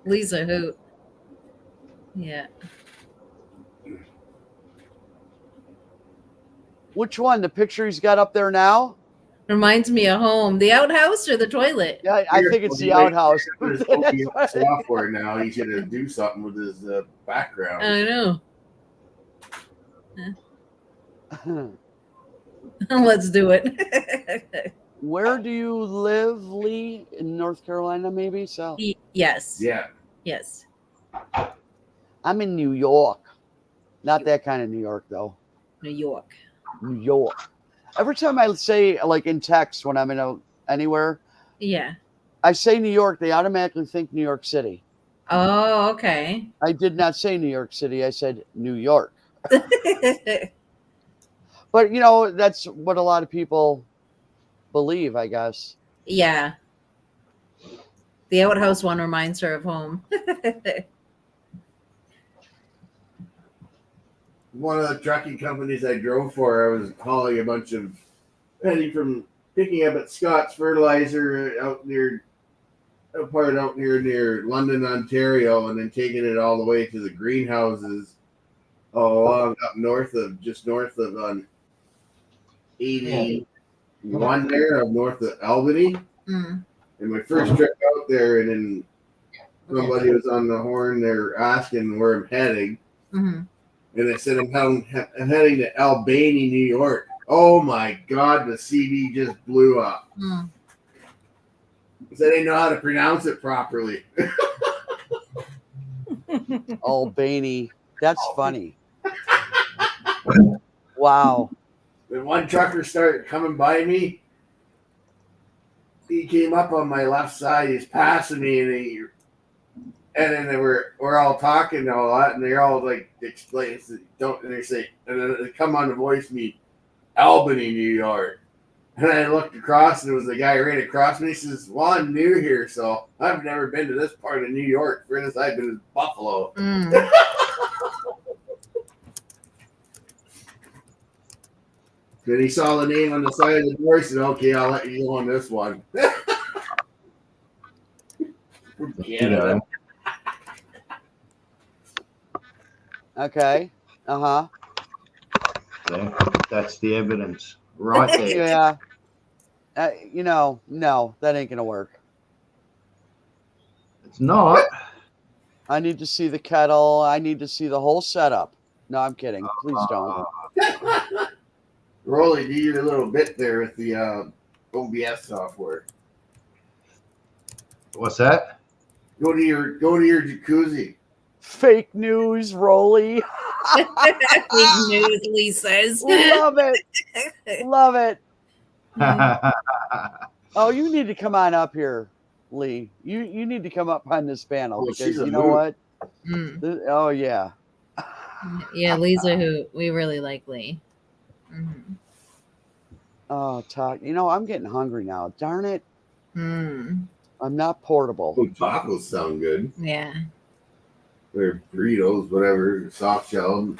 Lisa hoot. Yeah. Which one? The picture he's got up there now? Reminds me of home. The outhouse or the toilet? Yeah, I think it's the outhouse. With his OP software now, he's going to do something with his background. I know. Let's do it. Where do you live, Lee? In North Carolina, maybe? So Yes. Yeah. Yes. I'm in New York. Not that kind of New York, though. New York. New York. Every time I say, like in text, when I'm in anywhere, Yeah. I say New York, they automatically think New York City. Oh, okay. I did not say New York City. I said New York. But, that's what a lot of people believe, I guess. Yeah. The outhouse one reminds her of home. One of the trucking companies I drove for, I was hauling a bunch of picking up at Scott's Fertilizer a part out near London, Ontario, and then taking it all the way to the greenhouses all along up north of 81 there, up north of Albany. Mm. And my first trip out there, and then somebody was on the horn there asking where I'm heading. Mm-hmm. And I said, I'm heading to Albany, New York. Oh my God, the CD just blew up. Mm. Because I didn't know how to pronounce it properly. Albany. That's funny. Wow. When one trucker started coming by me, he came up on my left side. He's passing me, and then we're all talking a lot, and they're all like explain, don't, and they say, and then they come on the voice me, Albany, New York. And I looked across, and it was the guy right across me. He says, "Well, I'm new here, so I've never been to this part of New York. Furthest I've been is Buffalo." Mm. Then he saw the name on the side of the door. He said, "Okay, I'll let you go on this one." Yeah. Okay. Uh-huh. Yeah, that's the evidence right there. Yeah. No, that ain't going to work. It's not. I need to see the kettle. I need to see the whole setup. No, I'm kidding. Please don't. Rolly, do your little bit there with the OBS software. What's that? Go to your jacuzzi. Fake news, Rolly. Fake news, Lee says. Love it. Love it. Oh, you need to come on up here, Lee. You need to come up on this panel because you know what? Mm. Oh yeah. Yeah, Lee's a hoot. We really like Lee. Mm-hmm. Oh, Todd. I'm getting hungry now. Darn it. Mm. I'm not portable. Oh, tacos sound good. Yeah. They're burritos, whatever, soft shell.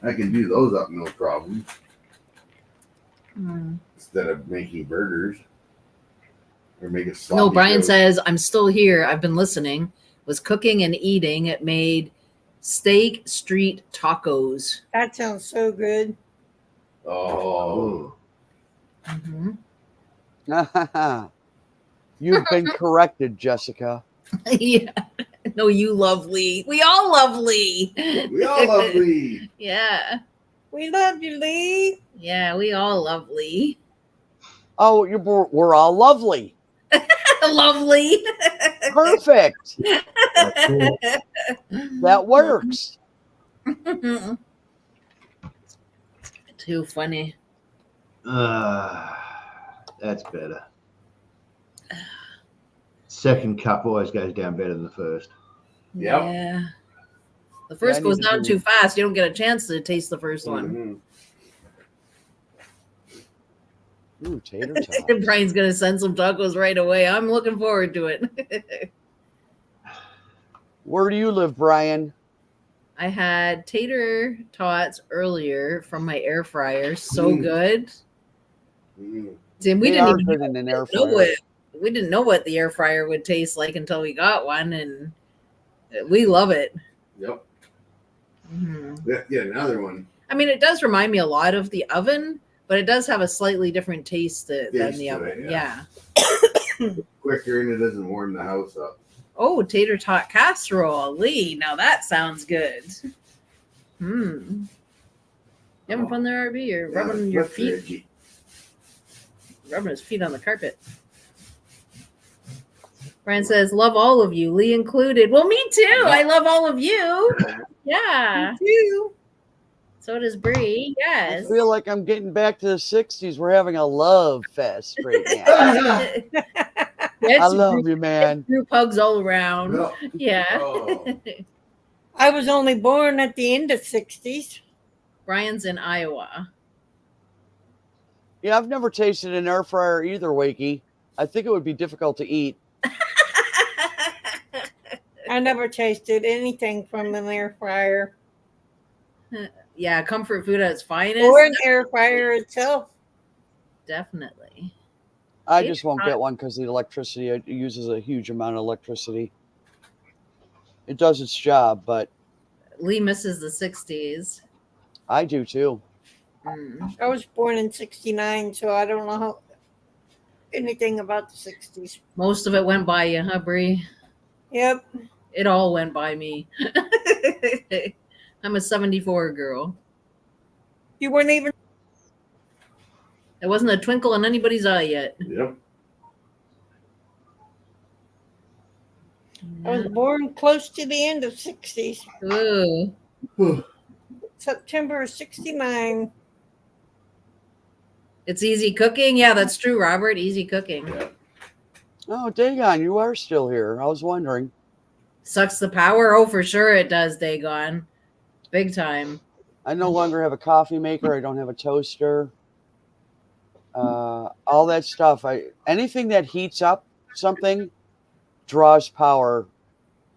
I can do those up no problem. Mm. Instead of making burgers or making sloppy No, Brian joes. says, I'm still here. I've been listening. Was cooking and eating. It made steak street tacos. That sounds so good. Oh. Mm-hmm. You've been corrected, Jessica. Yeah. No, you love Lee. We all love Lee. We all love Lee. Yeah. We love you, Lee. Yeah, we all love Lee. Oh, we're all lovely. Lovely. Perfect. That's cool. That works. Too funny. That's better. Second cup always goes down better than the first. Yep. Yeah. The first I goes need to down do- too fast. You don't get a chance to taste the first one. Mhm. Ooh, tater tots. Brian's gonna send some tacos right away. I'm looking forward to it. Where do you live, Brian? I had tater tots earlier from my air fryer. So good. Mhm. Tim, we They didn't are even good in an air know fryer. we didn't know what the air fryer would taste like until we got one, and we love it. Yep. Mhm. Let's get another one. I mean, it does remind me a lot of the oven, but it does have a slightly different taste than Taste the to oven. it, Yeah. Quicker and it doesn't warm the house up. Oh, tater tot casserole, Lee. Now that sounds good. You having fun there, RB? You're rubbing your that's feet, veggie. rubbing his feet on the carpet. Brian says, "Love all of you, Lee included." Well, me too. I love all of you. Yeah. You. So does Bree. I Yes. feel like I'm getting back to the 60s. We're having a love fest right now. I love you, man. Group hugs all around. No. Yeah. Oh. I was only born at the end of 60s. Brian's in Iowa. Yeah, I've never tasted an air fryer either, Wakey. I think it would be difficult to eat. I never tasted anything from an air fryer Yeah, comfort food at its finest. or an air fryer itself. Definitely. I Maybe just won't not. get one because the electricity, it uses a huge amount of electricity. It does its job, but Lee misses the 60s. I do too. Mm. I was born in '69, so I don't know anything about the '60s. Most of it went by you, huh, Bree? Yep. It all went by me. I'm a 74 girl. You weren't even. There wasn't a twinkle in anybody's eye yet. Yep. I was born close to the end of '60s. Ooh. September of '69. It's easy cooking. Yeah, that's true, Robert. Easy cooking. Yeah. Oh, Dagon, you are still here. I was wondering. Sucks the power. Oh, for sure it does, Dagon. Big time. I no longer have a coffee maker. I don't have a toaster. All that stuff. Anything that heats up something draws power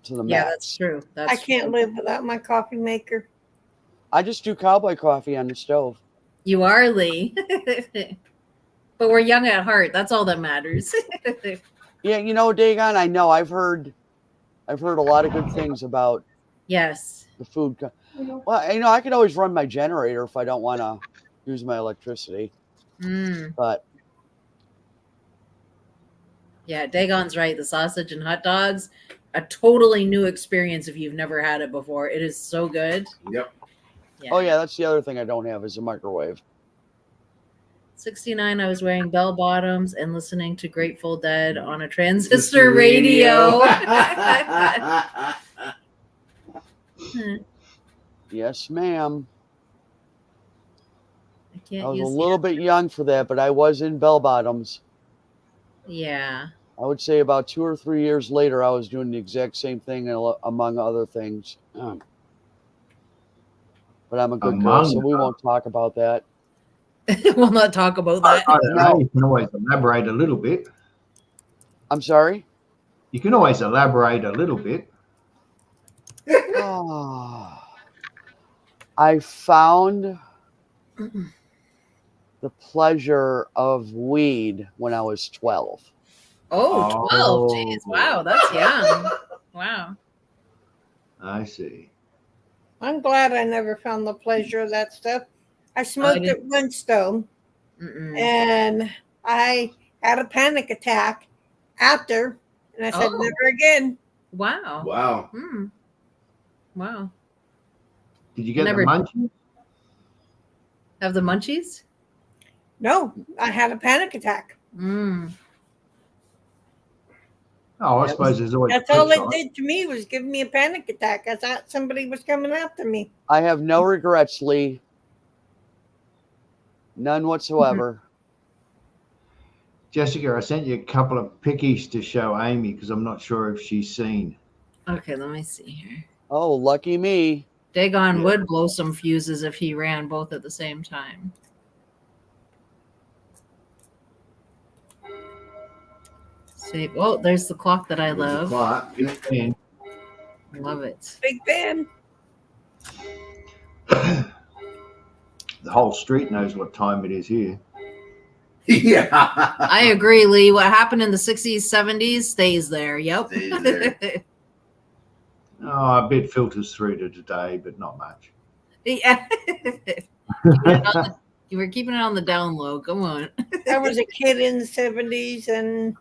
to the Yeah, max. that's true. That's I can't live without my coffee maker. I just do cowboy coffee on the stove. You are, Lee. But we're young at heart. That's all that matters. Yeah, you know, Dagon, I know I've heard a lot of good things about Yes. the food. Well, you know, I could always run my generator if I don't want to use my electricity. Mm. But Yeah, Dagon's right. The sausage and hot dogs, a totally new experience if you've never had it before. It is so good. Yep. oh yeah, that's the other thing I don't have is a microwave. 69, I was wearing bell bottoms and listening to Grateful Dead on a transistor radio. Yes, ma'am. I can't I was a use little bit young for that, but I was in bell bottoms. Yeah. I would say about 2 or 3 years later, I was doing the exact same thing, among other things. But I'm a good girl, so we won't talk about that. We'll not talk about that. I don't know. You can always elaborate a little bit. I'm sorry? You can always elaborate a little bit. Oh, I found the pleasure of weed when I was 12. Oh, 12. Jeez. Wow, that's young. Wow. I see. I'm glad I never found the pleasure of that stuff. I smoked it once though, and I had a panic attack after, and I said never again. Wow. Wow. Hmm. Wow. Did you get the munchies? Have the munchies? No, I had a panic attack. Mm. Oh, I suppose there's always. That's all it did to me was give me a panic attack. I thought somebody was coming after me. I have no regrets, Lee. None whatsoever. Jessica, I sent you a couple of pickies to show Amy because I'm not sure if she's seen. Okay, let me see here. Oh, lucky me. Dagon would blow some fuses if he ran both at the same time. See, oh, there's the clock that I love. And Love it. Big fan. the whole street knows what time it is here. Yeah. I agree, Lee. What happened in the 60s, 70s stays there. Yep. Stays there. Oh, a bit filters through to today, but not much. Yeah. You were keeping it on the down low. Come on. I was a kid in the '70s, and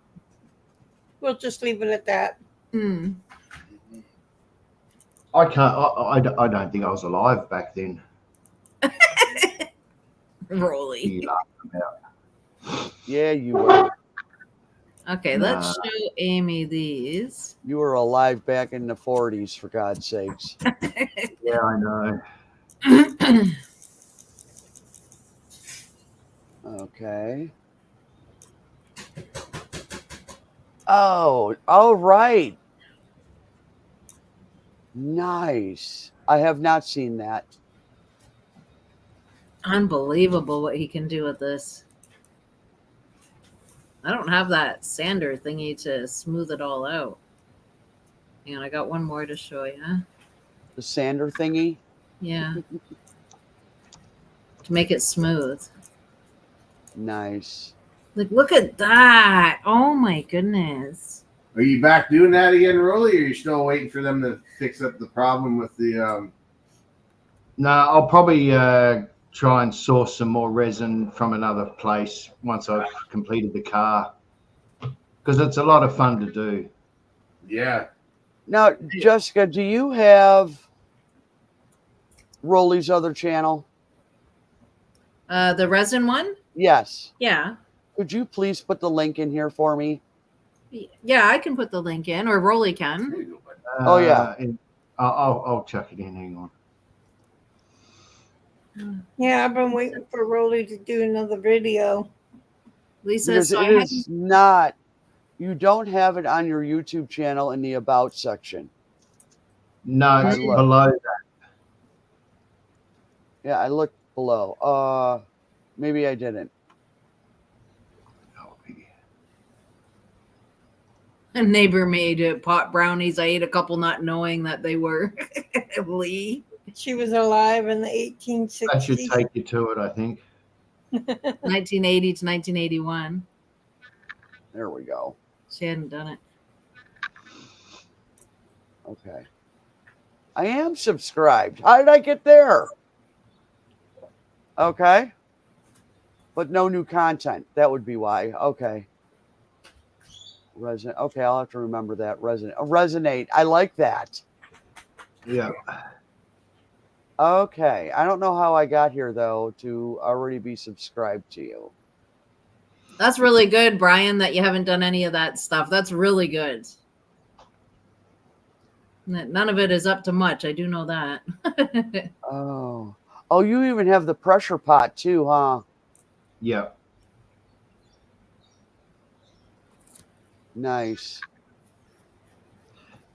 we'll just leave it at that. Hmm. I can't. I don't think I was alive back then. Rolly. You laughed about. Yeah, you were. Okay, let's show Amy these. You were alive back in the 40s, for God's sakes. Yeah, I know. Okay. Oh, all right. Nice. I have not seen that. Unbelievable what he can do with this. I don't have that sander thingy to smooth it all out. And I got one more to show you. The sander thingy. Yeah. To make it smooth. Nice. Like, look at that. Oh my goodness. Are you back doing that again, Rolly, or are you still waiting for them to fix up the problem with the No, I'll probably try and source some more resin from another place once I've completed the car, because it's a lot of fun to do. Yeah. Now, Jessica, do you have Rolly's other channel? The resin one? Yes. Yeah. Could you please put the link in here for me? Yeah, I can put the link in, or Rolly can. Oh, yeah. And I'll chuck it in. Hang on. Yeah, I've been waiting for Rolly to do another video. Lisa, Because so it is not, you don't have it on your YouTube channel in the About section. No, it's I look. below that. Yeah, I looked below. Maybe I didn't. a neighbor made pot brownies. I ate a couple not knowing that they were Lee. She was alive in the 1860s. That should take you to it, I think. 1980 to 1981. There we go. She hadn't done it. Okay. I am subscribed. How did I get there? Okay. But no new content. That would be why. Okay. Resonate. Okay, I'll have to remember that. Resonate. I like that. Yeah. Okay. I don't know how I got here, though, to already be subscribed to you. That's really good, Brian, that you haven't done any of that stuff. That's really good. None of it is up to much. I do know that. Oh. Oh, you even have the pressure pot, too, huh? Yeah. Nice.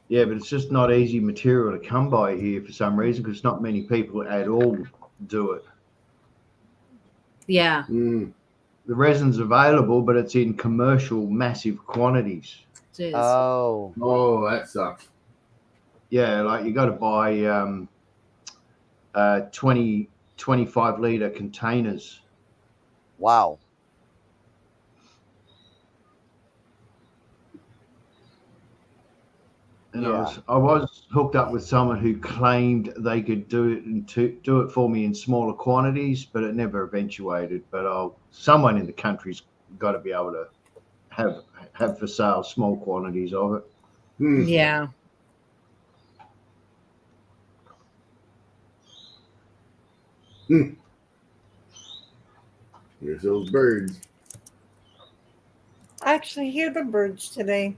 Yeah, but it's just not easy material to come by here for some reason, because not many people at all do it. Yeah. Mm. The resin's available, but it's in commercial massive quantities. It is. Oh. Oh, that sucks. Yeah, like you got to buy 20, 25 litre containers. Wow. And Yeah. I was hooked up with someone who claimed they could do it and do it for me in smaller quantities, but it never eventuated. But someone in the country's got to be able to have for sale small quantities of it. Hmm. Yeah. Here's those birds. I actually hear the birds today.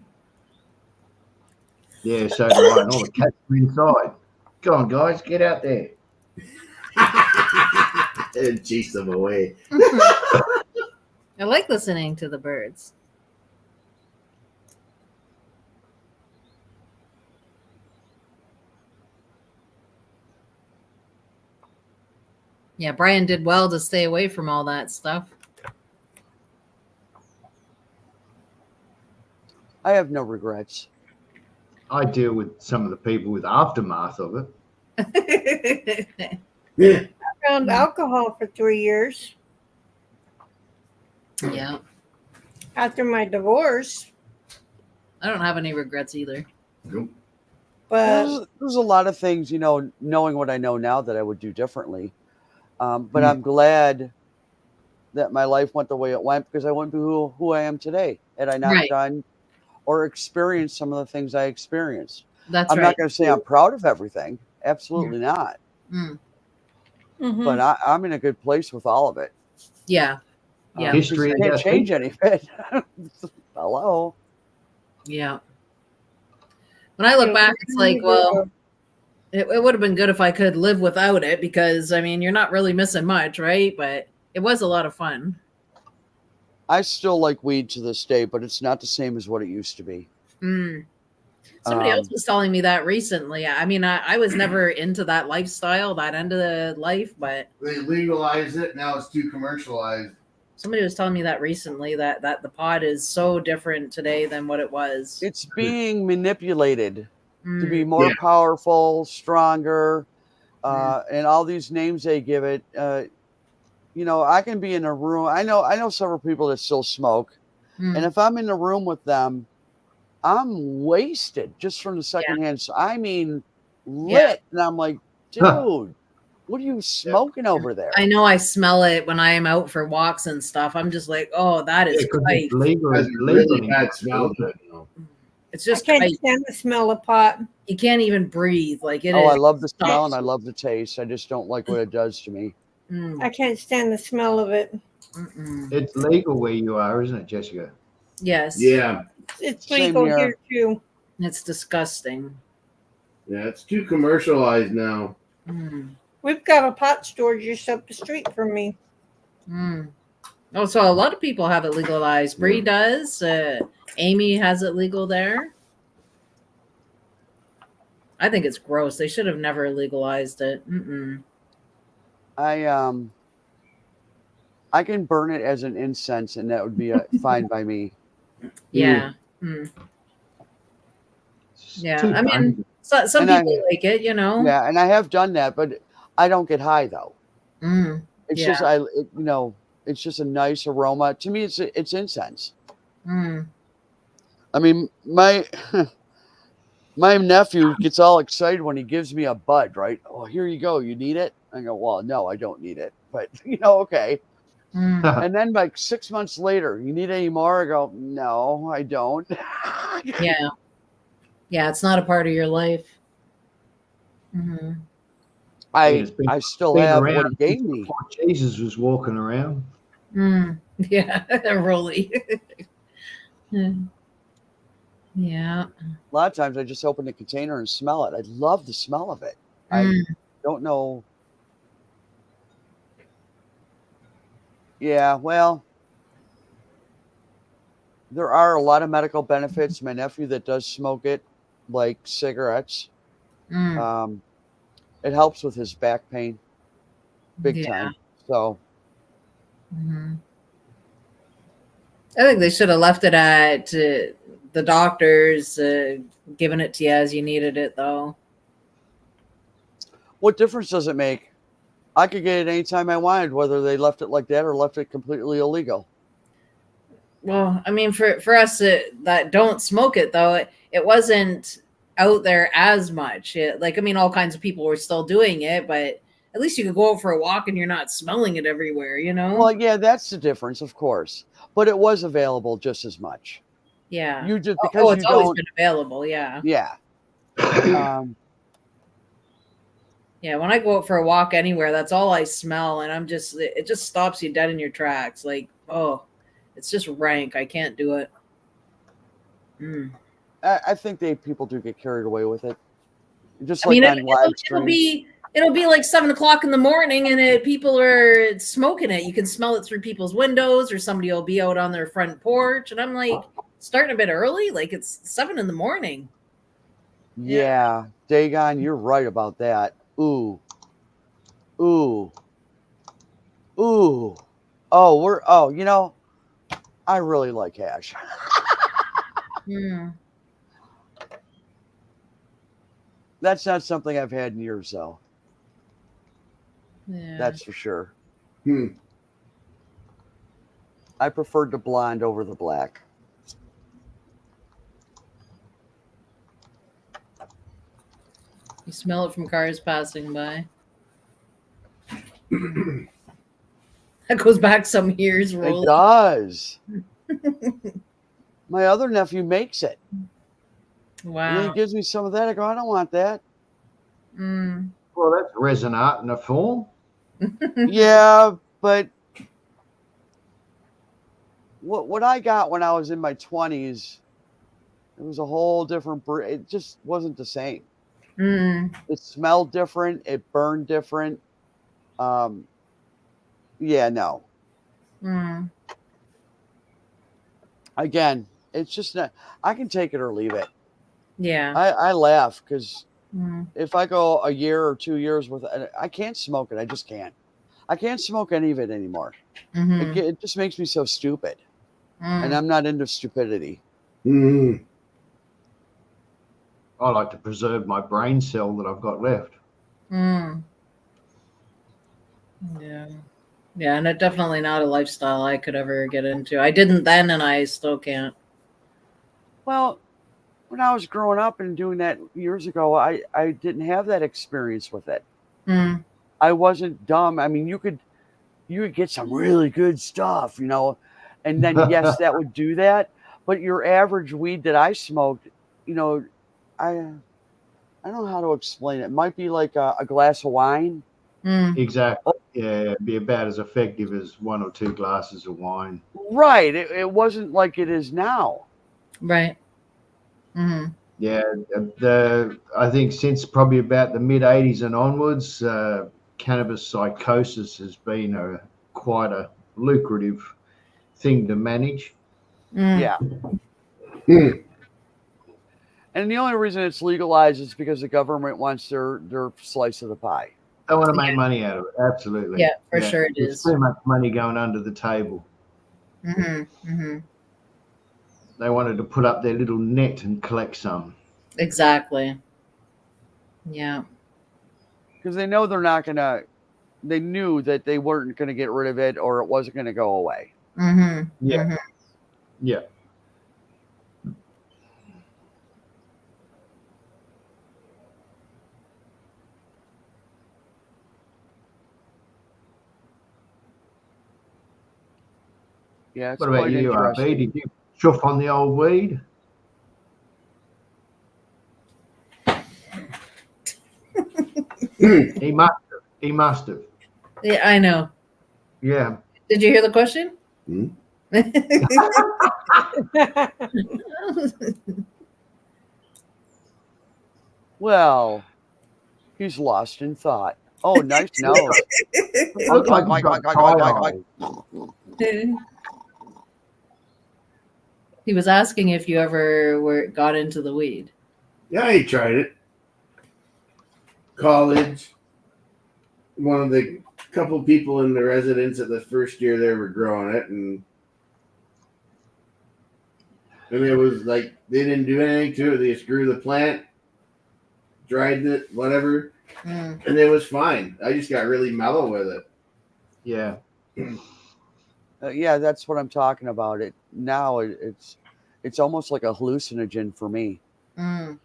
Yeah, so do I. And all the cats are inside. Go on, guys, get out there. And chase them away. I like listening to the birds. Yeah, Brian did well to stay away from all that stuff. I have no regrets. I deal with some of the people with aftermath of it. Yeah. I found alcohol for 3 years Yeah. after my divorce, I don't have any regrets either. Nope. but There's a lot of things, knowing what I know now that I would do differently. But I'm glad that my life went the way it went, because I wouldn't be who I am today had I not Right. done or experienced some of the things I experienced. That's I'm right. not going to say I'm proud of everything. Absolutely not. Mm. Mhm. But I'm in a good place with all of it. Yeah. Yeah. History You can't has change any of it. Hello. Yeah. When I look back, it's like, well, it would have been good if I could live without it, because, I mean, you're not really missing much, right? But it was a lot of fun. I still like weed to this day, but it's not the same as what it used to be. Mm. Somebody else was telling me that recently. I mean, I was never into that lifestyle, that end of the life, but They legalized it. Now it's too commercialized. somebody was telling me that recently, that the pot is so different today than what it was. It's being manipulated. to be Mm. more Yeah. powerful, stronger, Mm. and all these names they give it. You know, I can be in a room. I know several people that still smoke, and Mm. if I'm in a room with them, I'm wasted just from the Yeah. secondhand. I mean, Yeah. lit, and I'm like, dude, what are you smoking over there? I know I smell it when I am out for walks and stuff. I'm just like, oh, that Yeah, is because kite. it's legal. Has It's a legal really in bad California, smell to isn't it. You know? It's I just can't kite. stand the smell of pot. You can't even breathe. Like it Oh, I is. love the smell and stops I you. love the taste. I just don't like what it does to me. Mm. I can't stand the smell of it. Mm-mm. It's legal where you are, isn't it, Jessica? Yes. Yeah. It's Same legal here. here too. It's disgusting. Yeah. It's too commercialized now. Mm. We've got a pot store just up the street from me. Mm. Oh, so a lot of people have it legalized. Bree does. Amy has it legal there. I think it's gross. They should have never legalized it. Mm-mm. I can burn it as an incense and that would be fine by me. Yeah. Mm. It's Yeah. too I mean, dangerous. some And I people like it, you know. yeah, and I have done that, but I don't get high though. Mm. It's Yeah. just you know, it's just a nice aroma. To me, it's incense. Mm. I mean, my my nephew gets all excited when he gives me a bud, right? Oh, here you go. You need it? I go, well, no, I don't need it. But you know, okay. Mm. And then like 6 months later, you need any more? I go, no, I don't. Yeah. Yeah. It's not a part of your life. Mm-hmm. It's I still been have what around he since gave me. before Jesus was walking around. Mm. Yeah. Really. Yeah. A lot of times I just open the container and smell it. I love the smell of it. I Mm. don't know. Yeah, well, there are a lot of medical benefits. My nephew that does smoke it, like cigarettes, Mm. um, it helps with his back pain big Yeah. time. So Mm-hmm. I think they should have left it at the doctors giving it to you as you needed it, though. what difference does it make? I could get it anytime I wanted, whether they left it like that or left it completely illegal. Well, I mean, for us that don't smoke it, though, it wasn't out there as much. Like, I mean, all kinds of people were still doing it, but at least you could go out for a walk and you're not smelling it everywhere, you know? Well, yeah, that's the difference, of course. But it was available just as much. Yeah. You just Oh, because it's you always don't, been available. Yeah. yeah. Um, Yeah. When I go out for a walk anywhere, that's all I smell. And it just stops you dead in your tracks. Like, oh, it's just rank. I can't do it. Mm. I think people do get carried away with it, just I like mean, on live streams. it'll be like 7 o'clock in the morning, and people are smoking it. You can smell it through people's windows, or somebody will be out on their front porch, and I'm like, starting a bit early, like it's 7 in the morning. Yeah, Dagon, you're right about that. Ooh, ooh, ooh. You know, I really like hash. Mm. That's not something I've had in years, though. Yeah. That's for sure. Hmm. I preferred the blonde over the black. You smell it from cars passing by. That goes back some years, It Rolly. does. My other nephew makes it. And then Wow. he gives me some of that. I go, I don't want that. Mm. Well, that's resin art in a form. Yeah, but what I got when I was in my 20s, it was a whole different it just wasn't the same. Mm. It smelled different. It burned different. Yeah, no. Mm. Again, it's just not. I can take it or leave it. Yeah. I laugh because Mm. if I go a year or 2 years with it, I can't smoke it. I just can't. I can't smoke any of it anymore. Mm-hmm. It just makes me so stupid, and Mm. I'm not into stupidity. Mm. I like to preserve my brain cell that I've got left. Mm. Yeah. Yeah, and it's definitely not a lifestyle I could ever get into. I didn't then, and I still can't. Well, when I was growing up and doing that years ago, I didn't have that experience with it. Mm. I wasn't dumb. I mean, you could get some really good stuff, and then yes, that would do that. But your average weed that I smoked, I don't know how to explain it. It might be like a glass of wine. Mm. Exactly. Yeah, it'd be about as effective as 1 or 2 glasses of wine. Right. It wasn't like it is now. Right. Mm-hmm. Yeah, I think since probably about the mid '80s and onwards, cannabis psychosis has been quite a lucrative thing to manage. Mm. Yeah. And the only reason it's legalized is because the government wants their slice of the pie. They want to make money out of it. Absolutely. Yeah, for sure it There's is. too much money going under the table. Mm-hmm. Mm-hmm. They wanted to put up their little net and collect some. Exactly. Yeah. Because they know they're not going to, they knew that they weren't going to get rid of it or it wasn't going to go away. Mm-hmm. Yeah. Mm-hmm. Yeah. Yeah, it's What about quite you, RB? interesting. Did you chuff on the old weed? He must have. He must have. Yeah, I know. Yeah. Did you hear the question? Hmm? Well, he's lost in thought. Oh, nice nose. Looked like he's got tie-eye. He was asking if you ever got into the weed. Yeah, I tried it. College. One of the couple people in the residence at the first year they were growing it, and it was like they didn't do anything to it. They just grew the plant, dried it, whatever, Mm. and it was fine. I just got really mellow with it. Yeah. Yeah, that's what I'm talking about. It's almost like a hallucinogen for me. Mm.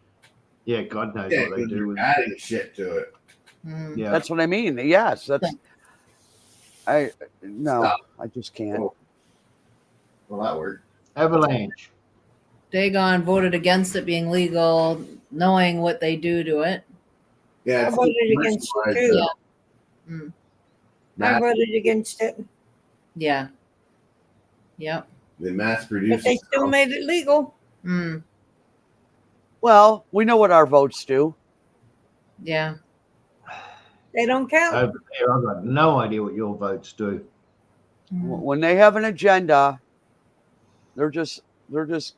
Yeah, God knows Yeah, what they 'cause do you're with it. adding shit to it. Mm. Yeah. That's what I mean. Yes, that's. I Stop. I just can't. Oh. Well, that worked. Avalanche. Dagon voted against it being legal, knowing what they do to it. Yeah, I it's voted against it too. Mm. I voted against it, Yeah. Yep. They mass but produce they it. still made it legal. Mm. Well, we know what our votes do. Yeah. They don't count. Over there, I've got no idea what your votes do. Mm. When they have an agenda, they're just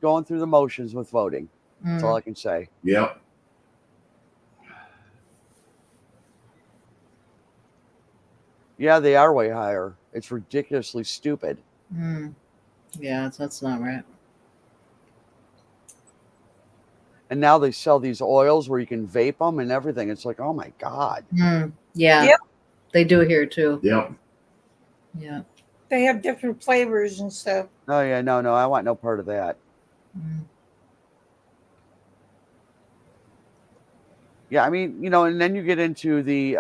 going through the motions with voting. That's all I can say. Yep. Yeah, they are way higher. It's ridiculously stupid. Mm. Yeah, that's not right. And now they sell these oils where you can vape them and everything. It's like, oh my God. Mm. Yeah. Yep. They do here too. Yep. Yeah. They have different flavors and stuff. Oh yeah, no, I want no part of that. Mm. Yeah, I mean, and then you get into the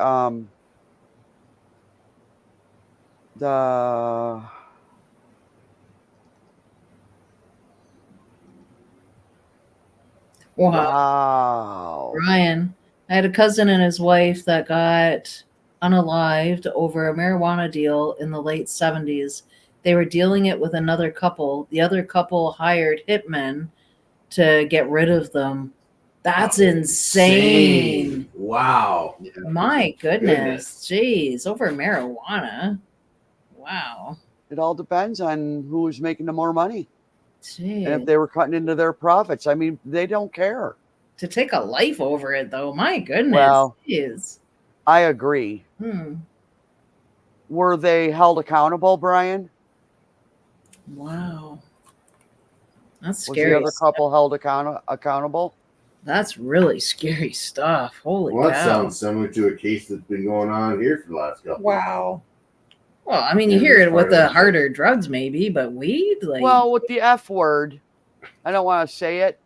wow. Ryan, I had a cousin and his wife that got unalived over a marijuana deal in the late 70s. They were dealing it with another couple. The other couple hired hitmen to get rid of them. That's insane. Wow. My goodness. Jeez, over marijuana. Wow. It all depends on who was making the more money. Jeez. And if they were cutting into their profits. I mean, they don't care. To take a life over it, though, my goodness. Well, Jeez. I agree. Were they held accountable, Brian? Wow. That's Was scary. the other couple held accountable? That's really scary stuff. Holy Well, that cow. sounds similar to a case that's been going on here for the last couple. Wow. Well, I mean, you In hear this it with part of the the harder drugs, maybe, but weed, like, Well, with the F word, I don't want to say it.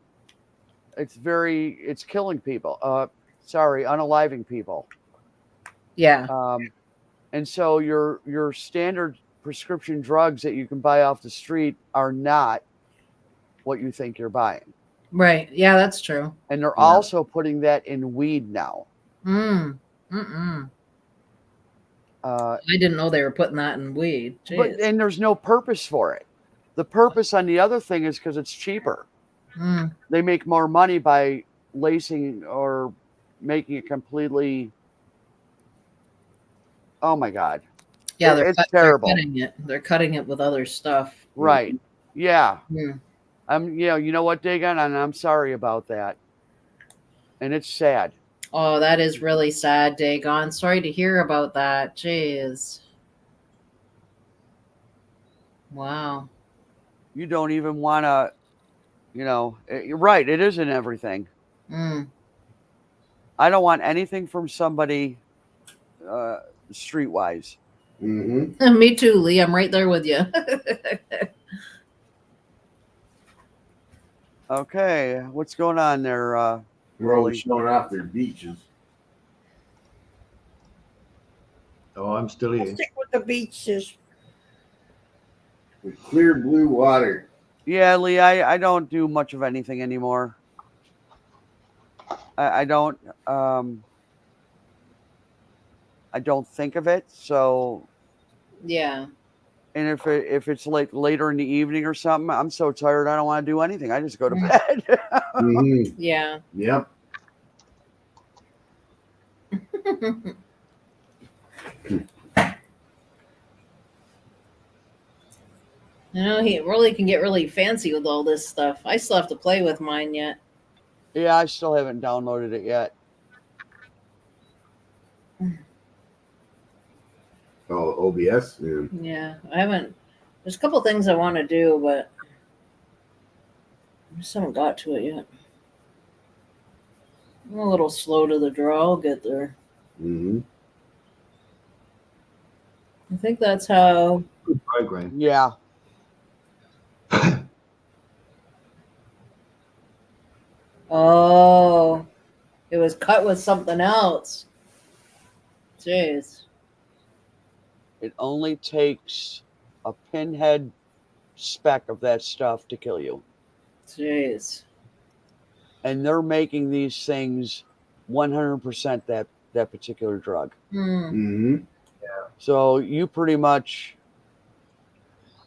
It's killing people. Unaliving people. yeah, And so your standard prescription drugs that you can buy off the street are not what you think you're buying. right. Yeah, that's true. And they're Yeah. also putting that in weed now. I didn't know they were putting that in weed. Jeez. And there's no purpose for it. The purpose on the other thing is because it's cheaper. Mm, They make more money by lacing or making it completely. Oh my God. yeah, It's terrible. They're cutting it with other stuff. Right. Yeah. Mm. You know what, Dagon? And I'm sorry about that. And it's sad. Oh, that is really sad, Dagon. Sorry to hear about that. Jeez. Wow. You don't even want to, you're right. It isn't everything. Mm. I don't want anything from somebody streetwise. Mm-hmm. Me too, Lee. I'm right there with you. Okay. What's going on there? They're always showing off their beaches. Oh, I'm still I'll here. stick with the beaches. With clear blue water. Yeah, Lee, I don't do much of anything anymore. I don't think of it. So, yeah. and if it's like later in the evening or something, I'm so tired I don't want to do anything. I just go to bed. Mm-hmm. Yeah. Yep. You know, he really can get really fancy with all this stuff. I still have to play with mine yet. Yeah, I still haven't downloaded it yet. Oh, OBS? Yeah. Yeah, I haven't. There's a couple things I want to do, but I just haven't got to it yet. I'm a little slow to the draw. I'll get there. Mm-hmm. I think that's how. Good program. Yeah. Oh, it was cut with something else. Jeez. It only takes a pinhead speck of that stuff to kill you. Jeez. And they're making these things 100% that particular drug. Hmm. Mm-hmm. So you pretty much,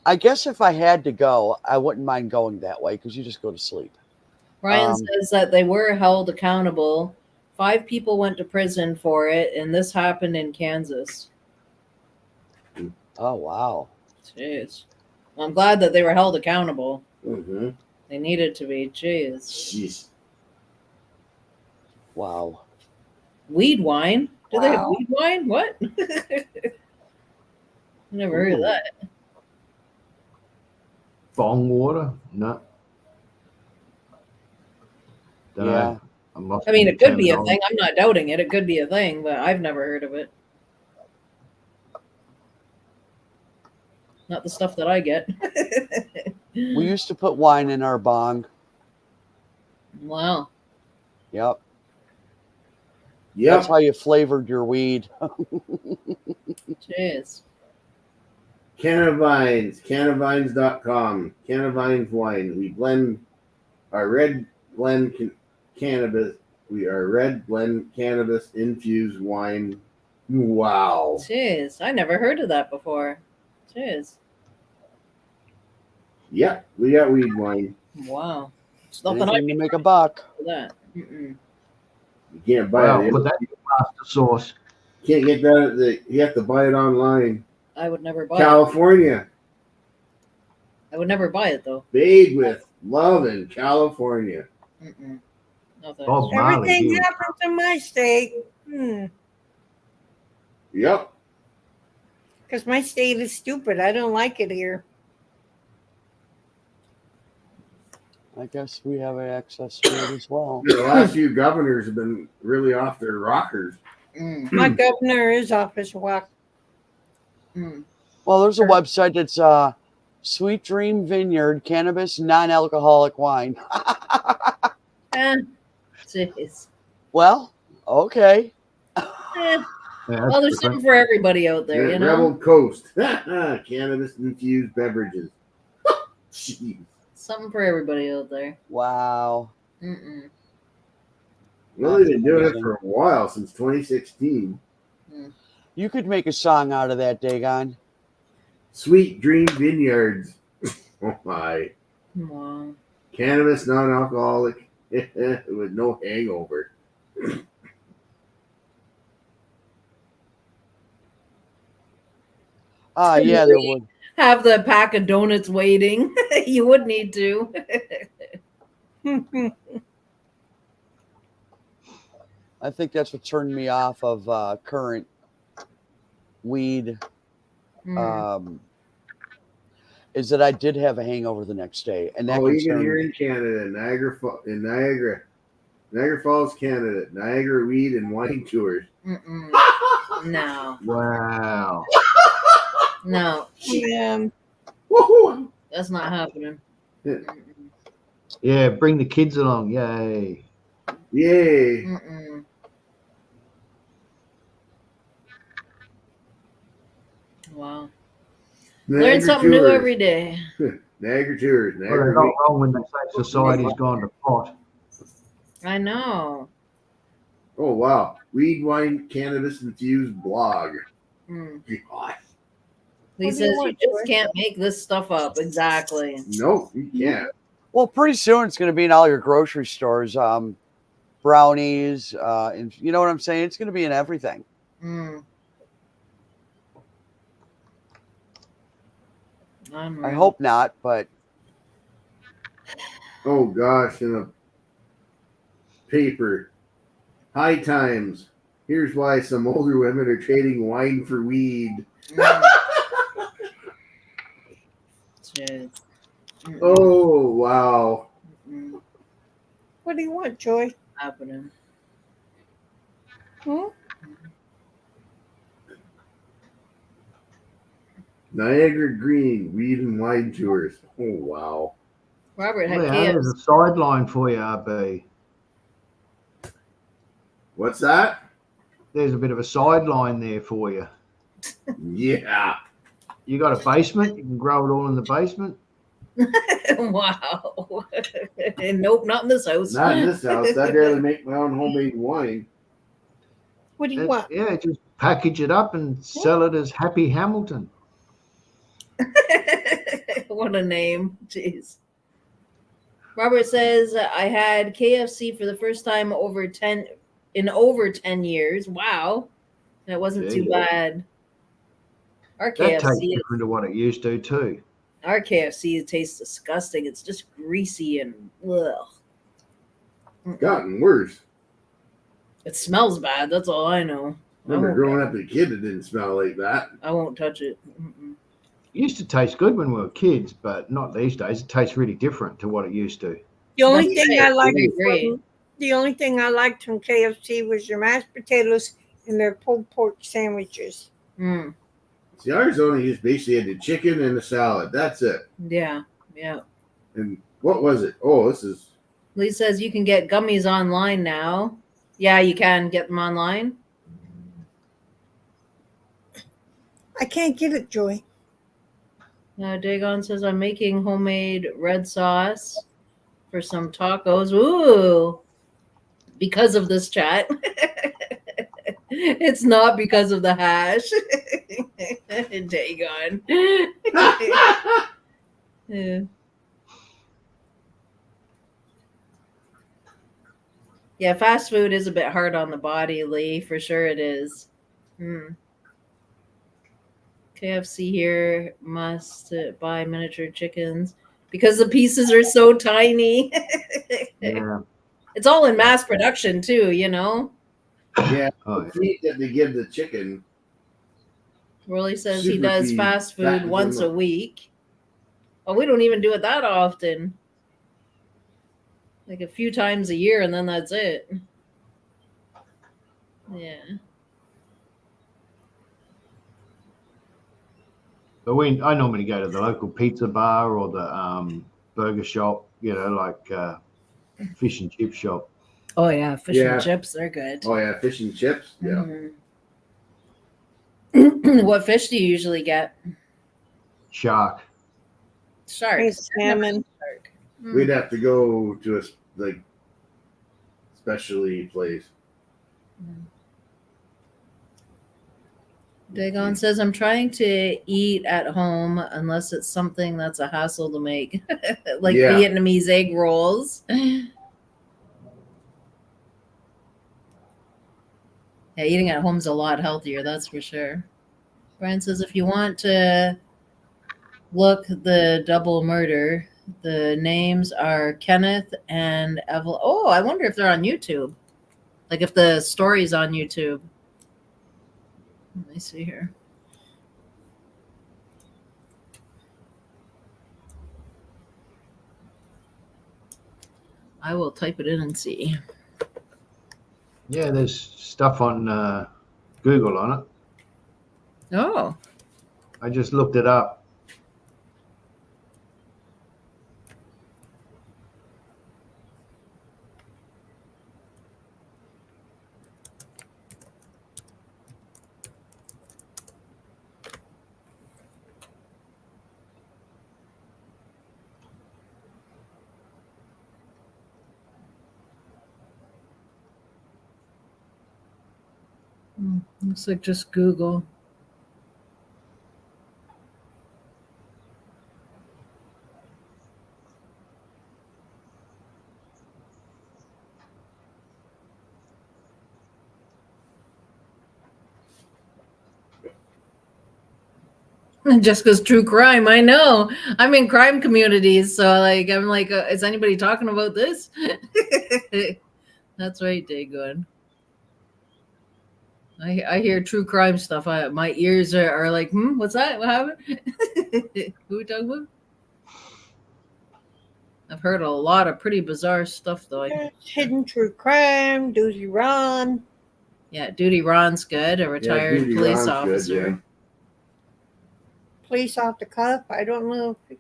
I guess if I had to go, I wouldn't mind going that way because you just go to sleep. Ryan says that they were held accountable. 5 people went to prison for it, and this happened in Kansas. Oh, wow. Jeez. I'm glad that they were held accountable. Mm-hmm. They needed to be. Jeez. Jeez. Wow. Weed wine? Do they have Wow. weed wine? What? Never heard of that. Bong water? No. Don't Yeah. know. I'm lost I mean, in it could be a terminology. thing. I'm not doubting it. It could be a thing, but I've never heard of it. Not the stuff that I get. We used to put wine in our bong. Wow. Yep. Yep. That's how you flavored your weed. Jeez. Canavines, canavines.com, Canavines wine. We blend our red blend cannabis. We are red blend cannabis infused wine. Wow. Jeez. I never heard of that before. Jeez. Yep, we got weed wine. Wow. It's nothing Anything to make a buck. for that. Mm-mm. You can't buy Wow, it. put that in pasta sauce. You can't get that at the. You have to buy it online. I would never buy it. California, I would never buy it, though. made with love in California. Mm-mm. No thanks. Bob Marley. Everything he was- happens in my state. Yep. Because my state is stupid. I don't like it here. I guess we have access to it as well. The last few governors have been really off their rockers. My governor is off his whack. Well, there's a website that's Sweet Dream Vineyard Cannabis Non-Alcoholic Wine. Jeez. Well, okay. Eh, Yeah, well, there's that's something for everybody out there, you know. Rebel Coast. Cannabis-infused beverages. Jeez. Something for everybody out there. Wow. Mm-mm. Well, they've been doing it for a while, since 2016. You could make a song out of that, Dagon. Sweet Dream Vineyards. Oh my. Wow. Cannabis non-alcoholic with no hangover. Yeah, there would. Have the pack of donuts waiting. You would need to. I think that's what turned me off of current weed. Is that I did have a hangover the next day, and that Even here in Canada, Niagara Falls, Canada, Niagara Weed and Wine Tours. No. Wow. No. Woohoo! That's not happening. Yeah, bring the kids along. Yay. Yay! Wow. Niagara Learn something Tours. new every day. Niagara Tours. Well, Niagara they're not Weed. wrong when they say society's gone to pot. I know. Oh wow! Weed, wine, cannabis infused blog. God. Lee says you just can't make this stuff up. Exactly. Nope, you can't. Well, pretty soon it's going to be in all your grocery stores. Brownies, and you know what I'm saying? It's going to be in everything. I hope not, but oh gosh, in a paper, High Times. Here's why some older women are trading wine for weed. Oh wow! What do you want, Joy? Happening. Niagara Green Weed and Wine Tours. Oh wow! Robert had There's a sideline for you, RB. What's that? There's a bit of a sideline there for you. Yeah. You got a basement? You can grow it all in the basement? Wow. Nope, not in this house. Not in this house. I'd rather make my own homemade wine. What do you want? Yeah, just package it up and sell it as Happy Hamilton. What a name. Jeez. Robert says, I had KFC for the first time in over 10 years. Wow. That wasn't too bad. Our That tastes KFC different to what it used to too. Our KFC tastes disgusting. It's just greasy and ugh. Gotten worse. It smells bad. That's all I know. Remember growing up as a kid, it didn't smell like that. I won't touch it. It used to taste good when we were kids, but not these days. It tastes really different to what it used to. The only thing I liked from KFC was your mashed potatoes and their pulled pork sandwiches. See, ours only just basically had the chicken and the salad. That's it. Yeah. And what was it? Oh, this is. Lee says you can get gummies online now. Yeah, you can get them online. I can't get it, Joy. Dagon says I'm making homemade red sauce for some tacos. Ooh, because of this chat. It's not because of the hash. Dagon. Yeah. Yeah, fast food is a bit hard on the body, Lee. For sure it is. KFC here must buy miniature chickens because the pieces are so tiny. Yeah. It's all in mass production too, you know? Yeah. The feed that they give the chicken. Rolly says he Super does feed, fast food fat once a woman. week. Oh, we don't even do it that often. like a few times a year, and then that's it. Yeah. But I normally go to the local pizza bar or the burger shop, like fish and chip shop. Oh yeah, fish and Yeah. chips, they're good. Oh yeah, fish and chips. Yeah. What fish do you usually get? Shark. Shark. Hey, salmon. Shark. We'd have to go to a like specialty place. Dagon says, I'm trying to eat at home unless it's something that's a hassle to make, like Yeah. Vietnamese egg rolls. Yeah, eating at home's a lot healthier, that's for sure. Brian says, if you want to look the double murder, the names are Kenneth and Evelyn. Oh, I wonder if they're on YouTube. Like if the story's on YouTube. Let me see here. I will type it in and see. Yeah, there's stuff on Google on it. Oh. I just looked it up. Looks like just Google. Jessica's true crime. I know. I'm in crime communities, so I'm like, is anybody talking about this? That's right, Dagon. I hear true crime stuff. My ears are like, what's that? What happened? Who we talking about? I've heard a lot of pretty bizarre stuff, though. Hidden true crime, Doozy Ron. Yeah, Duty Ron's good. A retired Duty police Ron's officer. good, yeah. Police off the cuff. I don't know if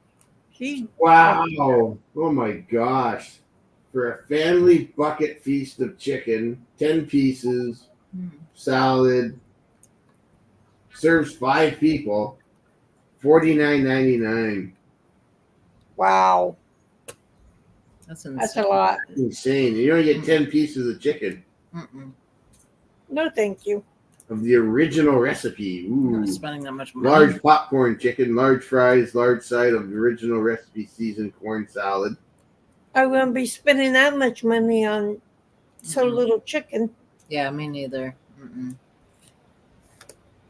he's. Wow. Oh my gosh. For a family bucket feast of chicken, 10 pieces, salad, serves 5 people, $49.99. Wow. That's insane. That's a lot. Insane. You only get 10 pieces of chicken. No, thank you. Of the original recipe. I'm Ooh. not spending that much money. Large popcorn chicken, large fries, large side of the original recipe seasoned corn salad. I wouldn't be spending that much money on so little chicken. Yeah, me neither. And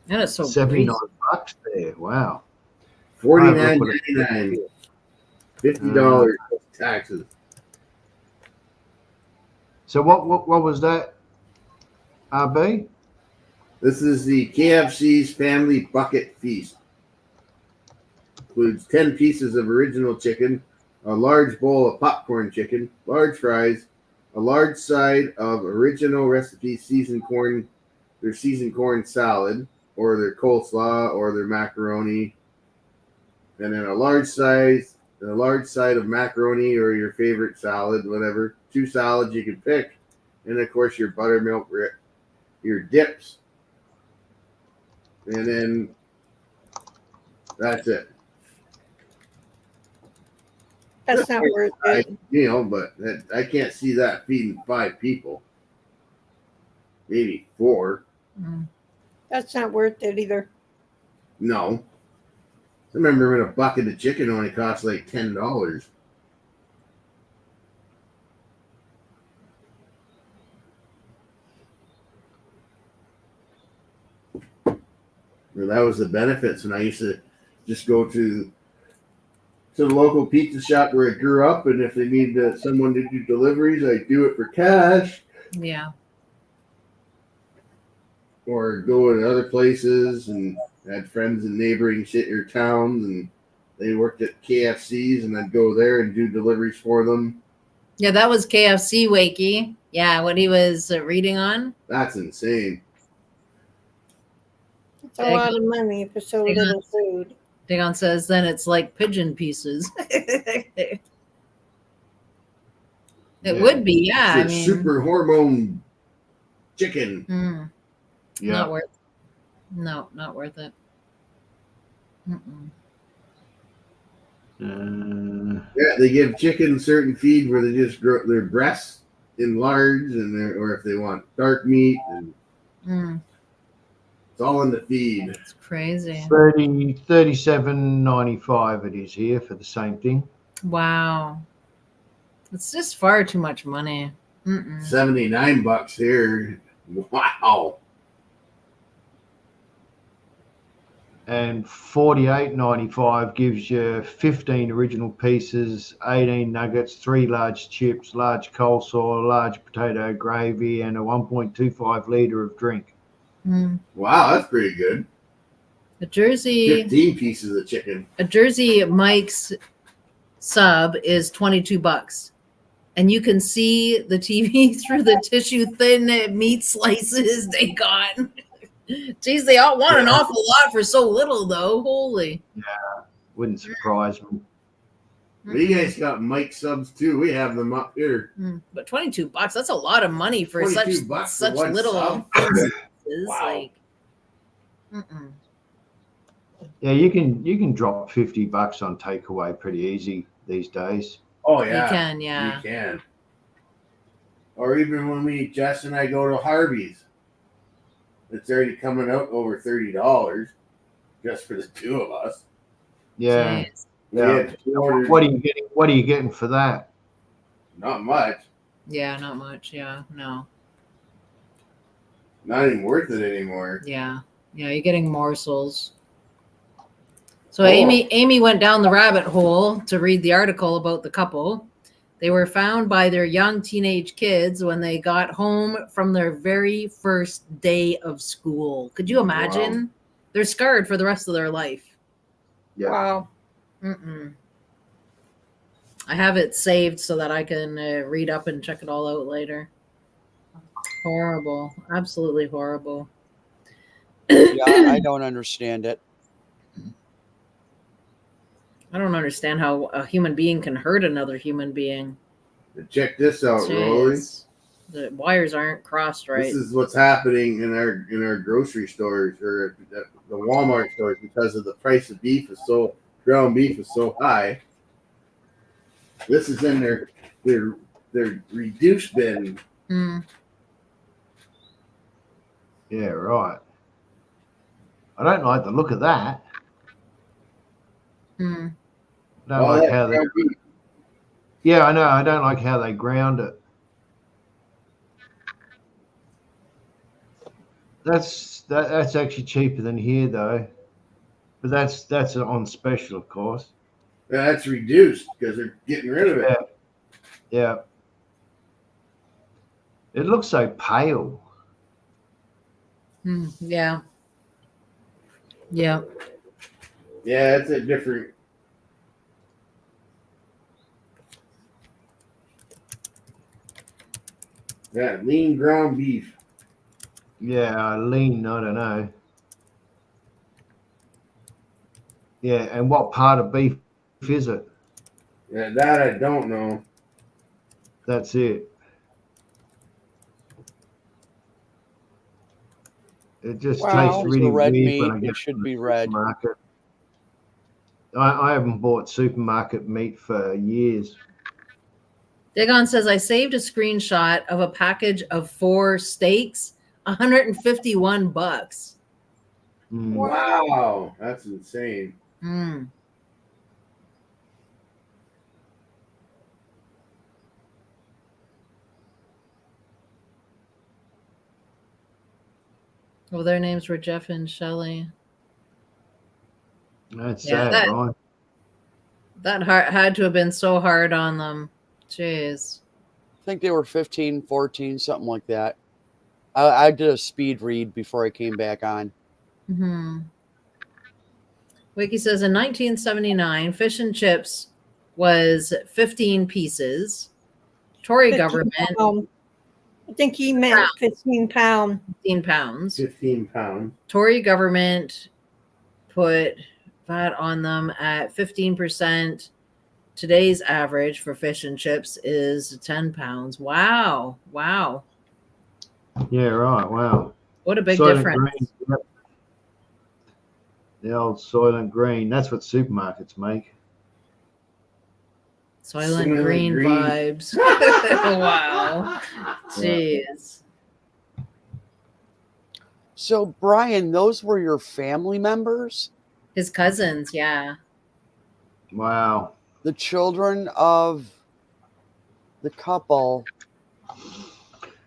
it's so $79 there. Wow. $49.99. $50 plus taxes. So what was that, RB? This is the KFC's Family Bucket Feast. Includes 10 pieces of original chicken, a large bowl of popcorn chicken, large fries, a large side of original recipe seasoned corn, their seasoned corn salad, or their coleslaw, or their macaroni, and then a large side of macaroni or your favorite salad, whatever. 2 salads you can pick, and of course your buttermilk, your dips. And then that's it. That's not worth it. But I can't see that feeding 5 people. Maybe 4. That's not worth it either. No. I remember when a bucket of chicken only cost like $10. Well, that was the benefits when I used to just go to the local pizza shop where I grew up, and if they need someone to do deliveries, I do it for cash. Yeah. Or go to other places, and had friends in neighboring towns, and they worked at KFCs, and I'd go there and do deliveries for them. Yeah, that was KFC Wakey. Yeah, what he was reading on. That's insane. It's a lot of money for so Hang on. little food. Dagon says, then it's like pigeon pieces. It Yeah. would be, yeah. It's a super hormone chicken. Yeah. Not worth. No, not worth it. Mm-mm. Yeah, they give chickens certain feed where they just grow their breasts enlarge, and or if they want dark meat, and it's all in the feed. It's crazy. 37.95 it is here for the same thing. Wow. It's just far too much money. $79 here. Wow. And 48.95 gives you 15 original pieces, 18 nuggets, 3 large chips, large coleslaw, large potato gravy, and a 1.25 litre of drink. Wow, that's pretty good. A Jersey 15 pieces of chicken. A Jersey Mike's sub is $22. And you can see the TV through the tissue thin meat slices they got. Geez, they all want an awful lot for so little, though. Holy. Yeah, wouldn't surprise me. You guys got Mike subs too. We have them up here. But $22, that's a lot of money for such little sub. pieces. Wow. Like, Yeah, you can drop $50 on takeaway pretty easy these days. Oh yeah, you can, yeah. You can. Or even when Jess and I go to Harvey's, it's already coming out over $30 just for the two of us. Yeah. Jeez. Yeah. What are you getting for that? Not much. Yeah, not much. Yeah, no. Not even worth it anymore. Yeah, you're getting morsels. So Amy went down the rabbit hole to read the article about the couple. They were found by their young teenage kids when they got home from their very first day of school. Could you imagine? Wow. They're scarred for the rest of their life. Yeah. Wow. I have it saved so that I can read up and check it all out later. Horrible. Absolutely horrible. Yeah, I don't understand it. I don't understand how a human being can hurt another human being. Check this out, Rolly. The wires aren't crossed right. This is what's happening in our grocery stores or the Walmart stores because of the price of ground beef is so high. This is in their reduced bin. Yeah, right. I don't like the look of that. I don't like how they. Yeah, I know. I don't like how they ground it. That's actually cheaper than here, though. But that's on special, of course. Yeah, that's reduced because they're getting rid of it. Yeah. It looks so pale. Yeah. Yeah. Yeah, it's a different. Yeah, lean ground beef. Yeah, lean, I don't know. Yeah, and what part of beef is it? Yeah, that I don't know. That's it. It just tastes really red weird meat. when I get It should to be the red. supermarket. I haven't bought supermarket meat for years. Dagon says, I saved a screenshot of a package of 4 steaks, $151. Wow, that's insane. Well, their names were Jeff and Shelley. That's sad, right? That had to have been so hard on them. Jeez. I think they were 15, 14, something like that. I did a speed read before I came back on. Wiki says in 1979, fish and chips was 15 pieces. Tory 15 government, pound. I think he meant 15 pound. 15 pounds. 15 pounds. Tory government put VAT on them at 15%. Today's average for fish and chips is 10 pounds. Wow. Wow. Yeah, right. Wow. What a big Soylent difference. Green. Yep. The old Soylent Green. That's what supermarkets make. Soylent Green vibes. Wow. Jeez. So, Brian, those were your family members? His cousins, yeah. Wow. The children of the couple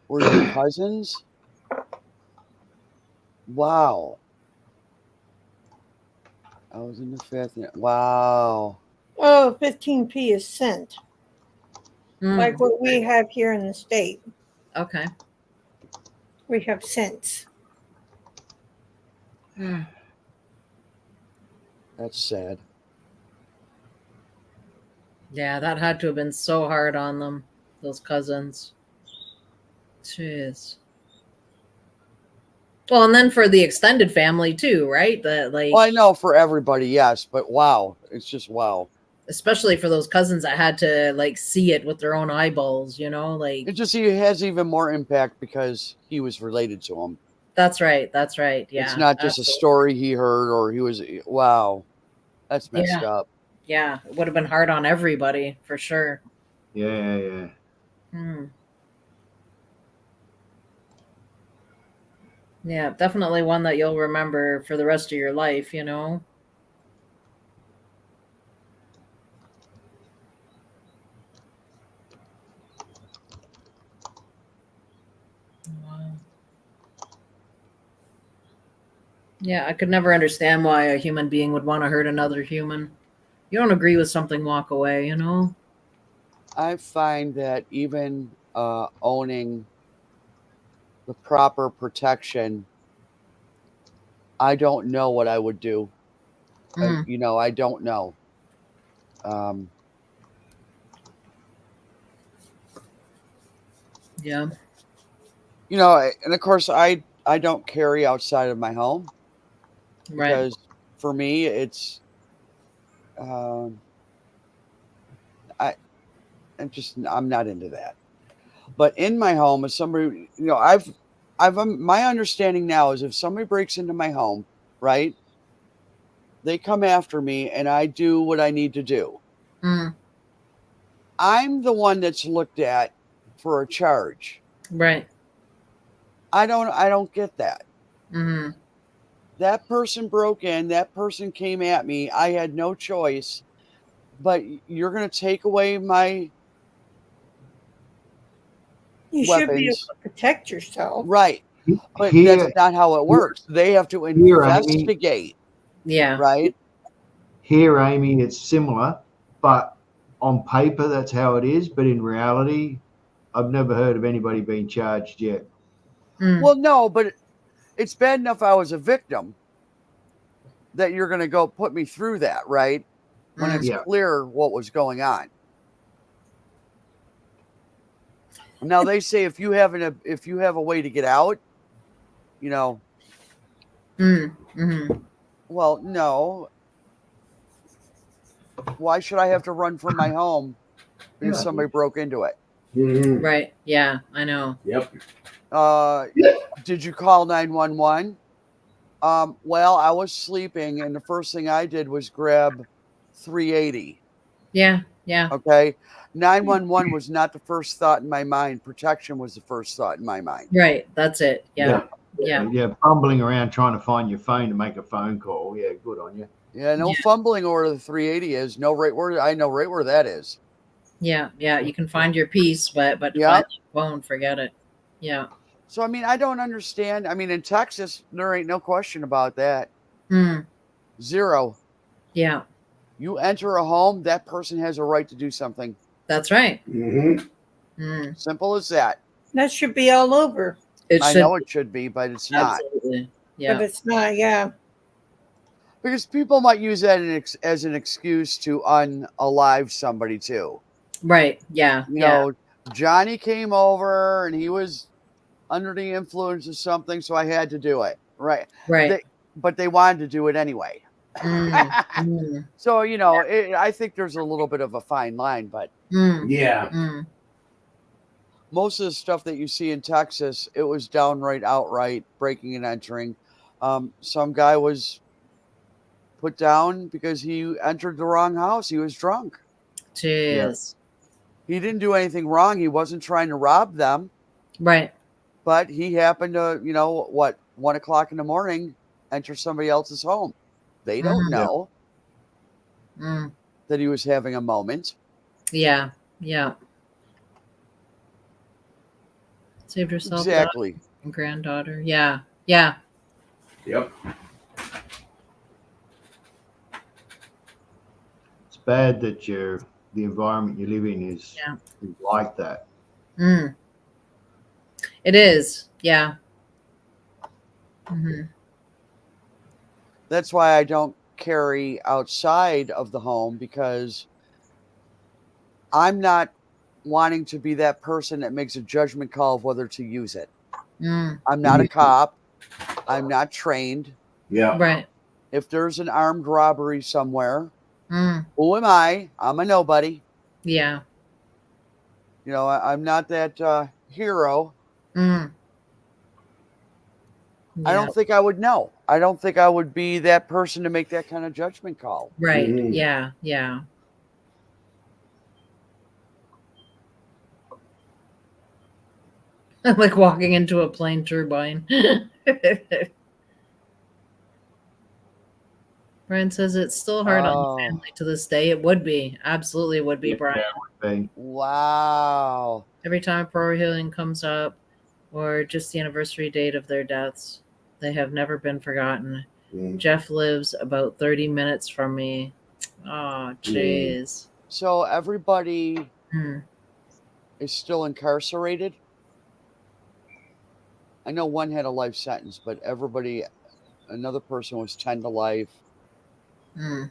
were your cousins? Wow. I was in the fifth. Wow. Oh, 15p is cent, Mm, like what we have here in the state. okay. We have cents. Mm. That's sad. Yeah, that had to have been so hard on them, those cousins. Jeez. Well, and then for the extended family too, right? That like, Well, I know for everybody, yes, but wow. It's just wow. especially for those cousins that had to like see it with their own eyeballs, like It just he has even more impact because he was related to him. that's right. That's right. Yeah. It's not just absolutely. a story he heard or he was wow. That's messed up. Yeah, it would have been hard on everybody for sure. Yeah, yeah. Hmm. Yeah, definitely one that you'll remember for the rest of your life, Wow. Yeah, I could never understand why a human being would want to hurt another human. You don't agree with something, walk away, I find that even owning the proper protection, I don't know what I would do. Mm. I don't know. Yeah. And of course, I don't carry outside of my home Right. because for me, it's I'm not into that. But in my home, if somebody, my understanding now is if somebody breaks into my home, right, they come after me and I do what I need to do. Mm. I'm the one that's looked at for a charge. Right. I don't get that. Mm-hmm. That person broke in, that person came at me. I had no choice, but you're going to take away my You should be able weapons. to protect yourself. Right. But Here, that's not how it works. They have to Here, Amy. investigate. Yeah. Right. Here, Amy, it's similar, but on paper that's how it is. But in reality, I've never heard of anybody being charged yet. Mm. Well, no, but it's bad enough I was a victim that you're going to go put me through that, right? When it's Yeah. clear what was going on. Now they say if you have a way to get out, Mm-hmm. Well, no. Why should I have to run from my home because somebody broke into it? Mm-hmm. Right. Yeah, I know. Yep. Did you call 911? Well, I was sleeping, and the first thing I did was grab 380. Yeah. Yeah. Okay. 911 was not the first thought in my mind. Protection was the first thought in my mind. Right. That's it. Yeah. Yeah. Yeah, fumbling around trying to find your phone to make a phone call. Yeah, good on you. Yeah, no fumbling over the 380 is. I know right where that is. Yeah. Yeah. You can find your peace, but find your phone, forget it. Yeah. So, I mean, I don't understand. I mean, in Texas, there ain't no question about that. Mm. Zero. Yeah. You enter a home, that person has a right to do something. That's right. Mm-hmm. Mm. Simple as that. That should be all over. I know it should be, but it's not. Absolutely. Yeah. But it's not, yeah. Because people might use that as an excuse to unalive somebody too. Right. Yeah. You know, Johnny came over and he was under the influence of something, so I had to do it. Right. Right. But they wanted to do it anyway. Mm, mm, So, I think there's a little bit of a fine line, but Yeah. most of the stuff that you see in Texas, it was downright outright breaking and entering. Some guy was put down because he entered the wrong house. He was drunk. Jeez. He didn't do anything wrong. He wasn't trying to rob them, Right. but he happened to, 1 o'clock in the morning, enter somebody else's home. They don't Mm, know mm. that he was having a moment. Yeah. Yeah. Saved herself Exactly. and granddaughter. Yeah. Yeah. Yep. It's bad that the environment you live in is like that. Mm. It is. Yeah. Mm-hmm. That's why I don't carry outside of the home, because I'm not wanting to be that person that makes a judgment call of whether to use it. Mm. I'm not a cop. I'm not trained. Yeah. Right. If there's an armed robbery somewhere, Mm. who am I? I'm a nobody. Yeah. I'm not that hero. Mm. I Yeah. don't think I would know. I don't think I would be that person to make that kind of judgment call. Right. Mhm. Yeah. Yeah. Like walking into a plane turbine. Brian says it's still hard on the family to this day. It would be. Absolutely would be, Brian. Okay. Wow. Every time a pro healing comes up or just the anniversary date of their deaths, they have never been forgotten. Mm. Jeff lives about 30 minutes from me. Oh, jeez. So everybody Hmm. is still incarcerated? I know one had a life sentence, but another person was 10 to life. Hmm.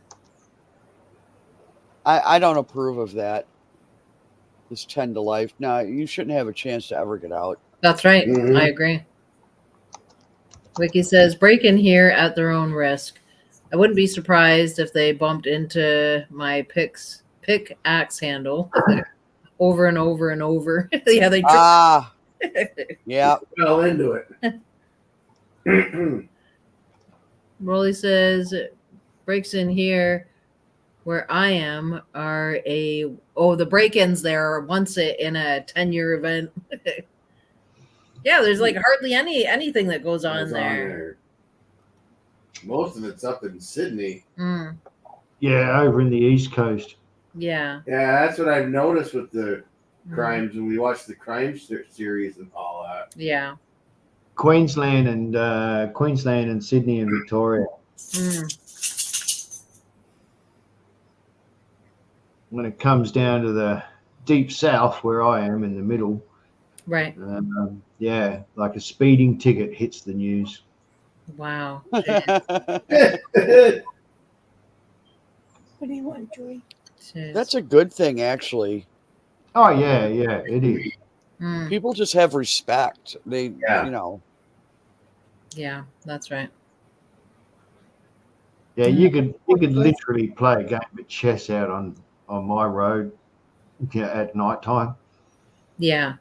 I don't approve of that. This 10 to life. No, you shouldn't have a chance to ever get out. That's right. Mhm. I agree. Wiki says, break in here at their own risk. I wouldn't be surprised if they bumped into my pickaxe handle over and over and over. Yeah, they Yeah. Fell into it. Rolly says, breaks in here where I am are the break-ins there are once in a 10-year event. Yeah, there's like hardly anything that goes on there. Most of it's up in Sydney. Mm, Yeah, over in the East Coast. yeah. Yeah, that's what I've noticed with the Mm, crimes when we watch the crime series and all that. yeah. Queensland and Sydney and Victoria. Mm, When it comes down to the deep south, where I am in the middle, right. yeah, like a speeding ticket hits the news. Wow. What do you want, Joy? Jeez. That's a good thing, actually. Oh yeah, it is. Mm, People just have respect. They, Yeah. yeah, that's right. Yeah, you could literally play a game of chess out on my road, at night time. Yeah.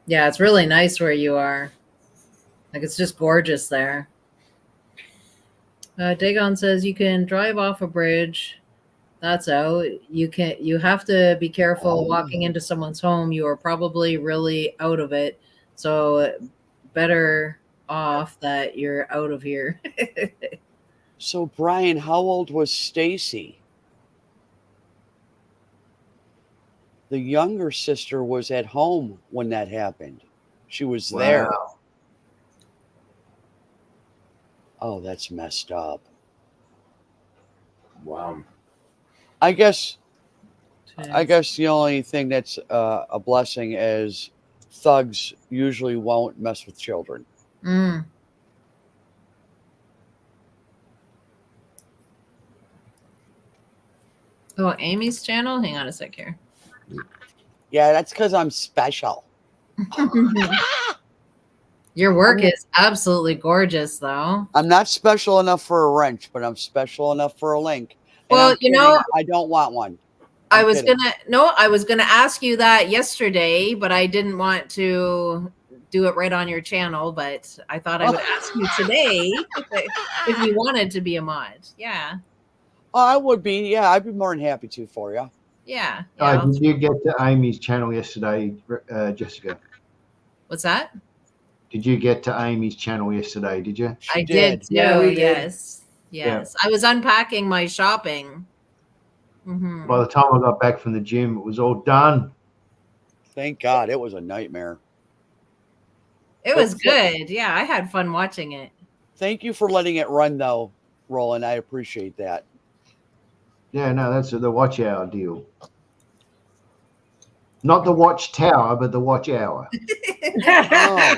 Yeah, it's really nice where you are. Like, it's just gorgeous there. Dagon says you can drive off a bridge. That's out. You have to be careful walking into someone's home. You are probably really out of it. So better off that you're out of here. So, Brian, how old was Stacy? The younger sister was at home when that happened. She was there. Wow. Oh, that's messed up. Wow. I guess the only thing that's a blessing is thugs usually won't mess with children. Mm. Oh, Amy's channel? Hang on a sec here. Yeah, that's because I'm special. Your work I'm- is absolutely gorgeous, though. I'm not special enough for a wrench, but I'm special enough for a link. And Well, I'm kidding, I don't want one. I I'm was kidding. I was gonna ask you that yesterday, but I didn't want to do it right on your channel. But I thought I would ask you today if you wanted to be a mod. Yeah, Oh, I would be. Yeah, I'd be more than happy to for you. yeah. Yeah. Did you get to Amy's channel yesterday, Jessica? What's that? Did you get to Amy's channel yesterday? Did you? She I did too. Yeah, we did. Yes. Yes. I was unpacking my shopping. Mhm. By the time I got back from the gym, it was all done. Thank God, it was a nightmare. It was good. Yeah, I had fun watching it. Thank you for letting it run, though, Roland. I appreciate that. Yeah, no, that's the watch hour deal. Not the watch tower, but the watch hour. Oh.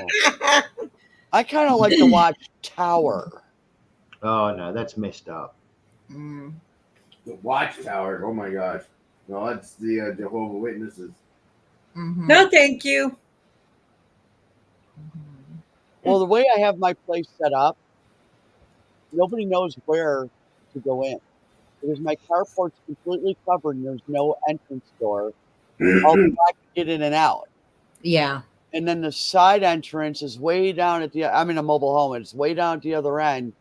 I kind of like to watch Tower. Oh no, that's messed up. Mm. The Watchtower. Oh my gosh. No, that's the Jehovah Witnesses. Mhm. No, thank you. Mhm. Well, the way I have my place set up, nobody knows where to go in because my carport's completely covered and there's no entrance door. Although I can get in and out. Yeah. And then the side entrance is way down at the. I'm in a mobile home. And it's way down at the other end,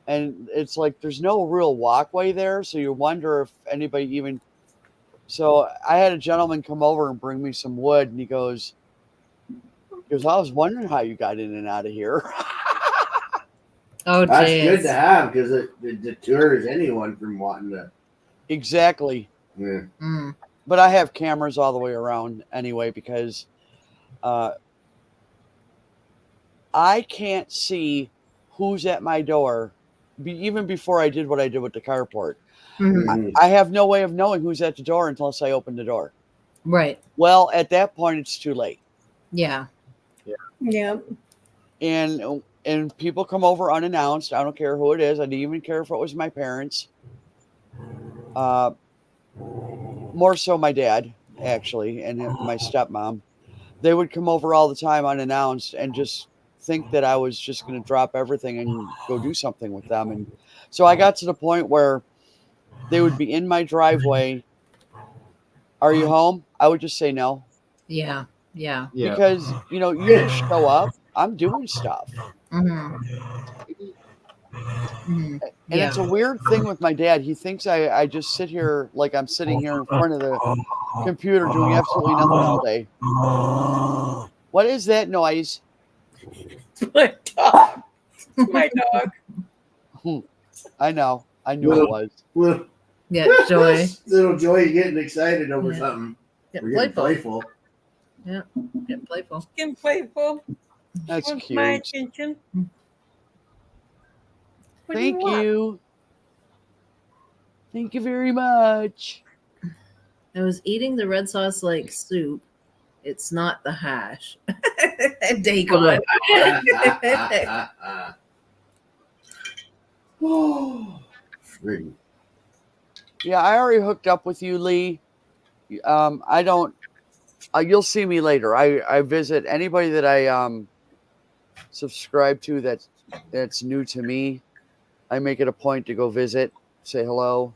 and it's like there's no real walkway there, so you wonder if anybody even. So I had a gentleman come over and bring me some wood, and he goes, I was wondering how you got in and out of here. Oh, That's geez. good to have because it deters anyone from wanting to. Exactly. Yeah. Mm. But I have cameras all the way around anyway because I can't see who's at my door even before I did what I did with the carport. Mhm. I have no way of knowing who's at the door unless I open the door. Right. Well, at that point, it's too late. Yeah. Yeah. And people come over unannounced. I don't care who it is. I didn't even care if it was my parents. More so my dad, actually, and my stepmom. They would come over all the time unannounced and just think that I was just going to drop everything and go do something with them. And so I got to the point where they would be in my driveway. Are you home? I would just say no. Yeah. Yeah. Yeah. Because, you just show up. I'm doing stuff. Mhm. Mhm. And Yeah. it's a weird thing with my dad. He thinks I just sit here like I'm sitting here in front of the computer doing absolutely nothing all day. What is that noise? My dog. My dog. I know. I knew it was. Little, Yeah. Joy. little Joy getting excited over Yeah. something. Yeah, We're getting playful. playful. Yeah. Yeah. Playful. Getting playful. That's Wants my cute. attention. What do Thank want? you. Thank you very much. I was eating the red sauce like soup. It's not the hash. Dagon. Frig. Yeah, I already hooked up with you, Lee. I don't. You'll see me later. I visit anybody that I subscribe to that's new to me. I make it a point to go visit, say hello,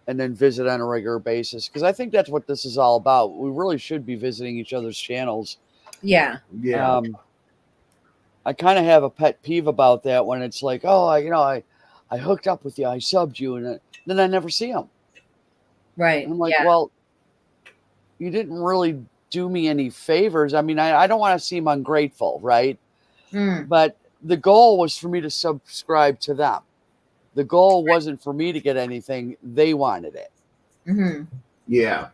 and then visit on a regular basis because I think that's what this is all about. We really should be visiting each other's channels. Yeah. Yeah. I kind of have a pet peeve about that when it's like, oh, I hooked up with you, I subbed you, and then I never see them. Right. And I'm like, yeah. well, you didn't really do me any favors. I mean, I don't want to seem ungrateful, right? Mm. But the goal was for me to subscribe to them. The goal wasn't for me to get anything. They wanted it. Mhm. Yeah.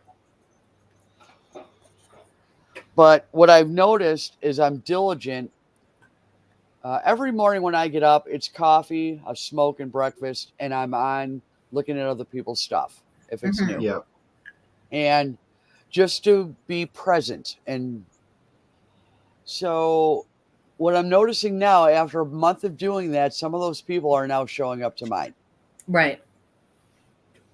But what I've noticed is I'm diligent. Every morning when I get up, it's coffee, a smoke, and breakfast, and I'm on looking at other people's stuff if it's Mhm. new. Yeah. And just to be present. And so what I'm noticing now, after a month of doing that, some of those people are now showing up to mine Right.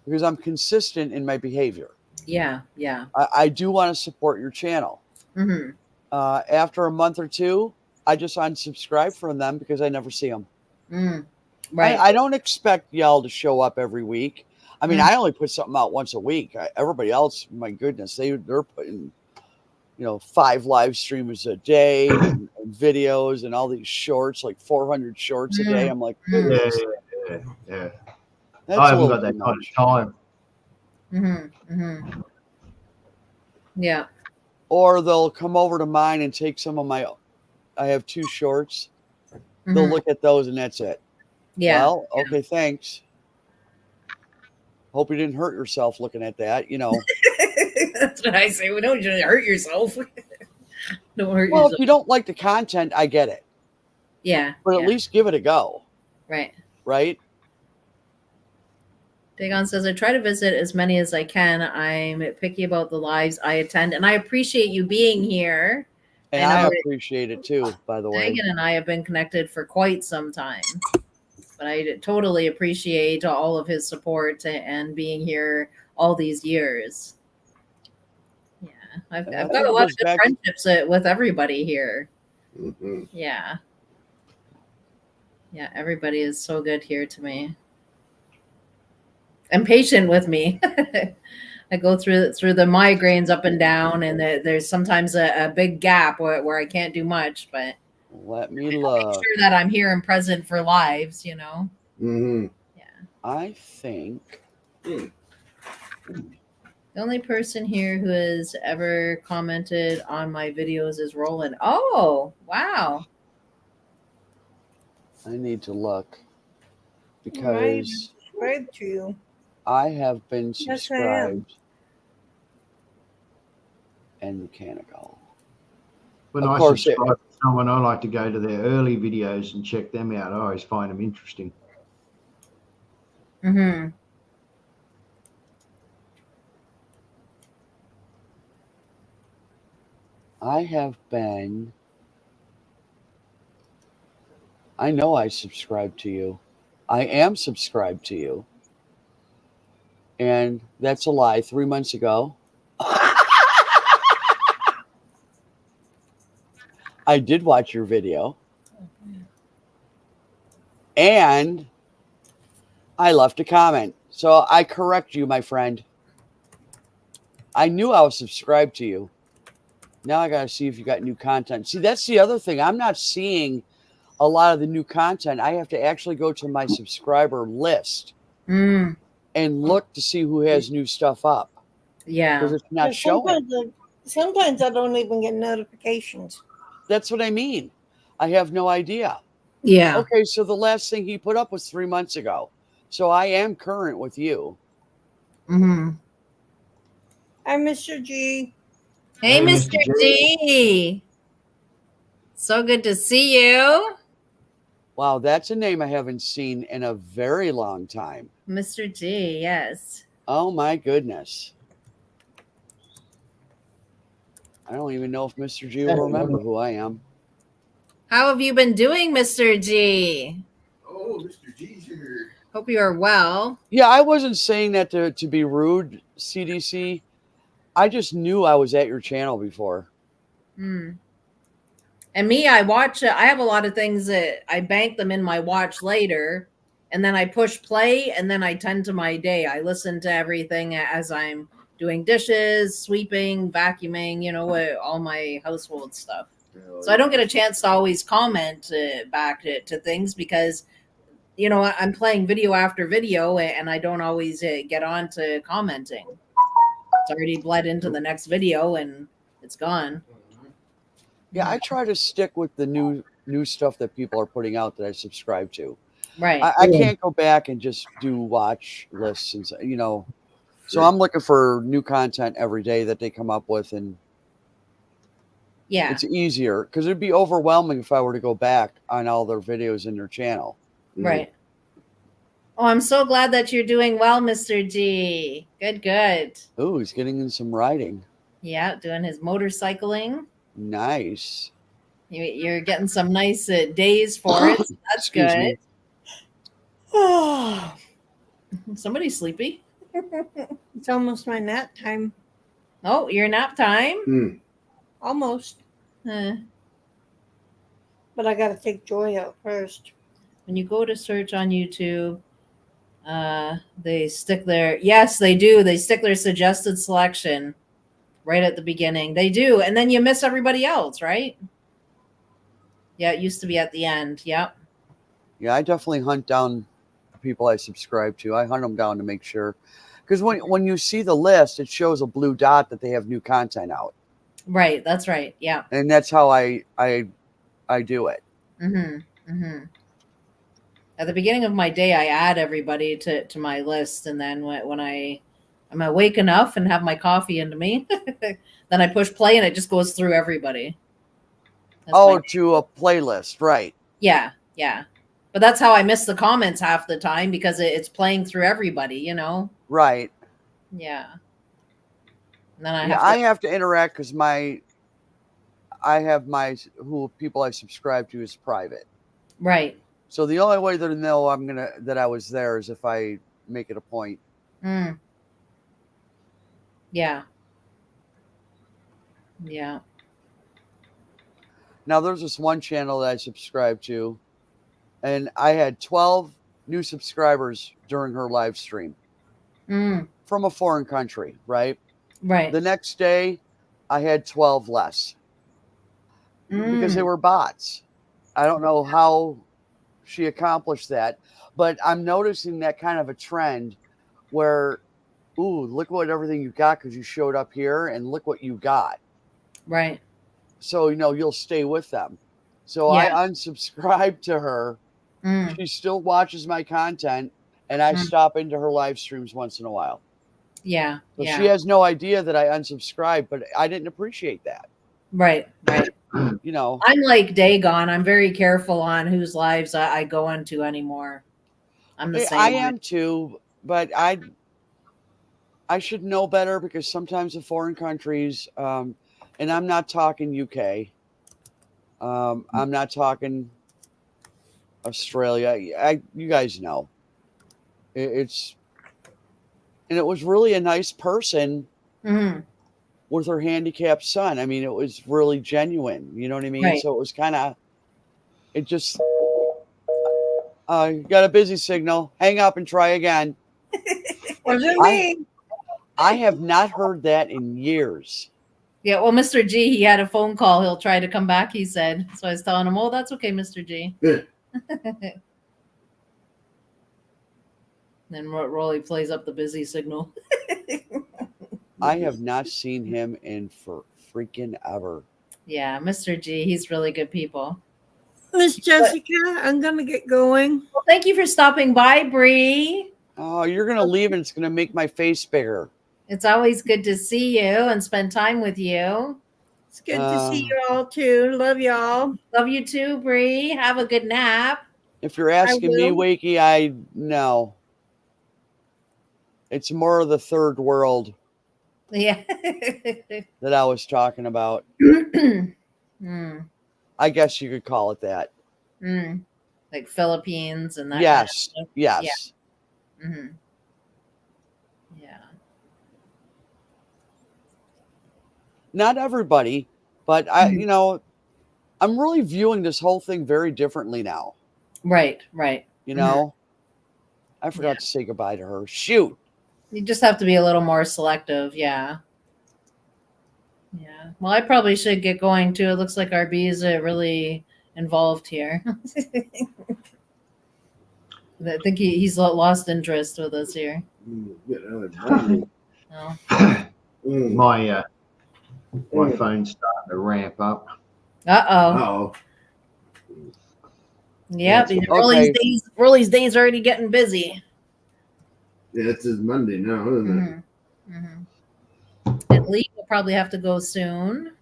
because I'm consistent in my behavior. Yeah. Yeah. I do want to support your channel. Mm-hmm. After a month or two, I just unsubscribe from them because I never see them. Mm. Right. I don't expect y'all to show up every week. I mean, Mm. I only put something out once a week. Everybody else, my goodness, they're putting 5 live streams a day and videos and all these shorts, like 400 shorts a day. I'm like, Yeah, goodness, yeah. I that's a haven't little got that too kind much. of time. Mm-hmm. Mm-hmm. Yeah. Or they'll come over to mine and take some of my. I have 2 shorts. They'll Mm-hmm. look at those and that's it. Yeah. Well, okay, thanks. Hope you didn't hurt yourself looking at that. That's what I say. Well, don't hurt yourself. Don't hurt Well, if yourself. you don't like the content, I get it. Yeah. But at Yeah. least give it a go, Right. right? Dagon says, I try to visit as many as I can. I'm picky about the lives I attend, and I appreciate you being here. And I appreciate it too, by the way. Dagon and I have been connected for quite some time, but I totally appreciate all of his support and being here all these years. Yeah, I've And I got think a it lot of goes good back- friendships with everybody here. Mhm. Yeah. Yeah, everybody is so good here to me. And patient with me. I go through the migraines up and down, and there's sometimes a big gap where I can't do much, but Let me make look. sure that I'm here and present for lives, Mhm. Yeah. I think The only person here who has ever commented on my videos is Roland. Oh, wow. I need to look I because subscribe to you. I have been Yes, I am. subscribed and mechanical. When Of I course, subscribe to someone, I like to go to their early videos and check them out. I always find them interesting. Mm-hmm. I have been. I know I subscribe to you. I am subscribed to you. And that's a lie. 3 months ago, I did watch your video. And I left a comment. So I correct you, my friend. I knew I was subscribed to you. Now I got to see if you got new content. See, that's the other thing. I'm not seeing a lot of the new content. I have to actually go to my subscriber list Mm, and look to see who has new stuff up yeah. because it's not Yeah, showing. sometimes I don't even get notifications. That's what I mean. I have no idea. Yeah. Okay, so the last thing he put up was 3 months ago. So I am current with you. Mm-hmm. Hi, Mr. G. Hey, Hey, Mr. Mr. G. So good to see you. Wow, that's a name I haven't seen in a very long time. Mr. G, yes. Oh my goodness. I don't even know if Mr. G will remember who I am. How have you been doing, Mr. G? Oh, Mr. G's here. Hope you are well. Yeah, I wasn't saying that to be rude, CDC. I just knew I was at your channel before. Hmm. And me, I watch, I have a lot of things that I bank them in my watch later, and then I push play, and then I tend to my day. I listen to everything as I'm doing dishes, sweeping, vacuuming, all my household stuff. So I don't get a chance to always comment back to things because, I'm playing video after video and I don't always get on to commenting. It's already bled into the next video and it's gone. Yeah, I try to stick with the new stuff that people are putting out that I subscribe to. Right. I can't go back and just do watch lists and so I'm looking for new content every day that they come up with, and Yeah. it's easier because it'd be overwhelming if I were to go back on all their videos in their channel. Right. Oh, I'm so glad that you're doing well, Mr. G. Good. Ooh, he's getting in some riding. Yeah, doing his motorcycling. Nice. You're getting some nice days for it. So that's Excuse good. me. Somebody's sleepy. It's almost my nap time. Oh, your nap time? Hmm. Almost. Uh, But I got to take Joy out first. when you go to search on YouTube, they stick their, yes, they do. They stick their suggested selection right at the beginning. They do. And then you miss everybody else, right? Yeah, it used to be at the end. Yep. Yeah, I definitely hunt down the people I subscribe to. I hunt them down to make sure. Because when you see the list, it shows a blue dot that they have new content out. Right. That's right. Yeah. And that's how I do it. Mm-hmm. Mm-hmm. At the beginning of my day, I add everybody to my list. And then when I'm awake enough and have my coffee into me, then I push play and it just goes through everybody. That's Oh, my- to a playlist, right. yeah. Yeah. But that's how I miss the comments half the time because it's playing through everybody, you know? Right. Yeah. And then I Yeah, have I to, have to interact because I have my who people I subscribe to is private. right. So the only way they'll know that I was there is if I make it a point. Mm. Yeah. Yeah. Now there's this one channel that I subscribe to, and I had 12 new subscribers during her live stream Mm. from a foreign country, right? Right. The next day, I had 12 less because they Mm. were bots. I don't know how she accomplished that, but I'm noticing that kind of a trend where, ooh, look what everything you got because you showed up here and look what you got. Right. So, you'll stay with them. So Yeah. I unsubscribed to her. Mm. She still watches my content, and I Mm. stop into her live streams once in a while. Yeah. So Yeah. she has no idea that I unsubscribed, but I didn't appreciate that. Right. Right. I'm like Dagon. I'm very careful on whose lives I go into anymore. I'm the same. I am too, but I should know better because sometimes in foreign countries, and I'm not talking UK, I'm not talking Australia. You guys know, it's and it was really a nice person Mm-hmm. with her handicapped son. I mean, it was really genuine. You know what I mean? Right. So it was kind of, it just, you got a busy signal. Hang up and try again. Wasn't me. I have not heard that in years. Yeah. Well, Mr. G, he had a phone call. He'll try to come back, he said. So I was telling him, oh, that's okay, Mr. G. Then Rolly plays up the busy signal. I have not seen him in for freaking ever. Yeah, Mr. G, he's really good people. Miss Jessica, I'm going to get going. Well, thank you for stopping by, Bree. Oh, you're going to leave and it's going to make my face bigger. It's always good to see you and spend time with you. It's good to see you all too. Love y'all. Love you too, Bree. Have a good nap. If you're asking me, will. Wakey, I know. It's more of the third world Yeah. that I was talking about. Mm, I guess you could call it that. like Philippines and that. Yes. Kind of Yes. Yeah. Mm-hmm. Yeah. Not everybody, but I'm really viewing this whole thing very differently now. Right. Right. I forgot to say goodbye to her. Shoot. You just have to be a little more selective. Yeah. Yeah. Well, I probably should get going too. It looks like our bees are really involved here. I think he's lost interest with us here. Oh. My phone's starting to ramp up. Uh-oh. Yeah, Okay. Rolly's days are already getting busy. Yeah, it's his Monday now, isn't it? And Lee will probably have to go soon.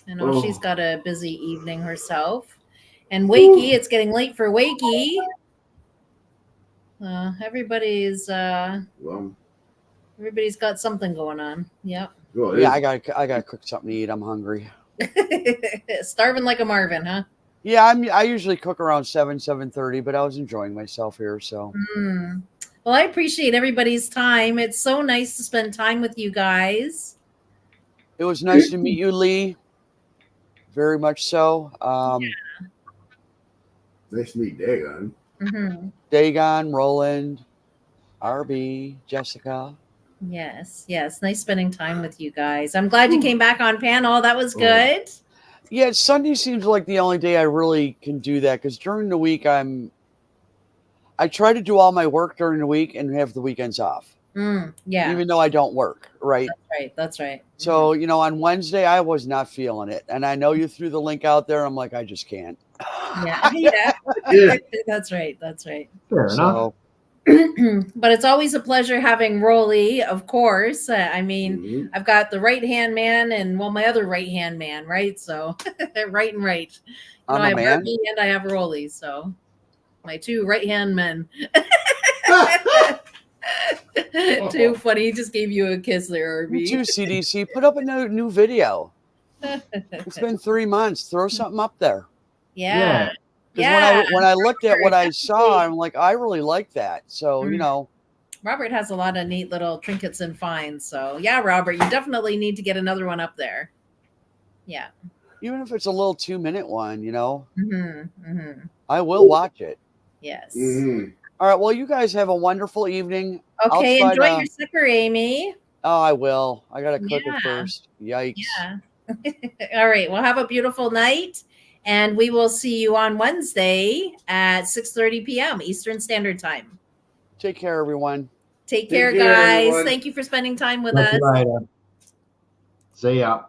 I know she's got a busy evening herself. And Wakey, it's getting late for Wakey. Everybody's got something going on. Yep. Well, Yeah, I gotta cook something to eat. I'm hungry. Starving like a Marvin, huh? Yeah, I usually cook around 7:30, but I was enjoying myself here. So Well, I appreciate everybody's time. It's so nice to spend time with you guys. It was nice to meet you, Lee. Very much so. Nice to meet Dagon. Mm-hmm. Dagon, Roland, RB, Jessica. Yes, yes. Nice spending time with you guys. I'm glad you came back on panel. That was Oh. good. Yeah, Sunday seems like the only day I really can do that because during the week I try to do all my work during the week and have the weekends off. Yeah, Even though I don't work, right? that's right. That's right. So, on Wednesday I was not feeling it. And I know you threw the link out there. I'm like, I just can't. Yeah, yeah. Yeah. That's right. That's right. Fair enough. So, But it's always a pleasure having Rolly, of course. I mean, Mhm. I've got the right hand man and my other right hand man, right? So right and right. I'm I a have man. RB and I have Rolly, so my two right hand men. Too funny. He just gave you a kiss there, You too, RB. CDC. Put up a new video. It's been 3 months. Throw something up there. Yeah. Because Yeah. when I looked at what I Robert, saw, I'm like, I really like that. So, Robert has a lot of neat little trinkets and finds. So yeah, Robert, you definitely need to get another one up there. Yeah. even if it's a little 2-minute one, Mm-hmm. I will watch it. Yes. Mhm. All right. Well, you guys have a wonderful evening. Okay, I'll try enjoy your supper, Amy. Oh, I will. I got to cook Yeah. it first. Yikes. Yeah. All right. Well, have a beautiful night. And we will see you on Wednesday at 6:30 p.m. Eastern Standard Time. Take care, everyone. Take Take care, care, guys. everyone. Thank you for spending time with Talk to us. you later. See ya.